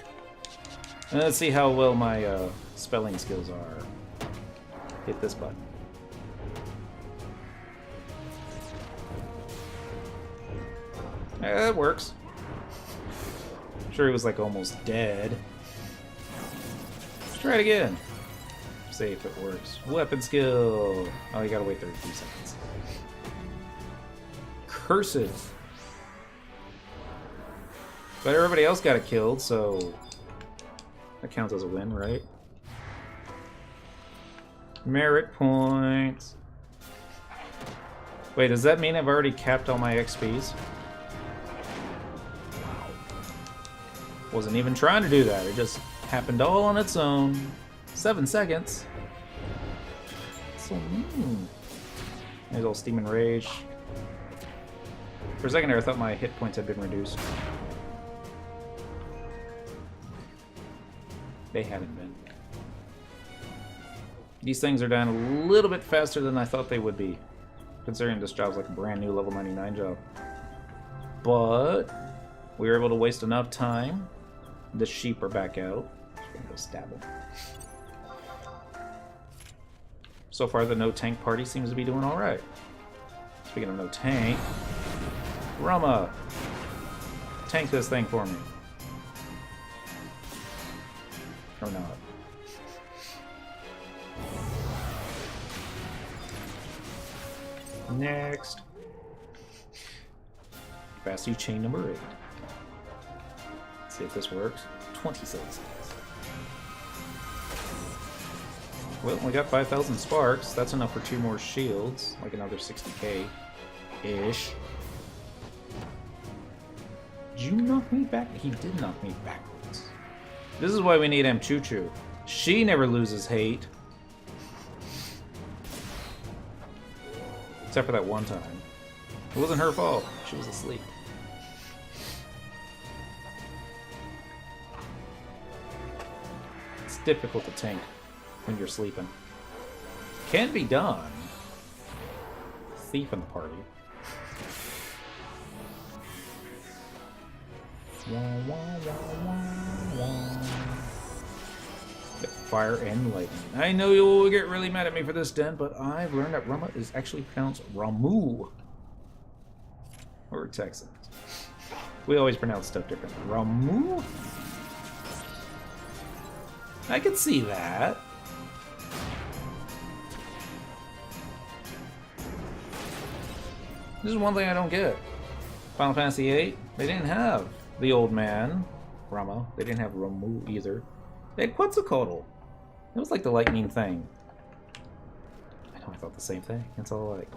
And let's see how well my spelling skills are. Hit this button. That works. I'm sure he was like almost dead. Let's try it again. See if it works. Weapon skill. Oh, you gotta wait 33 seconds. Curses. But everybody else got it killed, so that counts as a win, right? Merit points. Wait, does that mean I've already capped all my XPs? Wasn't even trying to do that. It just happened all on its own. 7 seconds. So mean. There's all Steam and Rage. For a second there, I thought my hit points had been reduced. They haven't been. These things are down a little bit faster than I thought they would be, considering this job's like a brand new level 99 job. But we were able to waste enough time. The sheep are back out. Just gonna go stab them. So far, the no tank party seems to be doing all right. Speaking of no tank, Rama, tank this thing for me. Or not. Next. Capacity chain number 8. Let's see if this works. 27 seconds. Well, we got 5,000 sparks. That's enough for 2 more shields. Like another 60k-ish. Did you knock me back? He did knock me backwards. This is why we need Mchuchu. She never loses hate. Except for that one time. It wasn't her fault. She was asleep. It's difficult to tank when you're sleeping. Can be done. Thief in the party. Fire and lightning. I know you will get really mad at me for this, Den, but I've learned that Rama is actually pronounced Ramu. Or Texans. We always pronounce stuff differently. Ramu? I could see that. This is one thing I don't get. Final Fantasy VIII, they didn't have the old man, Rama. They didn't have Ramu either. They had Quetzalcoatl. It was like the lightning thing. I know, I thought the same thing. It's all like...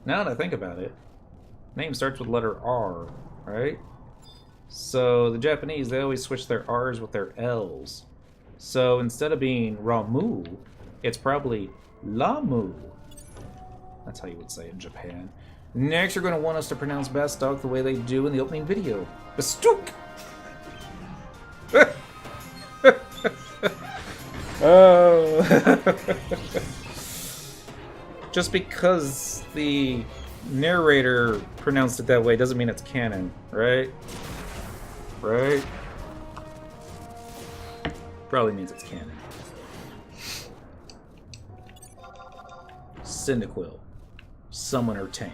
Now that I think about it, name starts with letter R, right? So the Japanese, they always switch their R's with their L's. So instead of being Ramu, it's probably Lamu. That's how you would say it in Japan. Next, you're going to want us to pronounce Bastok the way they do in the opening video. Bastuk! Oh. Just because the narrator pronounced it that way doesn't mean it's canon, right? Right? Probably means it's canon. Cyndaquil. Summoner tank.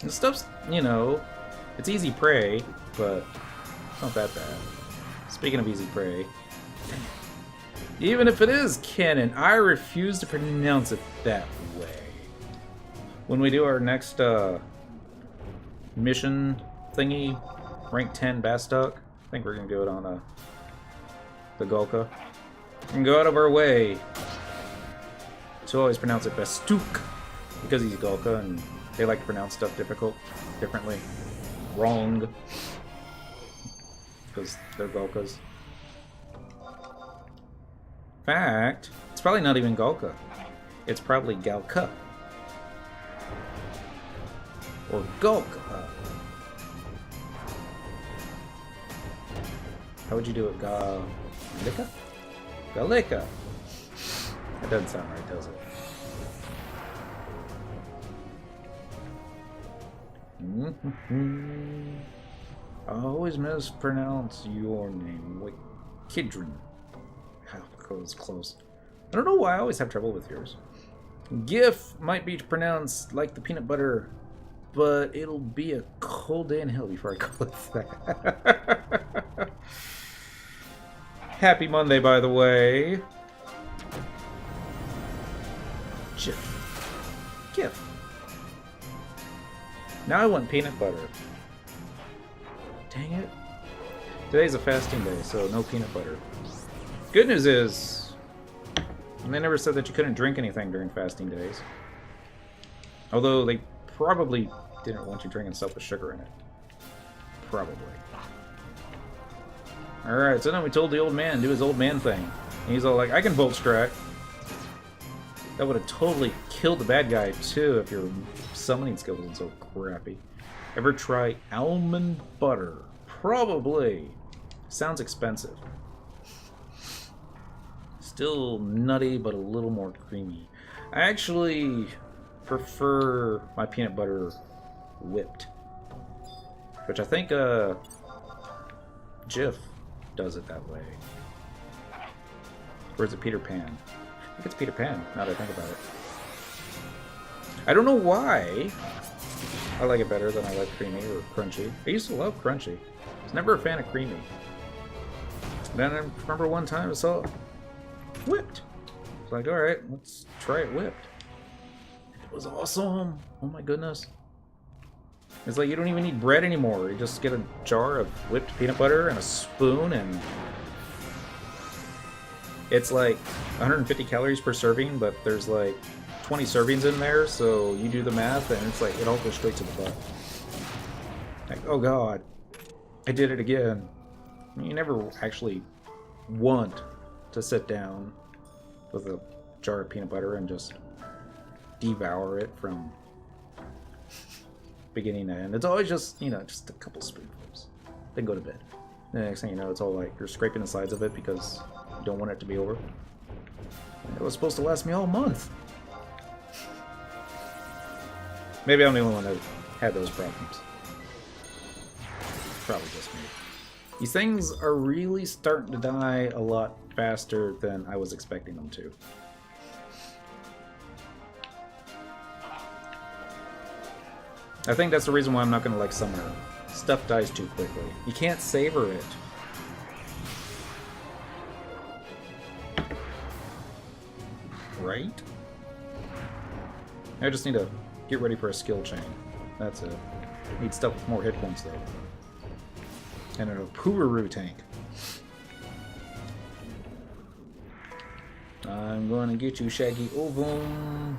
And the stuff's, you know, it's easy prey, but it's not that bad. Speaking of easy prey, even if it is canon, I refuse to pronounce it that way. When we do our next mission thingy, rank 10 Bastok, I think we're going to do it on the Golka. We can go out of our way to always pronounce it Bastuk, because he's Golka and they like to pronounce stuff differently. Wrong. Because they're Golkas. In fact, it's probably not even Golka. It's probably Galka. Or Golka. How would you do it? Galika? Galika. That doesn't sound right, does it? I always mispronounce your name. Wait, Kidron. That was close. I don't know why I always have trouble with yours. GIF might be pronounced like the peanut butter, but it'll be a cold day in hell before I go with that. Happy Monday, by the way. GIF. Now I want peanut butter. Dang it. Today's a fasting day, so no peanut butter. Good news is, they never said that you couldn't drink anything during fasting days. Although they probably didn't want you drinking stuff with sugar in it. Probably. Alright, so then we told the old man to do his old man thing. And he's all like, I can Volt Strike. That would have totally killed the bad guy, too, if your summoning skill wasn't so crappy. Ever try almond butter? Probably. Sounds expensive. Still nutty, but a little more creamy. I actually prefer my peanut butter whipped. Which I think, Jif does it that way. Or is it Peter Pan? I think it's Peter Pan, now that I think about it. I don't know why I like it better than I like creamy or crunchy. I used to love crunchy. I was never a fan of creamy. Then I remember one time I saw whipped. It's like, alright, let's try it whipped. It was awesome. Oh my goodness. It's like you don't even need bread anymore. You just get a jar of whipped peanut butter and a spoon, and it's like 150 calories per serving, but there's like 20 servings in there, so you do the math, and it's like it all goes straight to the butt. Like, oh god, I did it again. You never actually want to sit down with a jar of peanut butter and just devour it from beginning to end. It's always just, you know, just a couple spoonfuls. Then go to bed. The next thing you know, it's all like you're scraping the sides of it because you don't want it to be over. And it was supposed to last me all month. Maybe I'm the only one that had those problems. Probably just me. These things are really starting to die a lot faster than I was expecting them to. I think that's the reason why I'm not going to like Summoner. Stuff dies too quickly. You can't savor it. Right? I just need to get ready for a skill chain. That's it. Need stuff with more hit points though. And a Pururu tank. I'm going to get you, Shaggy Ovum.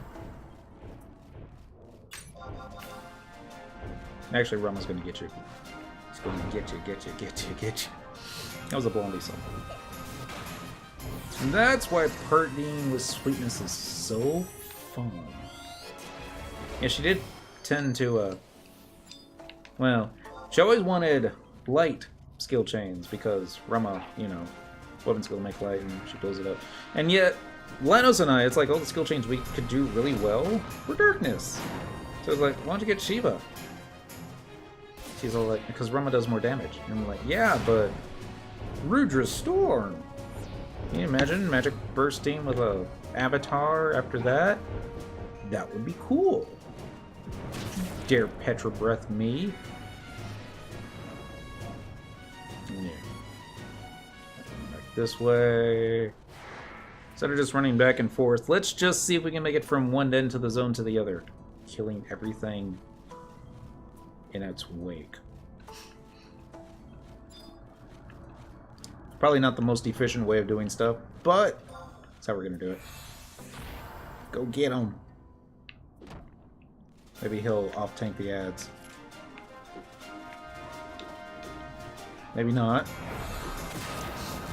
Actually, Rama's going to get you. He's going to get you. That was a Blondie song. And that's why partying with sweetness is so fun. Yeah, she did tend to, well, she always wanted light skill chains because Rama, you know, weapon skill make light and she blows it up. And yet, Lanos and I, it's like all the skill chains we could do really well were darkness. So it's like, why don't you get Shiva? She's all like, because Rama does more damage. And I'm like, yeah, but Rudra Storm. Can you imagine magic bursting with a avatar after that? That would be cool. Dare Petra Breath me? Yeah. Back this way. Instead of just running back and forth, let's just see if we can make it from one end to the zone to the other. Killing everything in its wake. Probably not the most efficient way of doing stuff, but that's how we're gonna do it. Go get him. Maybe he'll off-tank the ads. Maybe not.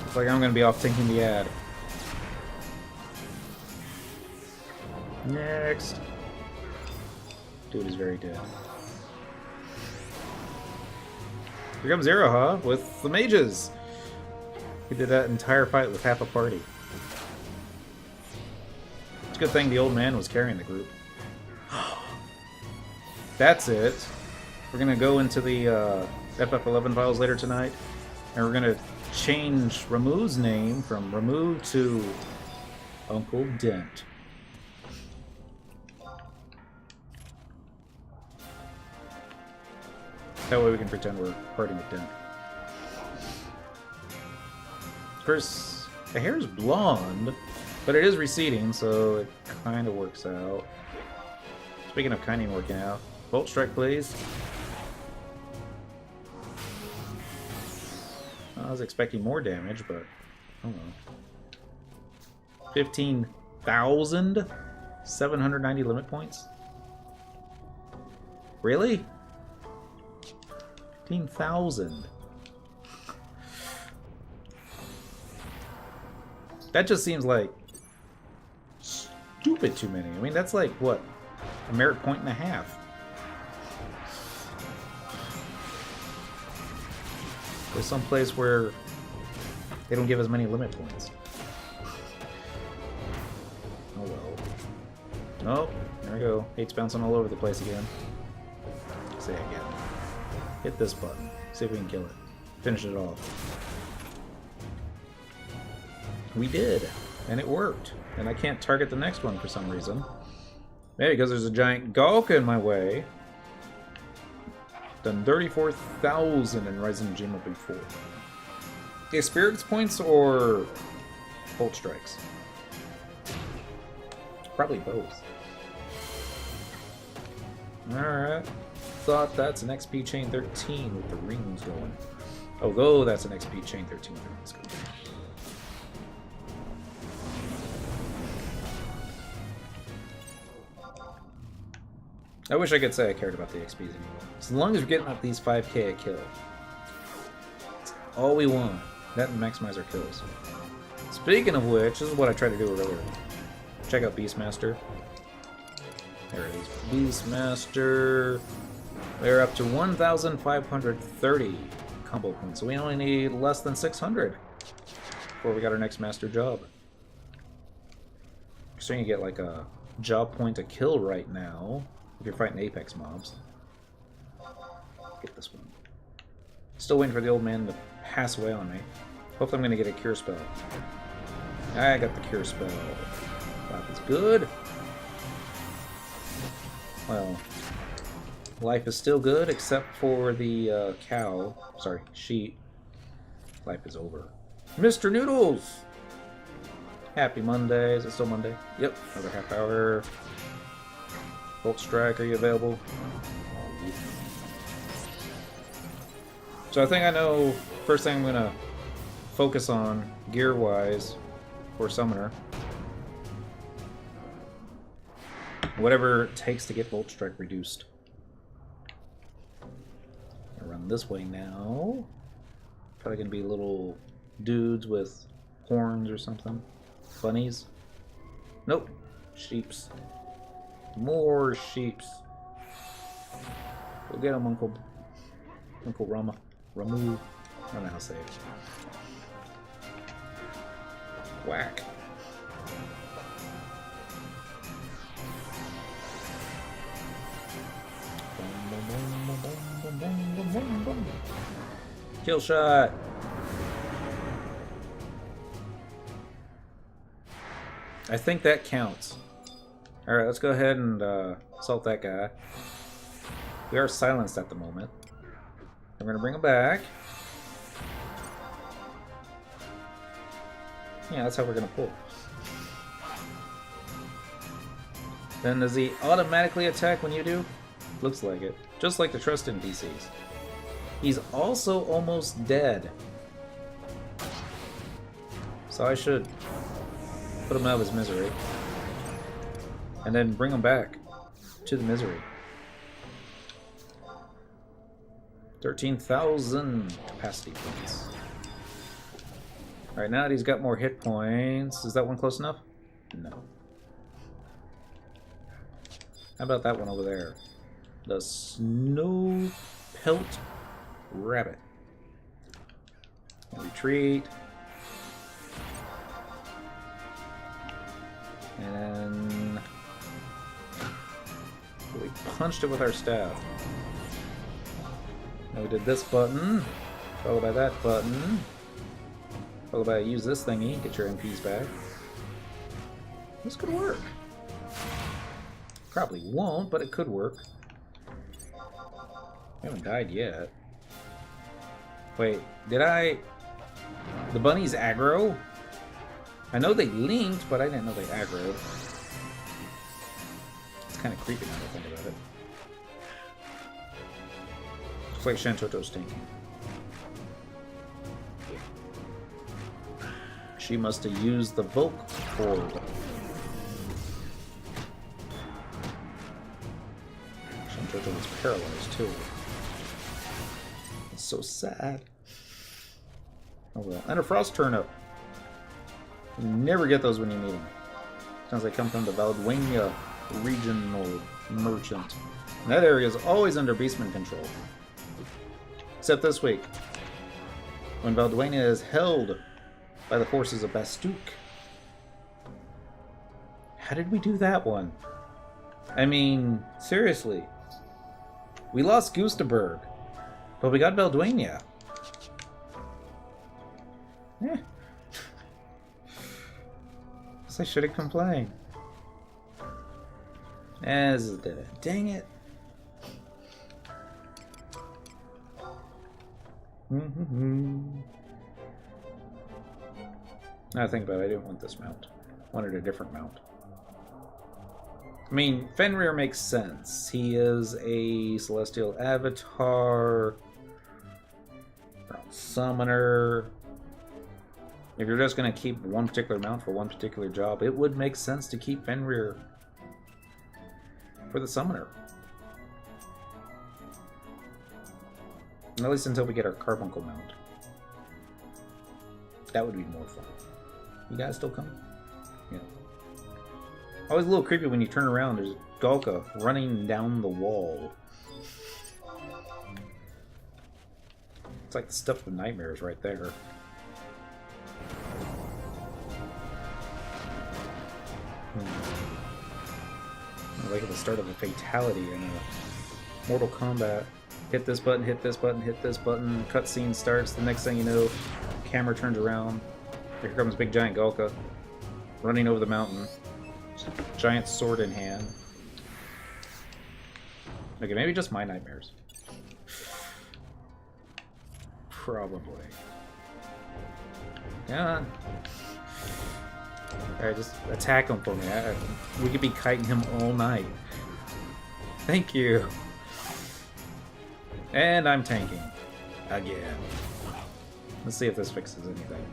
Looks like I'm gonna be off-tanking the ad. Next. Dude is very dead. Here comes Iroha with the mages. He did that entire fight with half a party. It's a good thing the old man was carrying the group. That's it. We're gonna go into the FF11 files later tonight, and we're gonna change Ramuh's name from Ramuh to Uncle Dent. That way we can pretend we're partying with Dent. Of course, the hair is blonde, but it is receding, so it kind of works out. Speaking of kind of working out, Volt Strike, please. I was expecting more damage, but I don't know. 15,790 limit points? Really? 15,000. That just seems like stupid too many. I mean, that's like, what, a merit point and a half. There's some place where they don't give as many limit points. Oh well. Oh, there we go. Hate's bouncing all over the place again. Say again. Hit this button. See if we can kill it. Finish it off. We did, and it worked. And I can't target the next one for some reason. Maybe because there's a giant Galka in my way. Done 34,000 in Rising Jima before. Experience points or Bolt Strikes? Probably both. Alright. Thought that's an XP chain 13 with the rings going. Although that's an XP chain 13 with the rings going. I wish I could say I cared about the XPs anymore. As long as we're getting up these 5k a kill. That's all we want. That and maximize our kills. Speaking of which, this is what I tried to do earlier. Check out Beastmaster. There it is. Beastmaster. We're up to 1,530 combo points. So we only need less than 600 before we got our next master job. So you get like a job point to kill right now. If you're fighting Apex mobs. Get this one. Still waiting for the old man to pass away on me. Hopefully I'm going to get a cure spell. I got the cure spell. Life is good. Well, life is still good except for the cow. Sorry, sheep. Life is over. Mr. Noodles! Happy Monday. Is it still Monday? Yep, another half hour. Bolt Strike, are you available? So I think I know first thing I'm going to focus on gear-wise for Summoner. Whatever it takes to get Bolt Strike reduced. I run this way now. Probably going to be little dudes with horns or something. Bunnies. Nope. Sheeps. More sheeps. Go get them, Uncle Ramuh. I'll now save. Whack. Kill shot. I think that counts. Alright, let's go ahead and assault that guy. We are silenced at the moment. I'm going to bring him back. Yeah, that's how we're going to pull. Then does he automatically attack when you do? Looks like it. Just like the trust NPCs. He's also almost dead. So I should put him out of his misery. And then bring him back to the misery. 13,000 capacity points. Alright, now that he's got more hit points, is that one close enough? No. How about that one over there? The Snow Pelt Rabbit. Retreat. And we punched it with our staff. Now we did this button, followed by that button, followed by use this thingy, get your MPs back. This could work. Probably won't, but it could work. We haven't died yet. Wait, did I... The bunny's aggro? I know they linked, but I didn't know they aggroed. It's kind of creepy now that I think about it. Looks like Shantoto's tanking. She must have used the Volk Orb. Shantoto was paralyzed too. It's so sad. Oh well. And a Frost Turnip. You never get those when you need them. Sounds like come from the Valdwania Regional Merchant. And that area is always under Beastman control. Except this week, when Valdwania is held by the forces of Bastuk. How did we do that one? I mean, seriously. We lost Gustaberg, but we got Valdwania. Yeah. I should have complained. As did it. Dang it. Now I think about it, I didn't want this mount. I wanted a different mount. I mean, Fenrir makes sense. He is a celestial avatar, summoner. If you're just going to keep one particular mount for one particular job, it would make sense to keep Fenrir for the summoner. At least until we get our carbuncle mount. That would be more fun. You guys still coming? Yeah. Always a little creepy when you turn around, there's Galka running down the wall. It's like the stuff of nightmares right there. Like at the start of a fatality in a Mortal Kombat. Hit this button, hit this button, hit this button, cutscene starts, the next thing you know, camera turns around, here comes big giant Galka, running over the mountain, giant sword in hand. Okay, maybe just my nightmares. Probably. Come on. Alright, just attack him for me. We could be kiting him all night. Thank you. And I'm tanking. Again. Let's see if this fixes anything.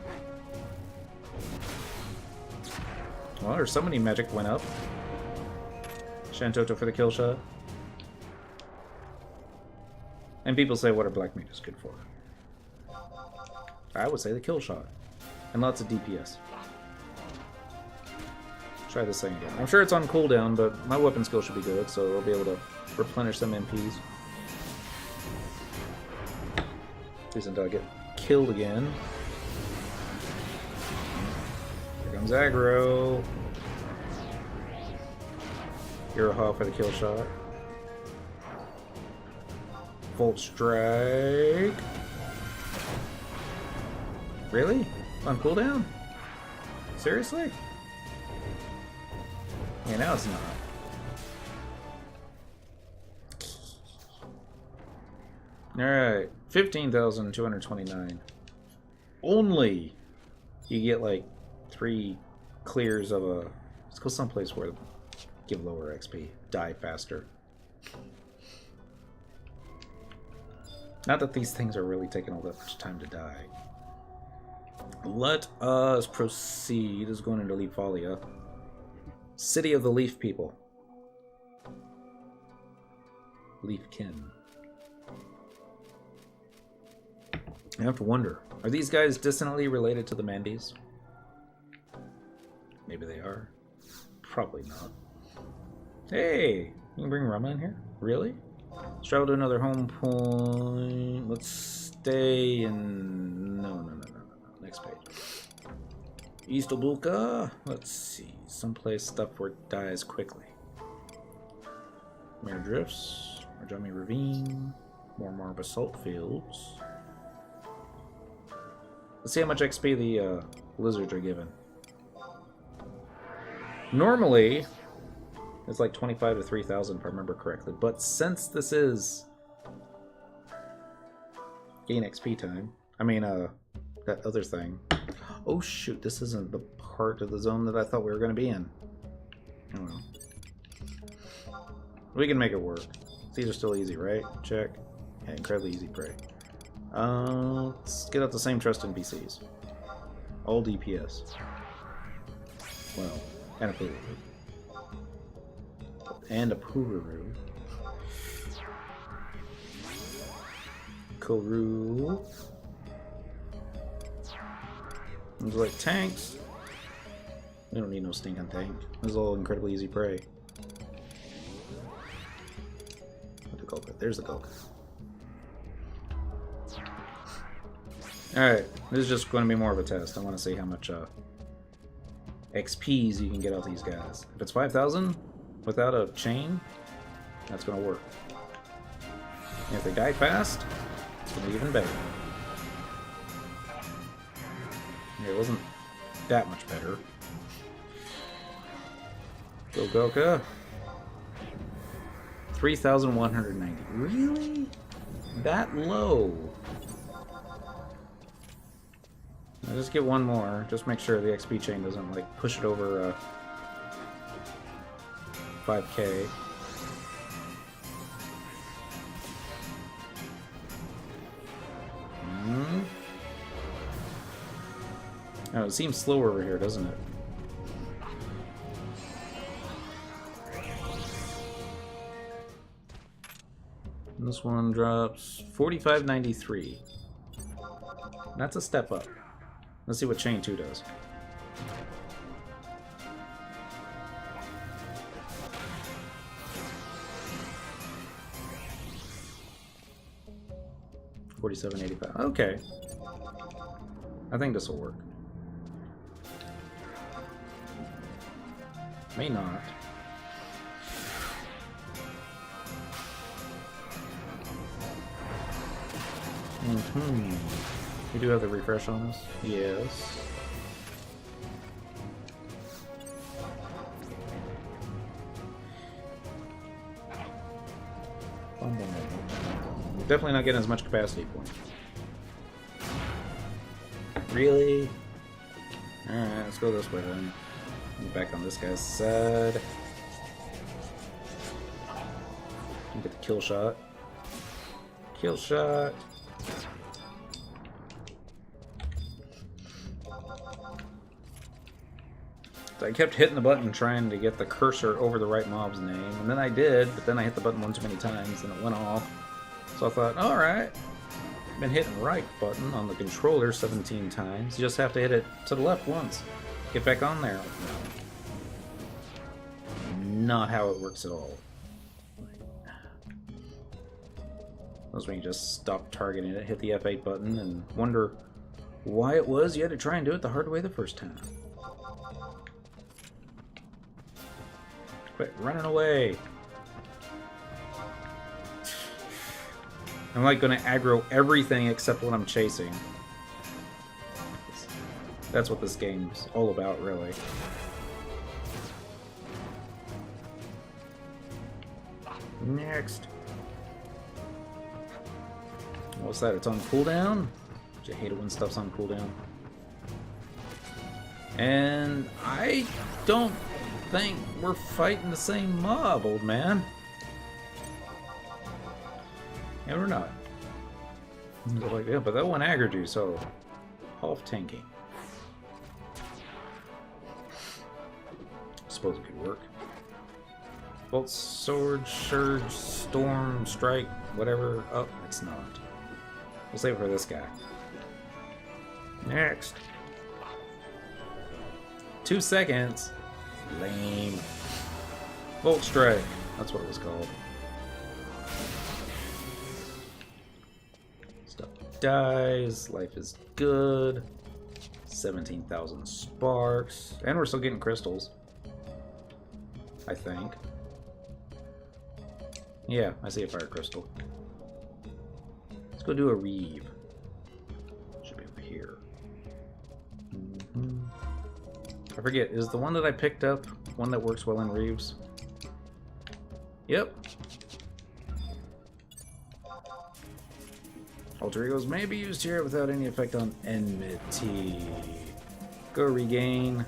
Well, our summoning magic went up. Shantoto for the kill shot. And people say what are black meat is good for. I would say the kill shot. And lots of DPS. Try this thing again. I'm sure it's on cooldown, but my weapon skill should be good, so I'll be able to replenish some MPs. Please until I get killed again. Here comes aggro. Overhaul for the kill shot. Volt strike. Really? On cooldown? Seriously? Yeah, now it's not. Alright, 15,229. Only you get like 3 clears of a... Let's go someplace where give lower XP. Die faster. Not that these things are really taking all that much time to die. Let us proceed. This is going into Leafalia. City of the Leaf People. Leafkin. I have to wonder, are these guys distantly related to the Mandies? Maybe they are. Probably not. Hey! You can bring Rama in here? Really? Let's travel to another home point. Let's stay in... No. Next page. East Obuka. Let's see. Someplace stuff where it dies quickly. Mere Drifts. Rajami Ravine. More Basalt Fields. Let's see how much XP the lizards are given. Normally, it's like 25 to 3,000 if I remember correctly. But since this is gain XP time, I mean, that other thing. Oh shoot, this isn't the part of the zone that I thought we were going to be in. Oh well. We can make it work. These are still easy, right? Check. Yeah, incredibly easy prey. Let's get out the same trust NPCs. All DPS. Well, and a Pururu. And a Pururu. Koru. Those are like tanks. We don't need no stinking tank. This is all incredibly easy prey. What the Golka? There's the Golka. Alright, this is just going to be more of a test. I want to see how much XPs you can get out these guys. If it's 5,000 without a chain, that's going to work. And if they die fast, it's going to be even better. Yeah, it wasn't that much better. Go Goka. 3,190. Really? That low? I'll just get one more. Just make sure the XP chain doesn't like push it over 5k. Oh, it seems slower over here, doesn't it? This one drops 45.93. That's a step up. Let's see what Chain 2 does. $47.85. Okay. I think this will work. May not. We do have the refresh on us. Yes. Definitely not getting as much capacity points. Really? Alright, let's go this way then. Back on this guy's side. Get the kill shot. Kill shot. I kept hitting the button trying to get the cursor over the right mob's name, and then I did, but then I hit the button one too many times and it went off. So I thought, alright, been hitting right button on the controller 17 times. You just have to hit it to the left once. Get back on there. No. Not how it works at all. That's when you just stop targeting it, hit the F8 button, and wonder why it was you had to try and do it the hard way the first time. Quit running away. I'm like going to aggro everything except what I'm chasing. That's what this game's all about, really. Next. What's that? It's on cooldown? I hate it when stuff's on cooldown. And I don't think we're fighting the same mob, old man. Yeah, we're not. Like, yeah, but that one aggroed you, so half tanking. Suppose it could work. Bolt, sword, surge, storm, strike, whatever. Oh, it's not. We'll save it for this guy. Next. 2 seconds. Lame. Bolt strike. That's what it was called. Stuff dies. Life is good. 17,000 sparks. And we're still getting crystals. I think. Yeah, I see a fire crystal. Let's go do a reeve. Should be over here. I forget, is the one that I picked up one that works well in reeves? Yep. Alter egos may be used here without any effect on enmity. Go regain.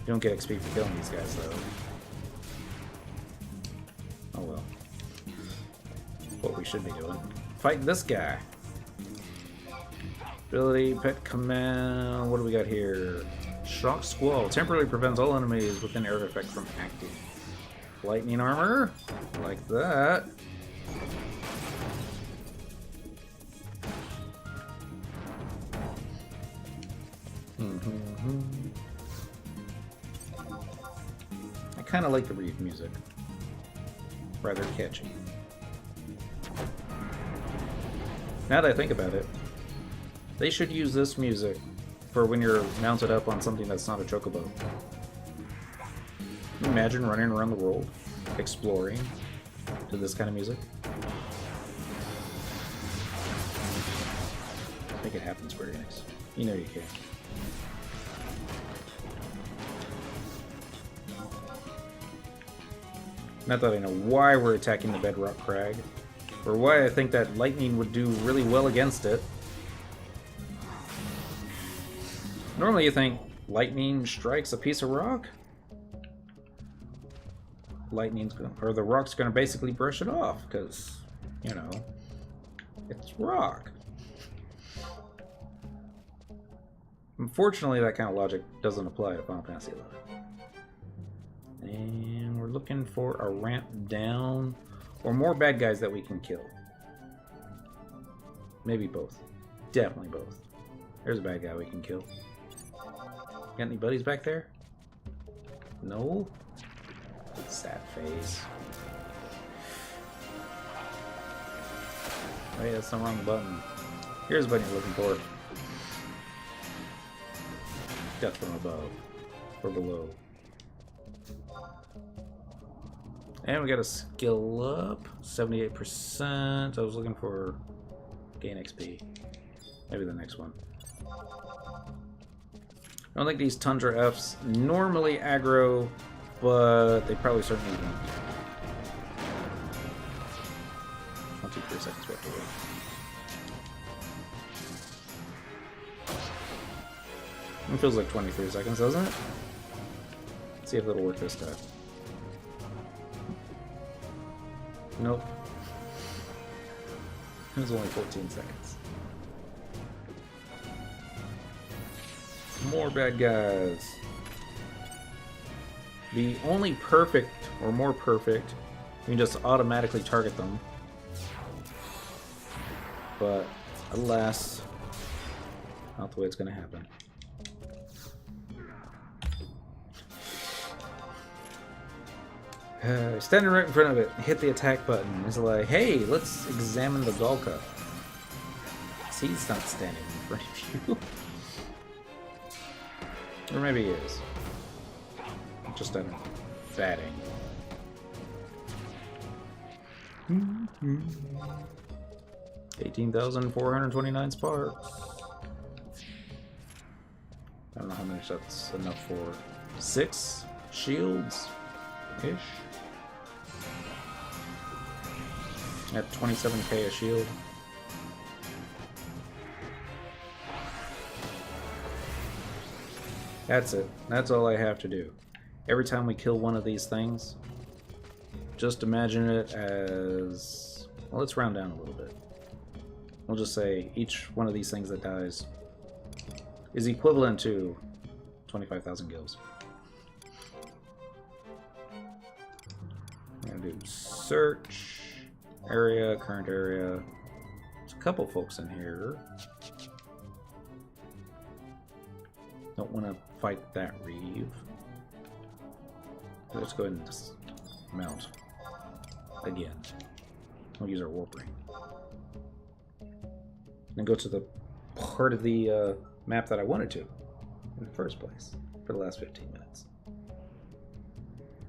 You don't get XP for killing these guys, though. Oh well. What we should be doing. Fighting this guy. Ability, pet command. What do we got here? Shock Squall. Temporarily prevents all enemies within area effect from acting. Lightning armor. Like that. I kind of like the reed music. Rather catchy. Now that I think about it, they should use this music for when you're mounted up on something that's not a chocobo. Can you imagine running around the world, exploring, to this kind of music? Make it happen, Square Enix. You know you can. Not that I know why we're attacking the Bedrock Crag, or why I think that lightning would do really well against it. Normally you think lightning strikes a piece of rock? Lightning's gonna, or the rock's gonna basically brush it off, because, you know, it's rock. Unfortunately, that kind of logic doesn't apply to Final Fantasy XI. And we're looking for a ramp down, or more bad guys that we can kill. Maybe both. Definitely both. There's a bad guy we can kill. Got any buddies back there? No? Sad face. Oh yeah, that's the wrong button. Here's the button you're looking for. Death from above. Or below. And we got a skill up. 78%. I was looking for gain XP. Maybe the next one. I don't think these Tundra Fs normally aggro, but they probably certainly won't. 23 seconds left to wait. It feels like 23 seconds, doesn't it? Let's see if it'll work this time. Nope. It was only 14 seconds. More bad guys. The only perfect, or more perfect, you can just automatically target them. But, alas, not the way it's going to happen. Standing right in front of it, hit the attack button. It's like, hey, let's examine the Golka. See, he's not standing in front of you. Or maybe he is. Just at a bad angle. 18,429 sparks. I don't know how much that's enough for. 6 shields-ish. At 27k a shield. That's it. That's all I have to do. Every time we kill one of these things, just imagine it as... Well, let's round down a little bit. We'll just say each one of these things that dies is equivalent to 25,000 gills. I'm gonna do search, area, current area. There's a couple folks in here. Don't want to fight that Reeve. Let's go ahead and just mount again. We'll use our warp ring. And go to the part of the map that I wanted to in the first place for the last 15 minutes.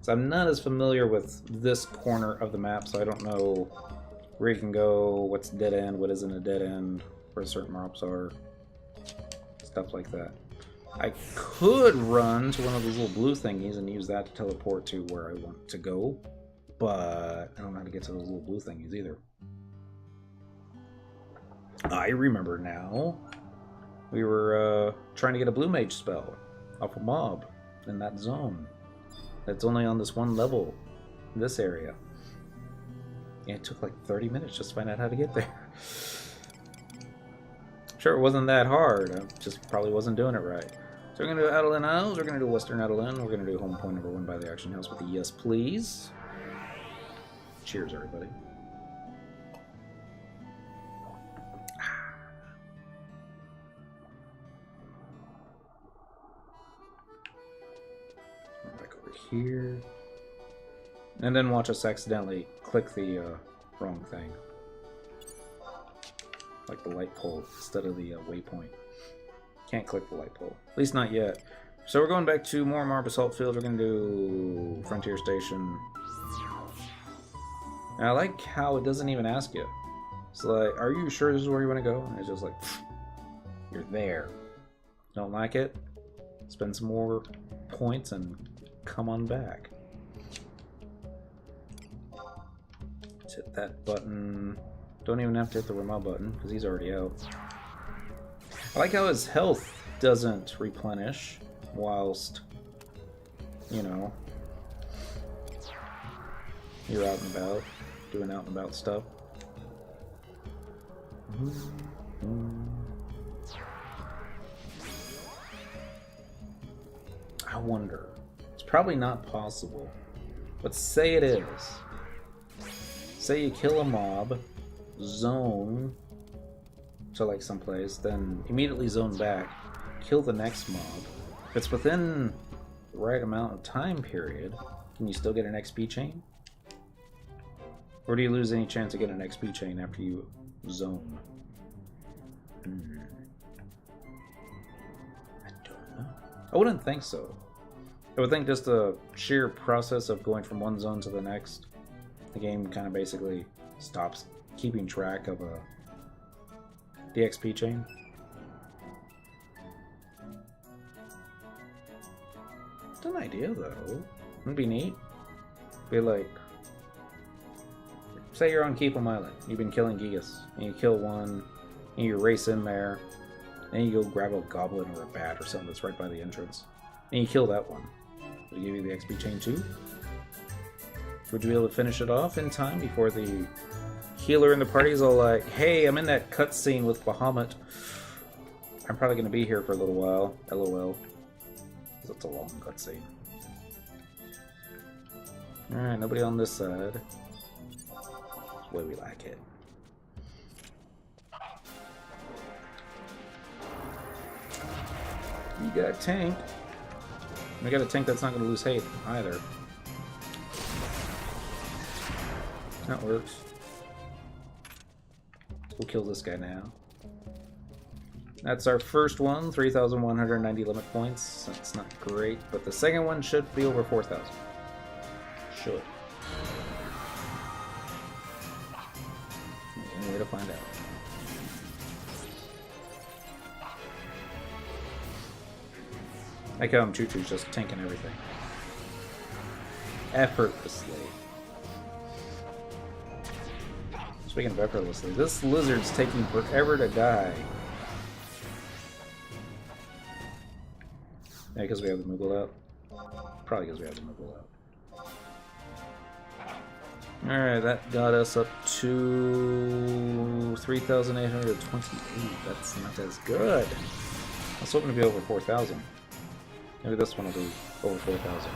So I'm not as familiar with this corner of the map, so I don't know where you can go, what's dead end, what isn't a dead end, where certain mobs are, stuff like that. I could run to one of these little blue thingies and use that to teleport to where I want to go, but I don't know how to get to those little blue thingies either. I remember now. We were trying to get a blue mage spell off a mob in that zone. That's only on this one level, in this area. And it took like 30 minutes just to find out how to get there. Sure, it wasn't that hard. I just probably wasn't doing it right. So we're going to do Adeline Isles, we're going to do Western Adeline, we're going to do home point number 1 by the Action House with a yes please. Cheers, everybody. Back over here. And then watch us accidentally click the wrong thing. Like the light pole instead of the waypoint. Can't click the light pole. At least not yet. So we're going back to more Basalt Field. We're going to do Frontier Station. And I like how it doesn't even ask you. It's like, are you sure this is where you want to go? And it's just like, you're there. Don't like it? Spend some more points and come on back. Let's hit that button. Don't even have to hit the remote button because he's already out. I like how his health doesn't replenish whilst, you know, you're out and about, doing out and about stuff. I wonder. It's probably not possible, but say it is. Say you kill a mob, zone to like someplace, then immediately zone back, kill the next mob. If it's within the right amount of time period, can you still get an XP chain? Or do you lose any chance of getting an XP chain after you zone? I don't know. I wouldn't think so. I would think just the sheer process of going from one zone to the next, the game kind of basically stops keeping track of the XP chain. It's an idea though. It'd be neat. Be like, say you're on Keep'em Island. You've been killing Gigas, and you kill one, and you race in there, and you go grab a goblin or a bat or something that's right by the entrance, and you kill that one. Will it give you the XP chain too? Would you be able to finish it off in time before the healer in the party is all like, hey, I'm in that cutscene with Bahamut. I'm probably going to be here for a little while. LOL. Because it's a long cutscene. Alright, nobody on this side. That's the way we like it. You got a tank. We got a tank that's not going to lose hate either. That works. We'll kill this guy now. That's our first one, 3,190 limit points. That's not great, but the second one should be over 4,000. Should. Only way to find out. I how Choo-Choo's just tanking everything. Effortlessly. Speaking of effortlessly, this lizard's taking forever to die. Yeah, because we have the Moogle out. Probably because we have the Moogle out. Alright, that got us up to 3,828. That's not as good. I was hoping to be over 4,000. Maybe this one will be over 4,000.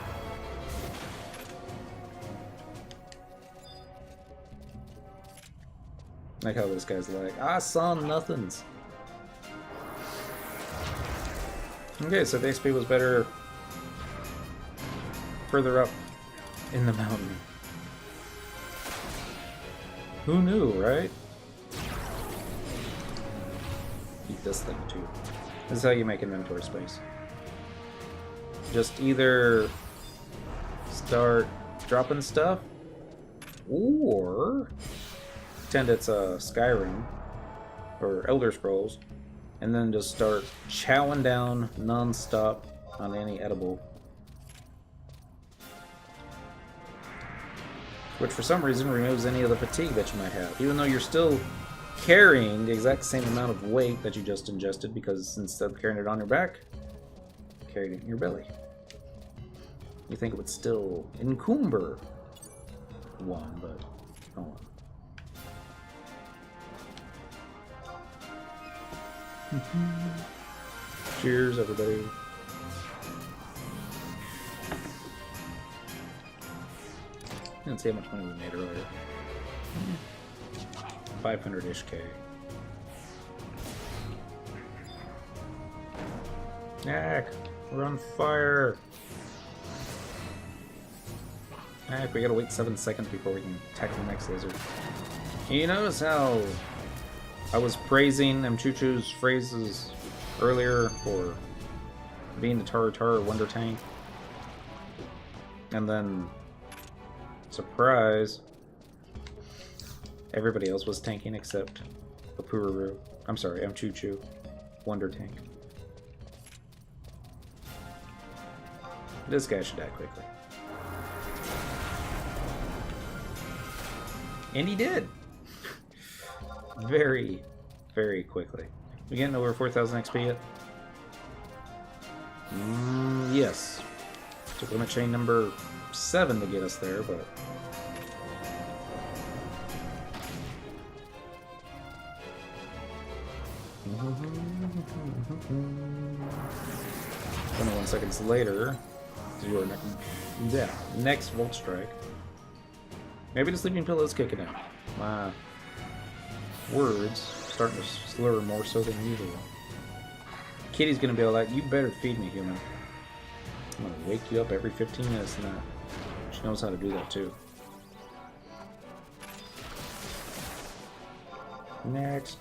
Like how this guy's like, I saw nothings. Okay, so the XP was better further up in the mountain. Who knew, right? Eat this thing too. This is how you make inventory space. Just either start dropping stuff, or pretend it's a Skyrim or Elder Scrolls, and then just start chowing down non-stop on any edible. Which for some reason removes any of the fatigue that you might have, even though you're still carrying the exact same amount of weight that you just ingested, because instead of carrying it on your back, you carried it in your belly. You think it would still encumber one, but oh well. Cheers, everybody. I didn't see how much money we made earlier. 500-ish K. Heck, we're on fire. Heck, we gotta wait 7 seconds before we can attack the next lizard. You notice how I was praising Choo-Choo's phrases earlier for being the Taro Wonder Tank? And then, surprise, everybody else was tanking except the Pururu. I'm sorry, Choo-Choo. Wonder Tank. This guy should die quickly. And he did! Very, very quickly. We getting over 4,000 XP yet? Yes. Took limit chain number 7 to get us there, but... ...21 seconds later, your next Volt Strike. Maybe the sleeping pill is kicking in. My words starting to slur more so than usual. Kitty's gonna be all like, you better feed me, human. I'm gonna wake you up every 15 minutes now. She knows how to do that too. Next.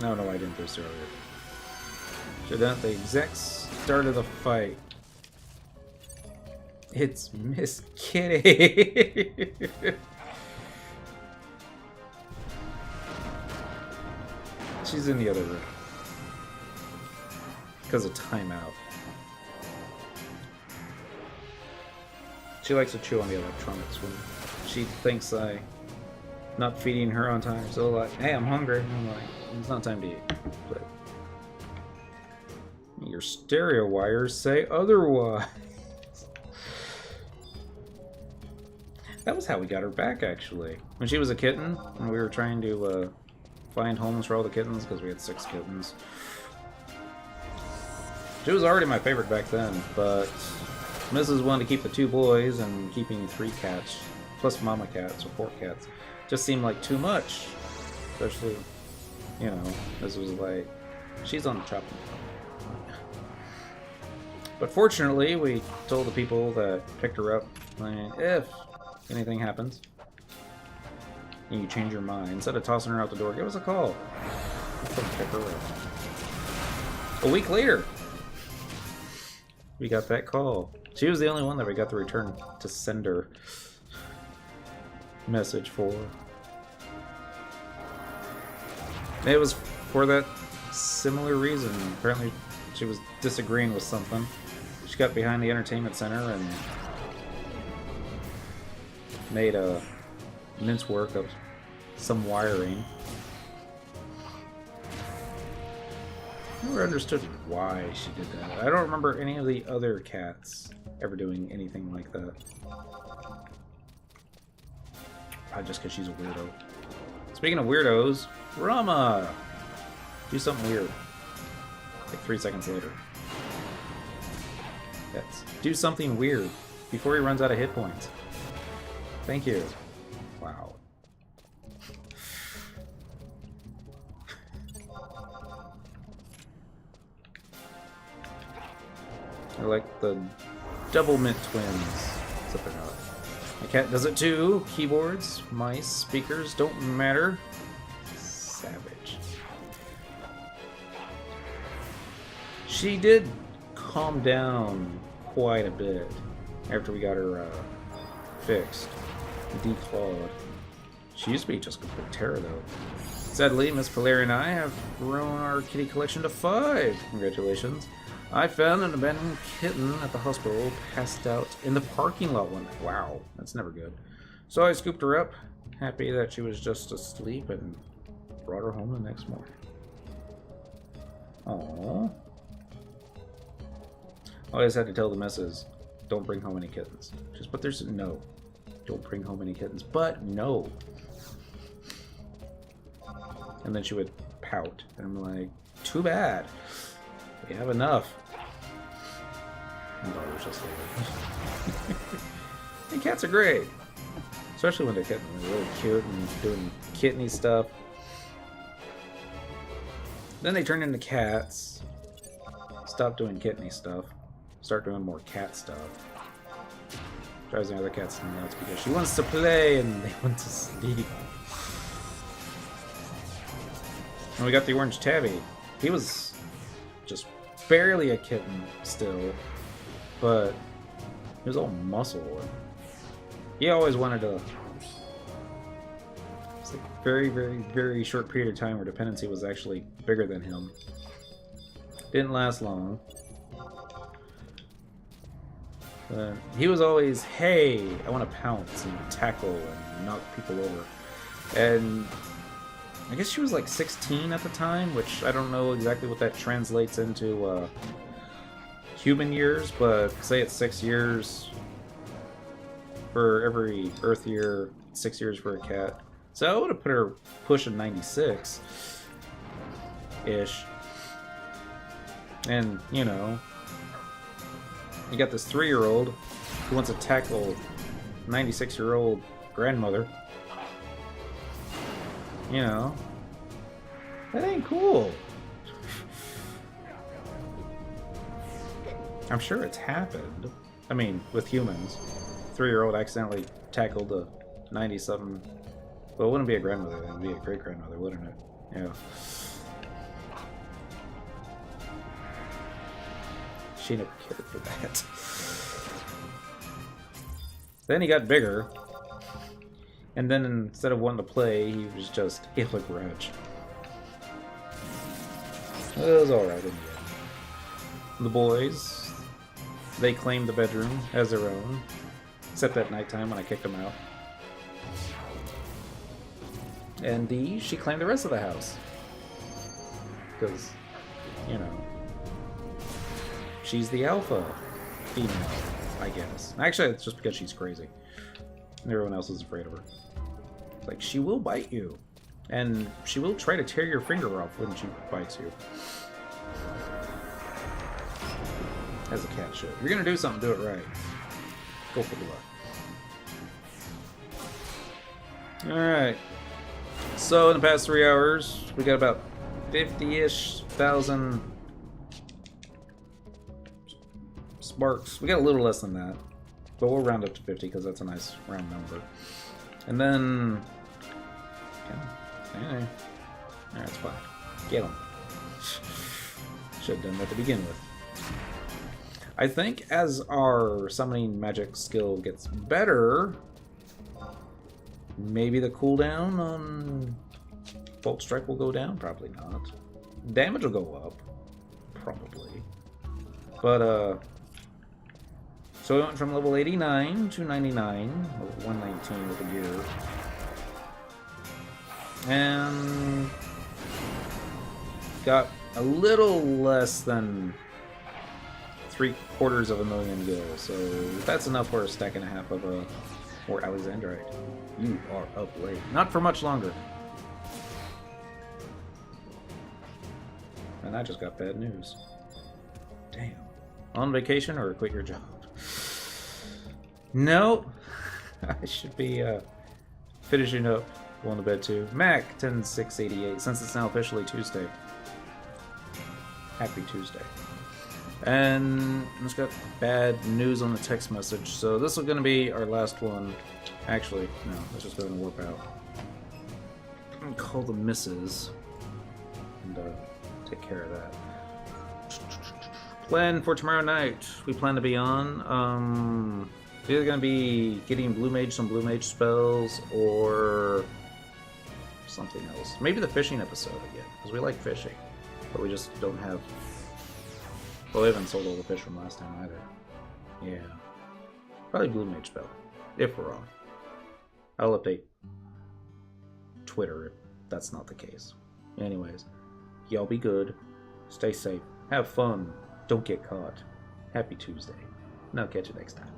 No, I didn't do this earlier. Should have done it at the exact start of the fight. It's Miss Kitty! She's in the other room. Because of timeout. She likes to chew on the electronics when she thinks I'm not feeding her on time. So like, hey, I'm hungry. And I'm like, it's not time to eat. But your stereo wires say otherwise. That was how we got her back, actually. When she was a kitten, and we were trying to find homes for all the kittens, because we had 6 kittens. She was already my favorite back then, but Mrs. wanted to keep the 2 boys, and keeping 3 cats, plus mama cats, or 4 cats, just seemed like too much. Especially, you know, this was like, she's on the chopping block. But fortunately, we told the people that picked her up, like, if anything happens, and you change your mind, instead of tossing her out the door, give us a call. We'll come pick her up. A week later, we got that call. She was the only one that we got the return to sender message for. It was for that similar reason. Apparently, she was disagreeing with something. She got behind the entertainment center and made a mince work of some wiring. I never understood why she did that. I don't remember any of the other cats ever doing anything like that. Probably just because she's a weirdo. Speaking of weirdos, Rama! Do something weird. Like 3 seconds later. Yes. Do something weird before he runs out of hit points. Thank you. Wow. I like the double mint twins. Except they're not. My cat does it too. Keyboards, mice, speakers, don't matter. Savage. She did calm down quite a bit after we got her fixed, declawed. She used to be just complete terror though. Sadly, Miss Valeria and I have grown our kitty collection to 5. Congratulations. I found an abandoned kitten at the hospital, passed out in the parking lot one night. Wow, that's never good. So I scooped her up, happy that she was just asleep, and brought her home the next morning. Aww. I always had to tell the missus, don't bring home any kittens. Just, but there's no. Don't bring home any kittens, but no. And then she would pout, and I'm like, too bad. We have enough. And daughter's just like, and cats are great. Especially when they're getting really cute and doing kitteny stuff. Then they turn into cats. Stop doing kitteny stuff. Start doing more cat stuff. Drives the other cats nuts because she wants to play and they want to sleep. And we got the orange tabby. He was just barely a kitten still, but he was all muscle. He always wanted to. It's like a very, very, very short period of time where dependency was actually bigger than him. Didn't last long. He was always, hey, I want to pounce and tackle and knock people over. And I guess she was like 16 at the time, which I don't know exactly what that translates into human years, but say it's 6 years for every Earth year, 6 years for a cat. So I would have put her pushing 96-ish. And, you know, you got this 3-year-old who wants to tackle 96-year-old grandmother. You know, that ain't cool. I'm sure it's happened. I mean, with humans. 3-year-old accidentally tackled a 90-something. Well, it wouldn't be a grandmother, it would be a great-grandmother, wouldn't it? Yeah. She never cared for that. Then he got bigger. And then instead of wanting to play, he was just hit a grudge. It was alright in the end. The boys, they claimed the bedroom as their own. Except at nighttime when I kicked them out. And Dee, she claimed the rest of the house. Because, you know, she's the alpha female, I guess. Actually, it's just because she's crazy. Everyone else is afraid of her. Like, she will bite you. And she will try to tear your finger off when she bites you. As a cat should. If you're gonna do something, do it right. Go for the luck. Alright. So in the past 3 hours, we got about 50-ish thousand sparks. We got a little less than that, but we'll round up to 50 because that's a nice round number. And then, yeah, that's fine. Get them. Should have done that to begin with. I think as our summoning magic skill gets better, maybe the cooldown on Bolt Strike will go down. Probably not. Damage will go up. Probably. But, so we went from level 89 to 99, level 119 with a gear. And got a little less than 750,000 gil, so that's enough for a stack and a half of a more Alexandrite. You are up late. Not for much longer. And I just got bad news. Damn. On vacation or quit your job? No. I should be finishing up, going to bed too. Mac 10688, since it's now officially Tuesday. Happy Tuesday. And it's got bad news on the text message, so this is going to be our last one. Actually, no, let's just go and warp out. I'm going to call the missus and take care of that. Plan for tomorrow night. We plan to be on. It's either going to be getting some Blue Mage spells, or something else. Maybe the fishing episode again, because we like fishing, but we just don't have... Well, we haven't sold all the fish from last time either. Yeah. Probably Blue Mage spell, if we're on. I'll update Twitter if that's not the case. Anyways, y'all be good. Stay safe. Have fun. Don't get caught. Happy Tuesday. And I'll catch you next time.